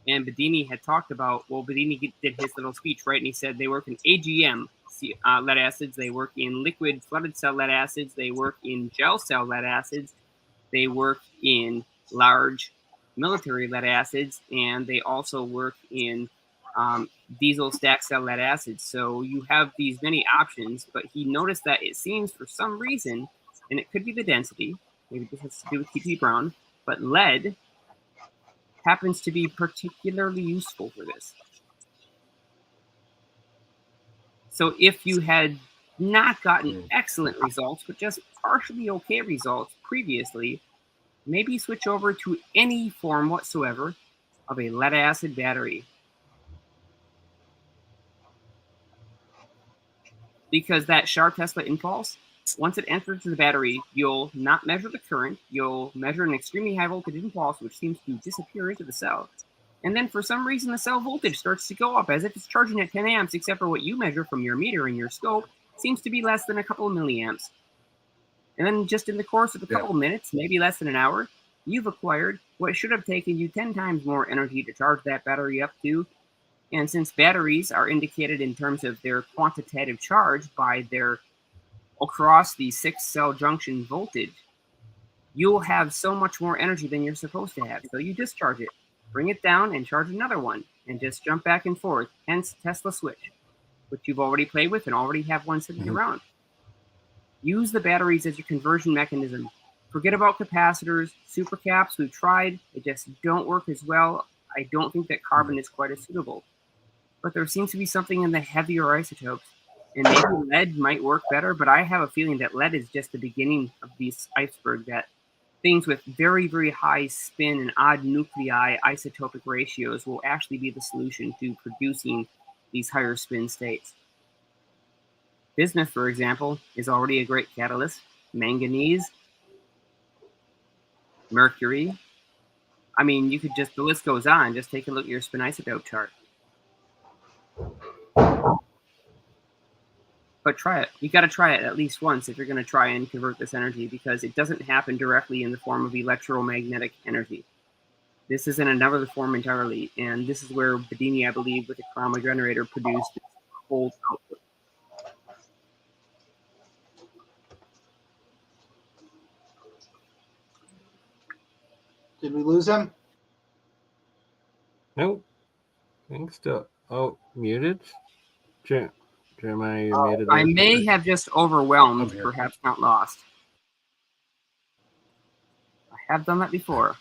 and Bedini had talked about, well, Bedini did his little speech, right? And he said they work in AGM lead acids, they work in liquid flooded cell lead acids, they work in gel cell lead acids, they work in large military lead acids, and they also work in diesel stack cell lead acids. So you have these many options, but he noticed that it seems for some reason, and it could be the density, maybe this has to do with TP Brown, but lead happens to be particularly useful for this. So if you had not gotten excellent results, but just partially okay results previously, maybe switch over to any form whatsoever of a lead acid battery. Because that sharp Tesla impulse, once it enters the battery, you'll not measure the current. You'll measure an extremely high voltage impulse, which seems to disappear into the cell. And then for some reason, the cell voltage starts to go up as if it's charging at 10 amps, except for what you measure from your meter and your scope seems to be less than a couple of milliamps. And then just in the course of a couple of minutes, maybe less than an hour, you've acquired what should have taken you 10 times more energy to charge that battery up to. And since batteries are indicated in terms of their quantitative charge by their across the 6-cell junction voltage, you'll have so much more energy than you're supposed to have. So you discharge it, bring it down, and charge another one, and just jump back and forth. Hence Tesla switch, which you've already played with and already have one sitting around. Use the batteries as your conversion mechanism. Forget about capacitors, supercaps. We've tried; they just don't work as well. I don't think that carbon is quite as suitable. But there seems to be something in the heavier isotopes. And maybe lead might work better, but I have a feeling that lead is just the beginning of this iceberg, that things with very, very high spin and odd nuclei isotopic ratios will actually be the solution to producing these higher spin states. Bismuth, for example, is already a great catalyst. Manganese, mercury. I mean, you could just, the list goes on. Just take a look at your spin isotope chart. But try it. You got to try it at least once if you're going to try and convert this energy, because it doesn't happen directly in the form of electromagnetic energy. This is in another form entirely, and this is where Bedini, I believe, with the Chroma generator produced its whole output. Did we lose him? Nope. I think still. Oh, muted? Jeremiah, you're muted. I may have just overwhelmed, perhaps not lost. I have done that before,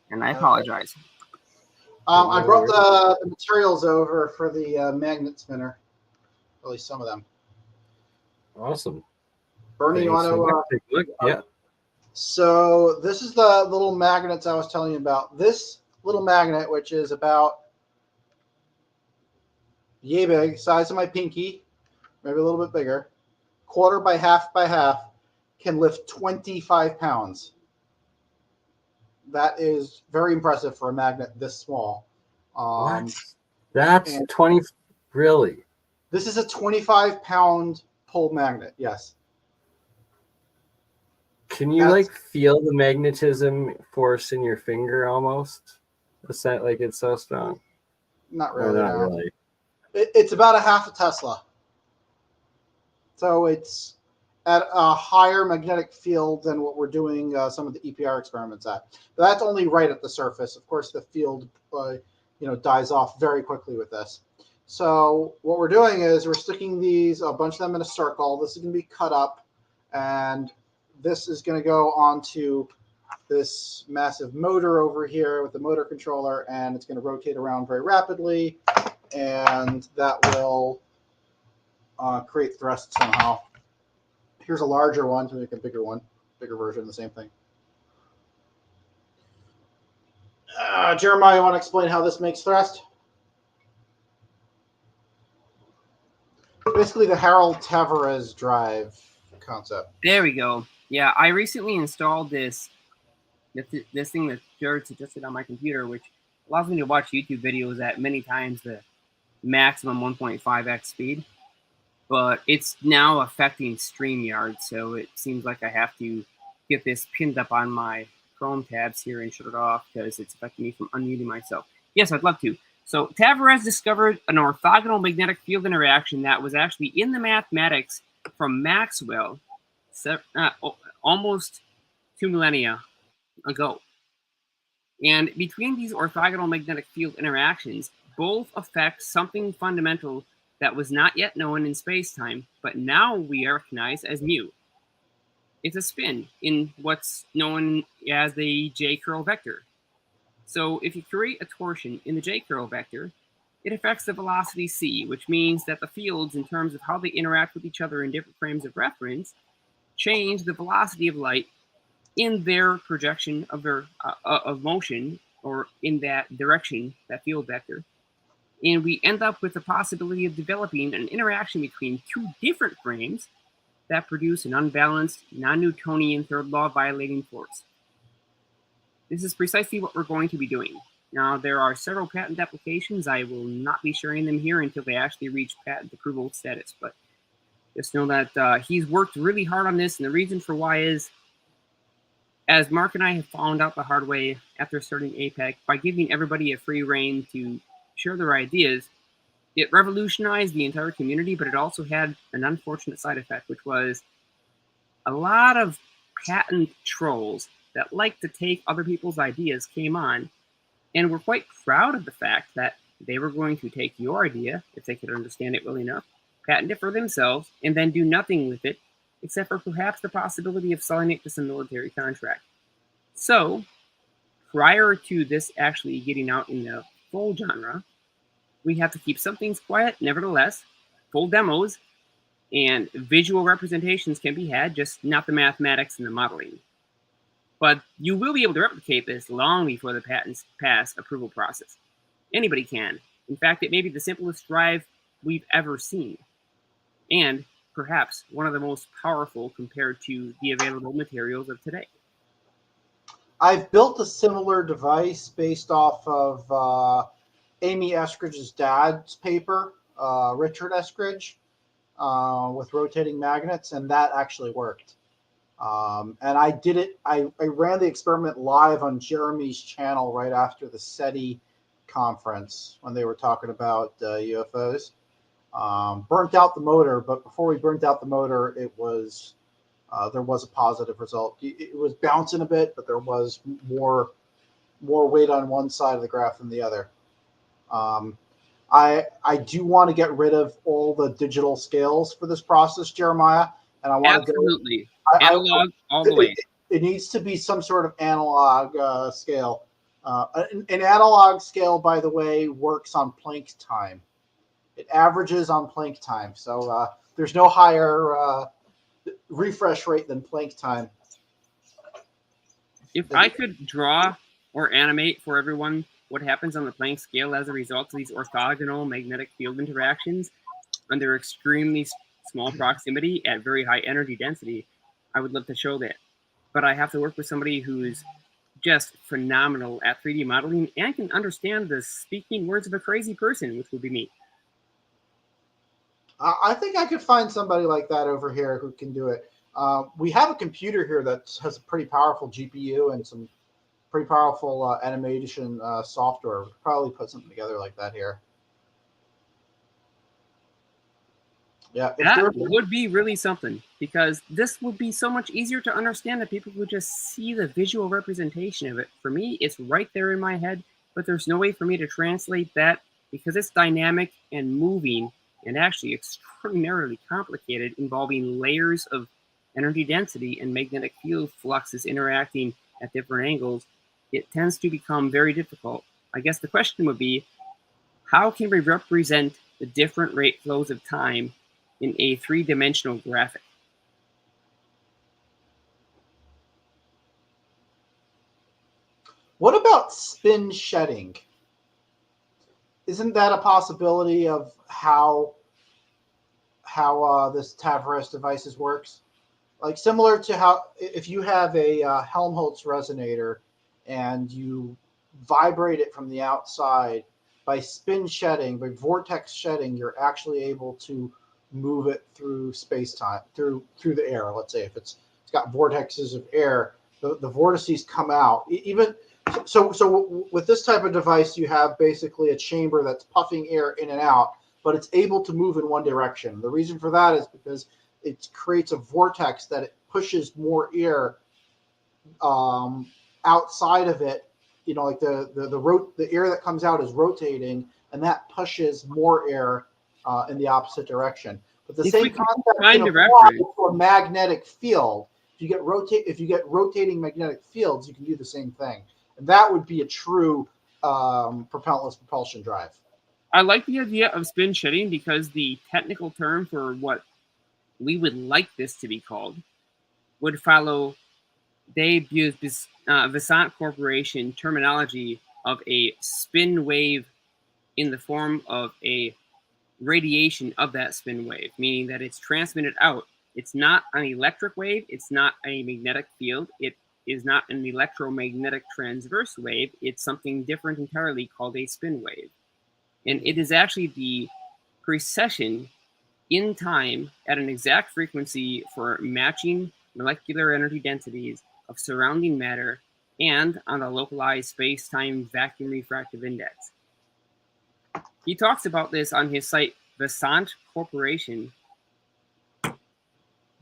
and I apologize. I brought the materials over for the magnet spinner, at least some of them. Awesome. Bernie, you want to take a look? Yeah. So this is the little magnets I was telling you about. This little magnet, which is about yay big, size of my pinky, maybe a little bit bigger, quarter by half, can lift 25 pounds. That is very impressive for a magnet this small. What? That's 20, really? This is a 25-pound pole magnet, yes. Can you like feel the magnetism force in your finger almost? Is that like it's so strong? Not really. Not really. It's about a half a Tesla. So it's at a higher magnetic field than what we're doing some of the EPR experiments at. But that's only right at the surface. Of course, the field dies off very quickly with this. So what we're doing is we're sticking these, a bunch of them in a circle. This is going to be cut up, and this is going to go onto this massive motor over here with the motor controller, and it's going to rotate around very rapidly, and that will create thrust somehow. Here's a larger one to make a bigger one, bigger version of the same thing. Jeremiah, you want to explain how this makes thrust? Basically the Harold Tavares drive concept. There we go. Yeah, I recently installed this thing that Gerald suggested on my computer, which allows me to watch YouTube videos at many times the maximum 1.5x speed. But it's now affecting StreamYard, so it seems like I have to get this pinned up on my Chrome tabs here and shut it off because it's affecting me from unmuting myself. Yes, I'd love to. So Tavares discovered an orthogonal magnetic field interaction that was actually in the mathematics from Maxwell almost 2 millennia ago. And between these orthogonal magnetic field interactions, both affect something fundamental that was not yet known in space-time, but now we recognize as mu. It's a spin in what's known as the J-curl vector. So if you create a torsion in the J-curl vector, it affects the velocity c, which means that the fields, in terms of how they interact with each other in different frames of reference, change the velocity of light in their projection of their of motion, or in that direction, that field vector. And we end up with the possibility of developing an interaction between two different frames that produce an unbalanced, non-Newtonian third law violating force. This is precisely what we're going to be doing. Now, there are several patent applications. I will not be sharing them here until they actually reach patent approval status, but just know that he's worked really hard on this, and the reason for why is, as Mark and I have found out the hard way after starting APEC, by giving everybody a free rein to share their ideas, it revolutionized the entire community, but it also had an unfortunate side effect, which was a lot of patent trolls that like to take other people's ideas came on and were quite proud of the fact that they were going to take your idea, if they could understand it well enough, patent it for themselves, and then do nothing with it, except for perhaps the possibility of selling it to some military contract. So, prior to this actually getting out in the full genre, we have to keep some things quiet. Nevertheless, full demos and visual representations can be had, just not the mathematics and the modeling. But you will be able to replicate this long before the patents pass approval process. Anybody can. In fact, it may be the simplest drive we've ever seen, and perhaps one of the most powerful compared to the available materials of today. I've built a similar device based off of Amy Eskridge's dad's paper, Richard Eskridge, with rotating magnets, and that actually worked. And I did it. I ran the experiment live on Jeremy's channel right after the SETI conference when they were talking about UFOs. Burnt out the motor, but before we burnt out the motor, it was there was a positive result. It was bouncing a bit, but there was more weight on one side of the graph than the other. I do want to get rid of all the digital scales for this process, Jeremiah, and I want Absolutely. to go analog all the way. It needs to be some sort of analog scale. An analog scale, by the way, works on Planck time. It averages on Planck time, so there's no higher refresh rate than Planck time. If I could draw or animate for everyone what happens on the Planck scale as a result of these orthogonal magnetic field interactions under extremely small proximity at very high energy density, I would love to show that. But I have to work with somebody who's just phenomenal at 3D modeling and can understand the speaking words of a crazy person, which would be me. I think I could find somebody like that over here who can do it. We have a computer here that has a pretty powerful GPU and some pretty powerful animation software. We could probably put something together like that here. Yeah, that would be really something, because this would be so much easier to understand that people would just see the visual representation of it. For me, it's right there in my head, but there's no way for me to translate that because it's dynamic and moving and actually extraordinarily complicated, involving layers of energy density and magnetic field fluxes interacting at different angles. It tends to become very difficult. I guess the question would be, how can we represent the different rate flows of time in a three-dimensional graphic? What about spin shedding? Isn't that a possibility of how this Tavares devices works? Like similar to how if you have a Helmholtz resonator and you vibrate it from the outside, by spin shedding, by vortex shedding, you're actually able to move it through space-time, through the air. Let's say if it's got vortexes of air, the vortices come out. Even so with this type of device, you have basically a chamber that's puffing air in and out, but it's able to move in one direction. The reason for that is because it creates a vortex that it pushes more air outside of it. You know, like the air that comes out is rotating, and that pushes more air in the opposite direction. But the same concept can apply to a magnetic field. If you get rotating magnetic fields, you can do the same thing, and that would be a true propellantless propulsion drive. I like the idea of spin shedding because the technical term for what we would like this to be called would follow De Vissant Corporation terminology of a spin wave in the form of a radiation of that spin wave, meaning that it's transmitted out. It's not an electric wave. It's not a magnetic field. It is not an electromagnetic transverse wave. It's something different entirely called a spin wave. And it is actually the precession in time at an exact frequency for matching molecular energy densities of surrounding matter and on the localized space-time vacuum refractive index. He talks about this on his site, Vasant Corporation,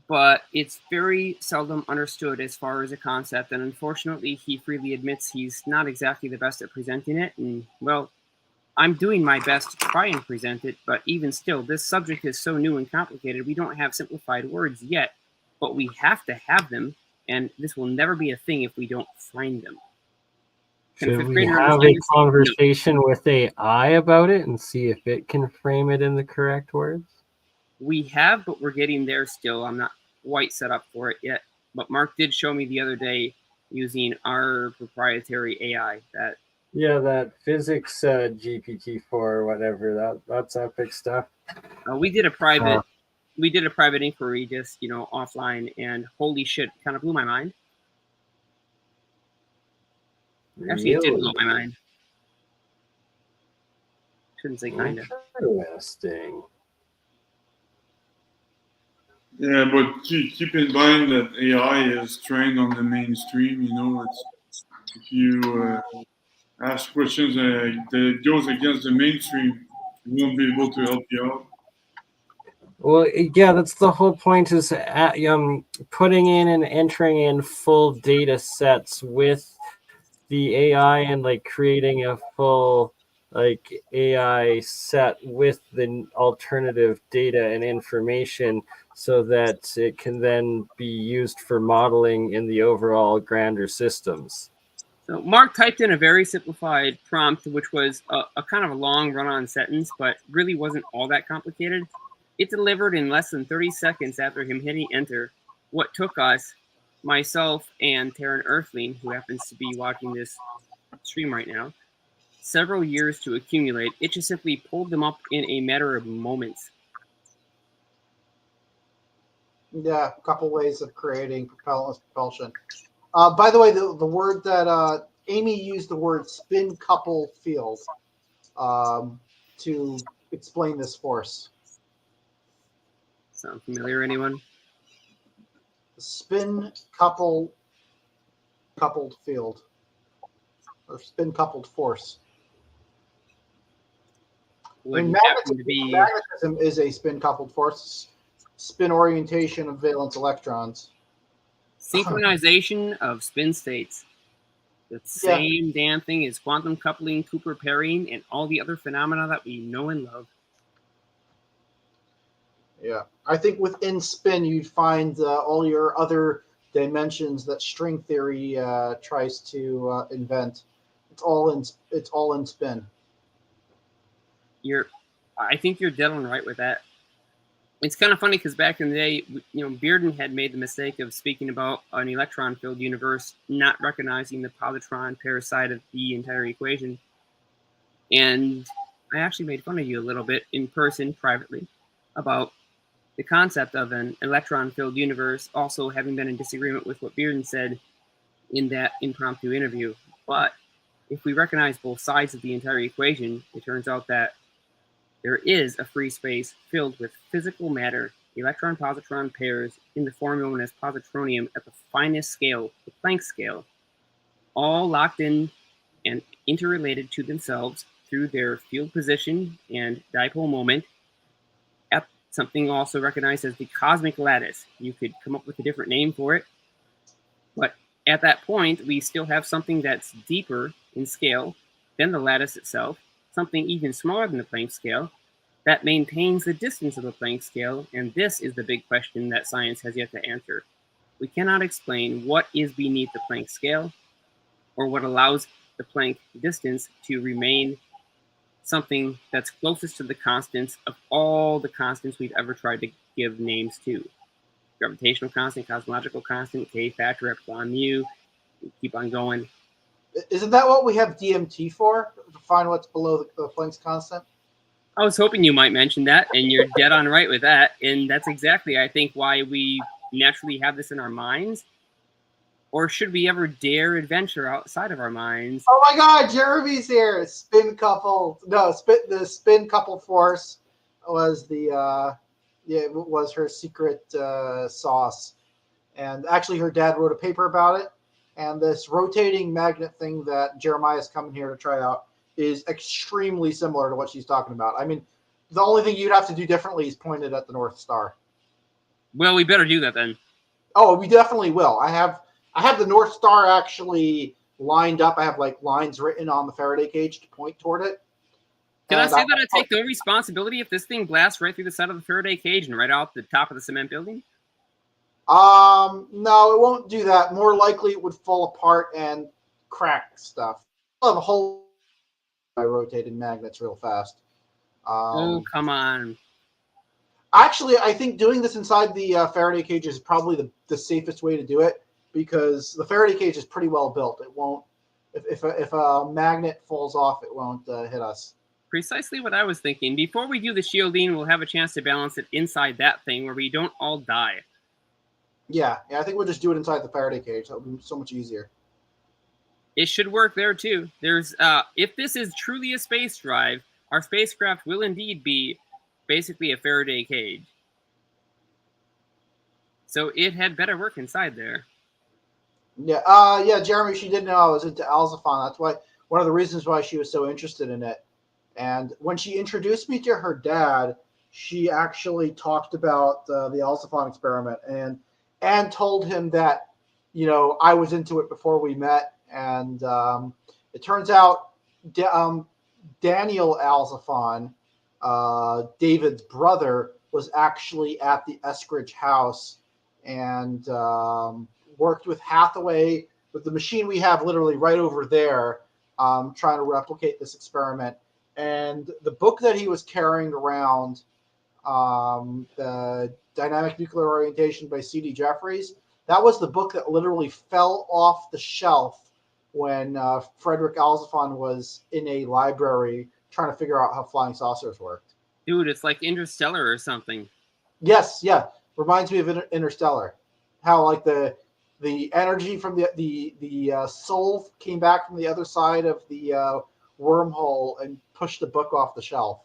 but it's very seldom understood as far as a concept, and unfortunately, he freely admits he's not exactly the best at presenting it, and, well, I'm doing my best to try and present it, but even still, this subject is so new and complicated, we don't have simplified words yet, but we have to have them, and this will never be a thing if we don't find them. Should we have a conversation with AI about it and see if it can frame it in the correct words? We have, but we're getting there still. I'm not quite set up for it yet. But Mark did show me the other day using our proprietary AI. That physics GPT-4 or whatever. That's epic stuff. We did a private inquiry just offline, and holy shit, kind of blew my mind. Actually, it did blow my mind. Shouldn't say kind of. Interesting. Yeah, but keep in mind that AI is trained on the mainstream. If you ask questions that goes against the mainstream, it won't be able to help you out. Well, yeah, that's the whole point, is putting in and entering in full data sets with the AI and like creating a full like AI set with the alternative data and information so that it can then be used for modeling in the overall grander systems. So Mark typed in a very simplified prompt, which was a kind of a long run-on sentence, but really wasn't all that complicated. It delivered in less than 30 seconds after him hitting enter what took us, myself and Terran Earthling, who happens to be watching this stream right now, several years to accumulate. It just simply pulled them up in a matter of moments. Yeah, a couple ways of creating propulsion. By the way, the word that Amy used, the word spin coupled field, to explain this force. Sound familiar, anyone? Spin coupled field, or spin coupled force. Magnetism is a spin coupled force. Spin orientation of valence electrons. Synchronization of spin states. The same damn thing as quantum coupling, Cooper pairing, and all the other phenomena that we know and love. Yeah, I think within spin you'd find all your other dimensions that string theory tries to invent. It's all in spin. I think you're dead on right with that. It's kind of funny because back in the day, Bearden had made the mistake of speaking about an electron-filled universe, not recognizing the positron pair side of the entire equation. And I actually made fun of you a little bit in person, privately, about the concept of an electron-filled universe also having been in disagreement with what Bearden said in that impromptu interview. But if we recognize both sides of the entire equation, it turns out that there is a free space filled with physical matter, electron-positron pairs in the form known as positronium at the finest scale, the Planck scale, all locked in and interrelated to themselves through their field position and dipole moment at something also recognized as the cosmic lattice. You could come up with a different name for it, but at that point, we still have something that's deeper in scale than the lattice itself, something even smaller than the Planck scale, that maintains the distance of the Planck scale, and this is the big question that science has yet to answer. We cannot explain what is beneath the Planck scale, or what allows the Planck distance to remain something that's closest to the constants of all the constants we've ever tried to give names to. Gravitational constant, cosmological constant, K factor, epsilon mu, keep on going. Isn't that what we have DMT for? To find what's below the Planck's constant? I was hoping you might mention that, and you're dead on right with that. And that's exactly, I think, why we naturally have this in our minds. Or should we ever dare adventure outside of our minds? Oh my God, Jeremy's here. The spin coupled force was was her secret sauce. And actually her dad wrote a paper about it. And this rotating magnet thing that Jeremiah's coming here to try out is extremely similar to what she's talking about. I mean, the only thing you'd have to do differently is point it at the North Star. Well, we better do that then. Oh, we definitely will. I have the North Star actually lined up. I have like lines written on the Faraday cage to point toward it. Did I say that I take no responsibility if this thing blasts right through the side of the Faraday cage and right off the top of the cement building? No, it won't do that. More likely, it would fall apart and crack stuff. I'll have a whole I rotated magnets real fast. Oh, come on. Actually, I think doing this inside the Faraday cage is probably the safest way to do it, because the Faraday cage is pretty well built. It won't, if a magnet falls off, it won't hit us. Precisely what I was thinking. Before we do the shielding, we'll have a chance to balance it inside that thing where we don't all die. Yeah, I think we'll just do it inside the Faraday cage. That would be so much easier. It should work there too. There's if this is truly a space drive, our spacecraft will indeed be basically a Faraday cage. So it had better work inside there. Yeah, Jeremy, she didn't know I was into Alzafon. That's why one of the reasons why she was so interested in it. And when she introduced me to her dad, she actually talked about the Alzafon experiment and told him that, you know, I was into it before we met. And it turns out Daniel Alzafon, David's brother, was actually at the Eskridge house and worked with Hathaway with the machine we have literally right over there, trying to replicate this experiment. And the book that he was carrying around, the Dynamic Nuclear Orientation by C.D. Jeffries, that was the book that literally fell off the shelf when Frederick Alzafon was in a library trying to figure out how flying saucers worked. Dude, it's like Interstellar or something. Yes, yeah. Reminds me of Interstellar. How like the energy from the soul came back from the other side of the wormhole and pushed the book off the shelf.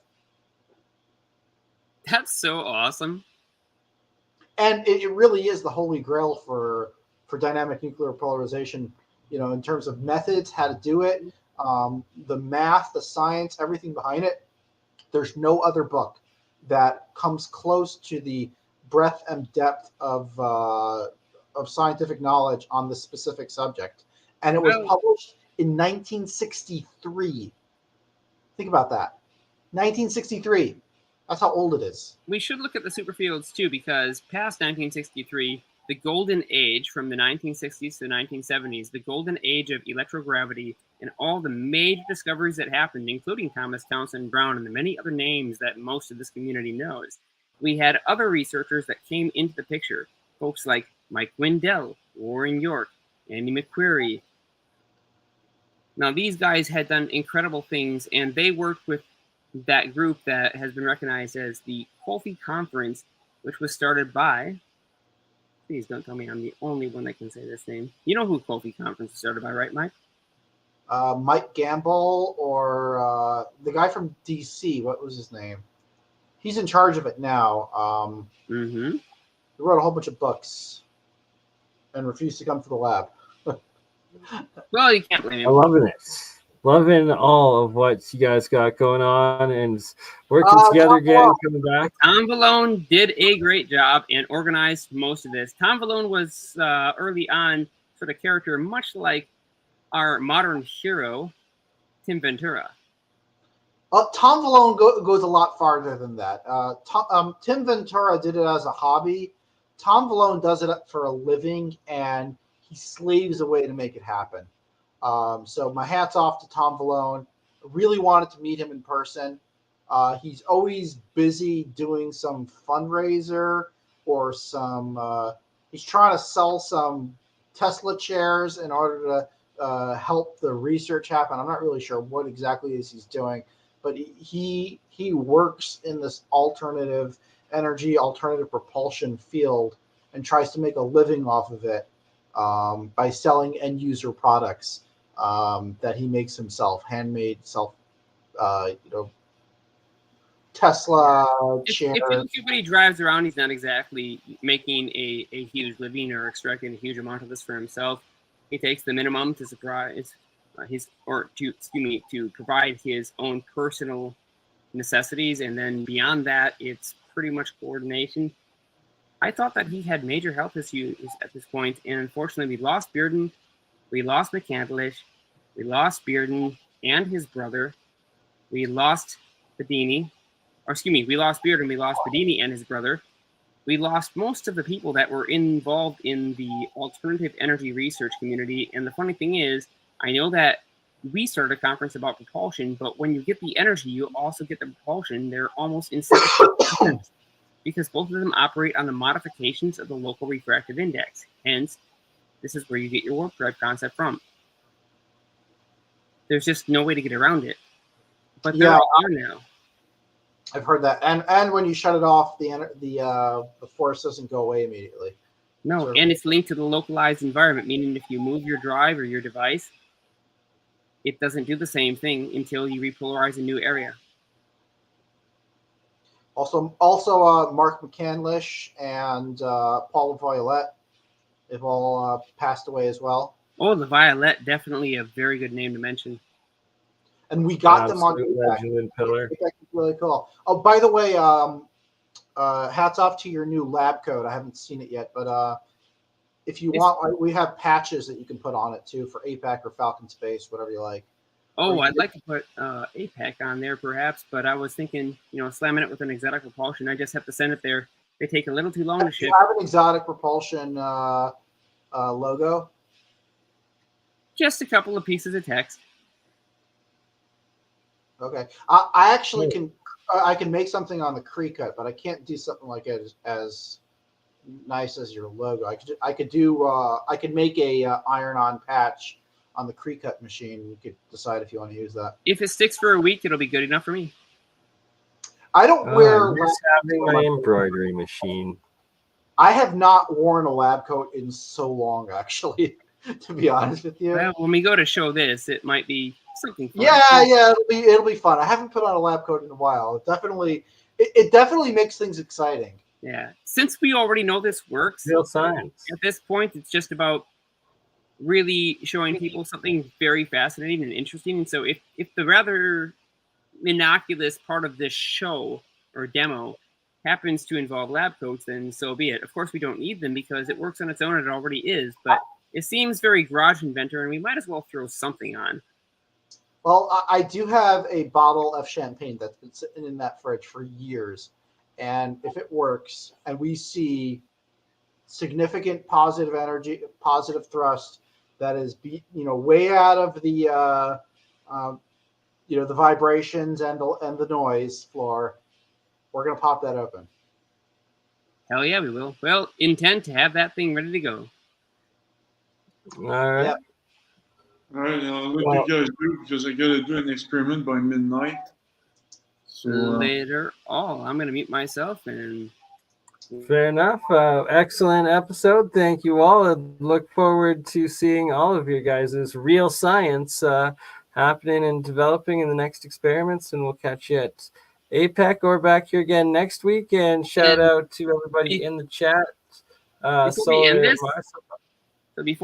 That's so awesome. And it really is the holy grail for dynamic nuclear polarization, you know, in terms of methods, how to do it, the math, the science, everything behind it. There's no other book that comes close to the breadth and depth of scientific knowledge on this specific subject. And it was published in 1963. Think about that. 1963. That's how old it is. We should look at the superfields too, because past 1963, the golden age from the 1960s to the 1970s, the golden age of electrogravity and all the major discoveries that happened, including Thomas Townsend Brown and the many other names that most of this community knows. We had other researchers that came into the picture, folks like Mike Wendell, Warren York, Andy McQuarrie. Now, these guys had done incredible things, and they worked with that group that has been recognized as the Colfie Conference, which was started by, please don't tell me I'm the only one that can say this name. You know who Colfie Conference was started by, right, Mike? Mike Gamble, or the guy from DC, what was his name? He's in charge of it now. He wrote a whole bunch of books and refused to come to the lab. Well, you can't blame him. I'm loving it. Loving all of what you guys got going on and working together again, coming back. Tom Vallone did a great job and organized most of this. Tom Vallone was early on sort of character, much like our modern hero, Tim Ventura. Tom Vallone goes a lot farther than that. Tim Ventura did it as a hobby. Tom Vallone does it for a living, and he slaves away to make it happen. So my hat's off to Tom Vallone. I really wanted to meet him in person. He's always busy doing some fundraiser or some. He's trying to sell some Tesla chairs in order to help the research happen. I'm not really sure what exactly is he's doing, but he works in this alternative energy, alternative propulsion field, and tries to make a living off of it by selling end user products that he makes himself, handmade Tesla chair. If you look at what he drives around, he's not exactly making a huge living or extracting a huge amount of this for himself. He takes the minimum to to provide his own personal necessities, and then beyond that, it's pretty much coordination. I thought that he had major health issues at this point, and unfortunately, we lost Bearden, we lost McCandlish, we lost Bearden and his brother, we lost Bedini, we lost Bearden, we lost Bedini and his brother. We lost most of the people that were involved in the alternative energy research community. And the funny thing is, I know that we started a conference about propulsion, but when you get the energy, you also get the propulsion. They're almost inseparable because both of them operate on the modifications of the local refractive index. Hence, this is where you get your warp drive concept from. There's just no way to get around it. But they're all on now. I've heard that, and when you shut it off, the force doesn't go away immediately. No, and it's linked to the localized environment, meaning if you move your drive or your device, it doesn't do the same thing until you repolarize a new area. Also, Mark McCandlish and Paul Violette have all passed away as well. Oh, the Violette, definitely a very good name to mention. And we got them on legend and pillar. That's really cool. Oh, by the way, hats off to your new lab coat. I haven't seen it yet, but if you want, we have patches that you can put on it too for APAC or Falcon Space, whatever you like. Oh, I'd like to put APAC on there perhaps, but I was thinking, slamming it with an exotic propulsion. I just have to send it there. They take a little too long to ship. Do you have an exotic propulsion logo? Just a couple of pieces of text. Okay, I actually can. I can make something on the Cree cut, but I can't do something like it as nice as your logo. I could make a iron-on patch on the Cree cut machine. You could decide if you want to use that. If it sticks for a week, it'll be good enough for me. I don't wear. I'm just having my embroidery machine. I have not worn a lab coat in so long, actually. To be honest with you. Well, when we go to show this, it might be something fun. Yeah, it'll be fun. I haven't put on a lab coat in a while. It definitely makes things exciting. Yeah, since we already know this works, real science. At this point, it's just about really showing people something very fascinating and interesting. And so, if the rather innocuous part of this show or demo happens to involve lab coats, then so be it. Of course, we don't need them because it works on its own. It already is, but it seems very garage inventor, and we might as well throw something on. Well, I do have a bottle of champagne that's been sitting in that fridge for years. And if it works and we see significant positive energy, positive thrust that is, way out of the, the vibrations and the noise floor, we're going to pop that open. Hell yeah, we will. Well, intend to have that thing ready to go. All right. Yeah. All right, I'll let you guys do because I got to do an experiment by midnight. So later. I'm going to mute myself and. Fair enough. Excellent episode. Thank you all. I look forward to seeing all of you guys' real science happening and developing in the next experiments, and we'll catch you at APEC or back here again next week. And shout out to everybody in the chat. Before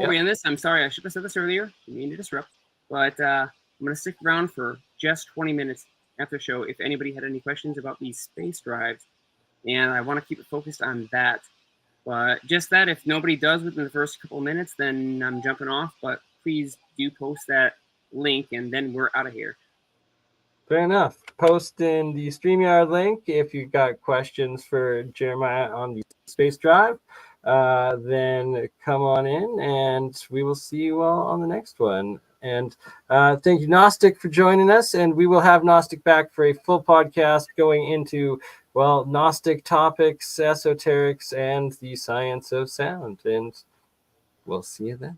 we end this, I'm sorry, I should have said this earlier. I didn't mean to disrupt. But I'm going to stick around for just 20 minutes after the show if anybody had any questions about these space drives. And I want to keep it focused on that. But just that, if nobody does within the first couple of minutes, then I'm jumping off. But please do post that link, and then we're out of here. Fair enough. Post in the StreamYard link if you've got questions for Jeremiah on the space drive. Then come on in, and we will see you all on the next one. And thank you, Gnostic, for joining us. And we will have Gnostic back for a full podcast going into, Gnostic topics, esoterics, and the science of sound. And we'll see you then.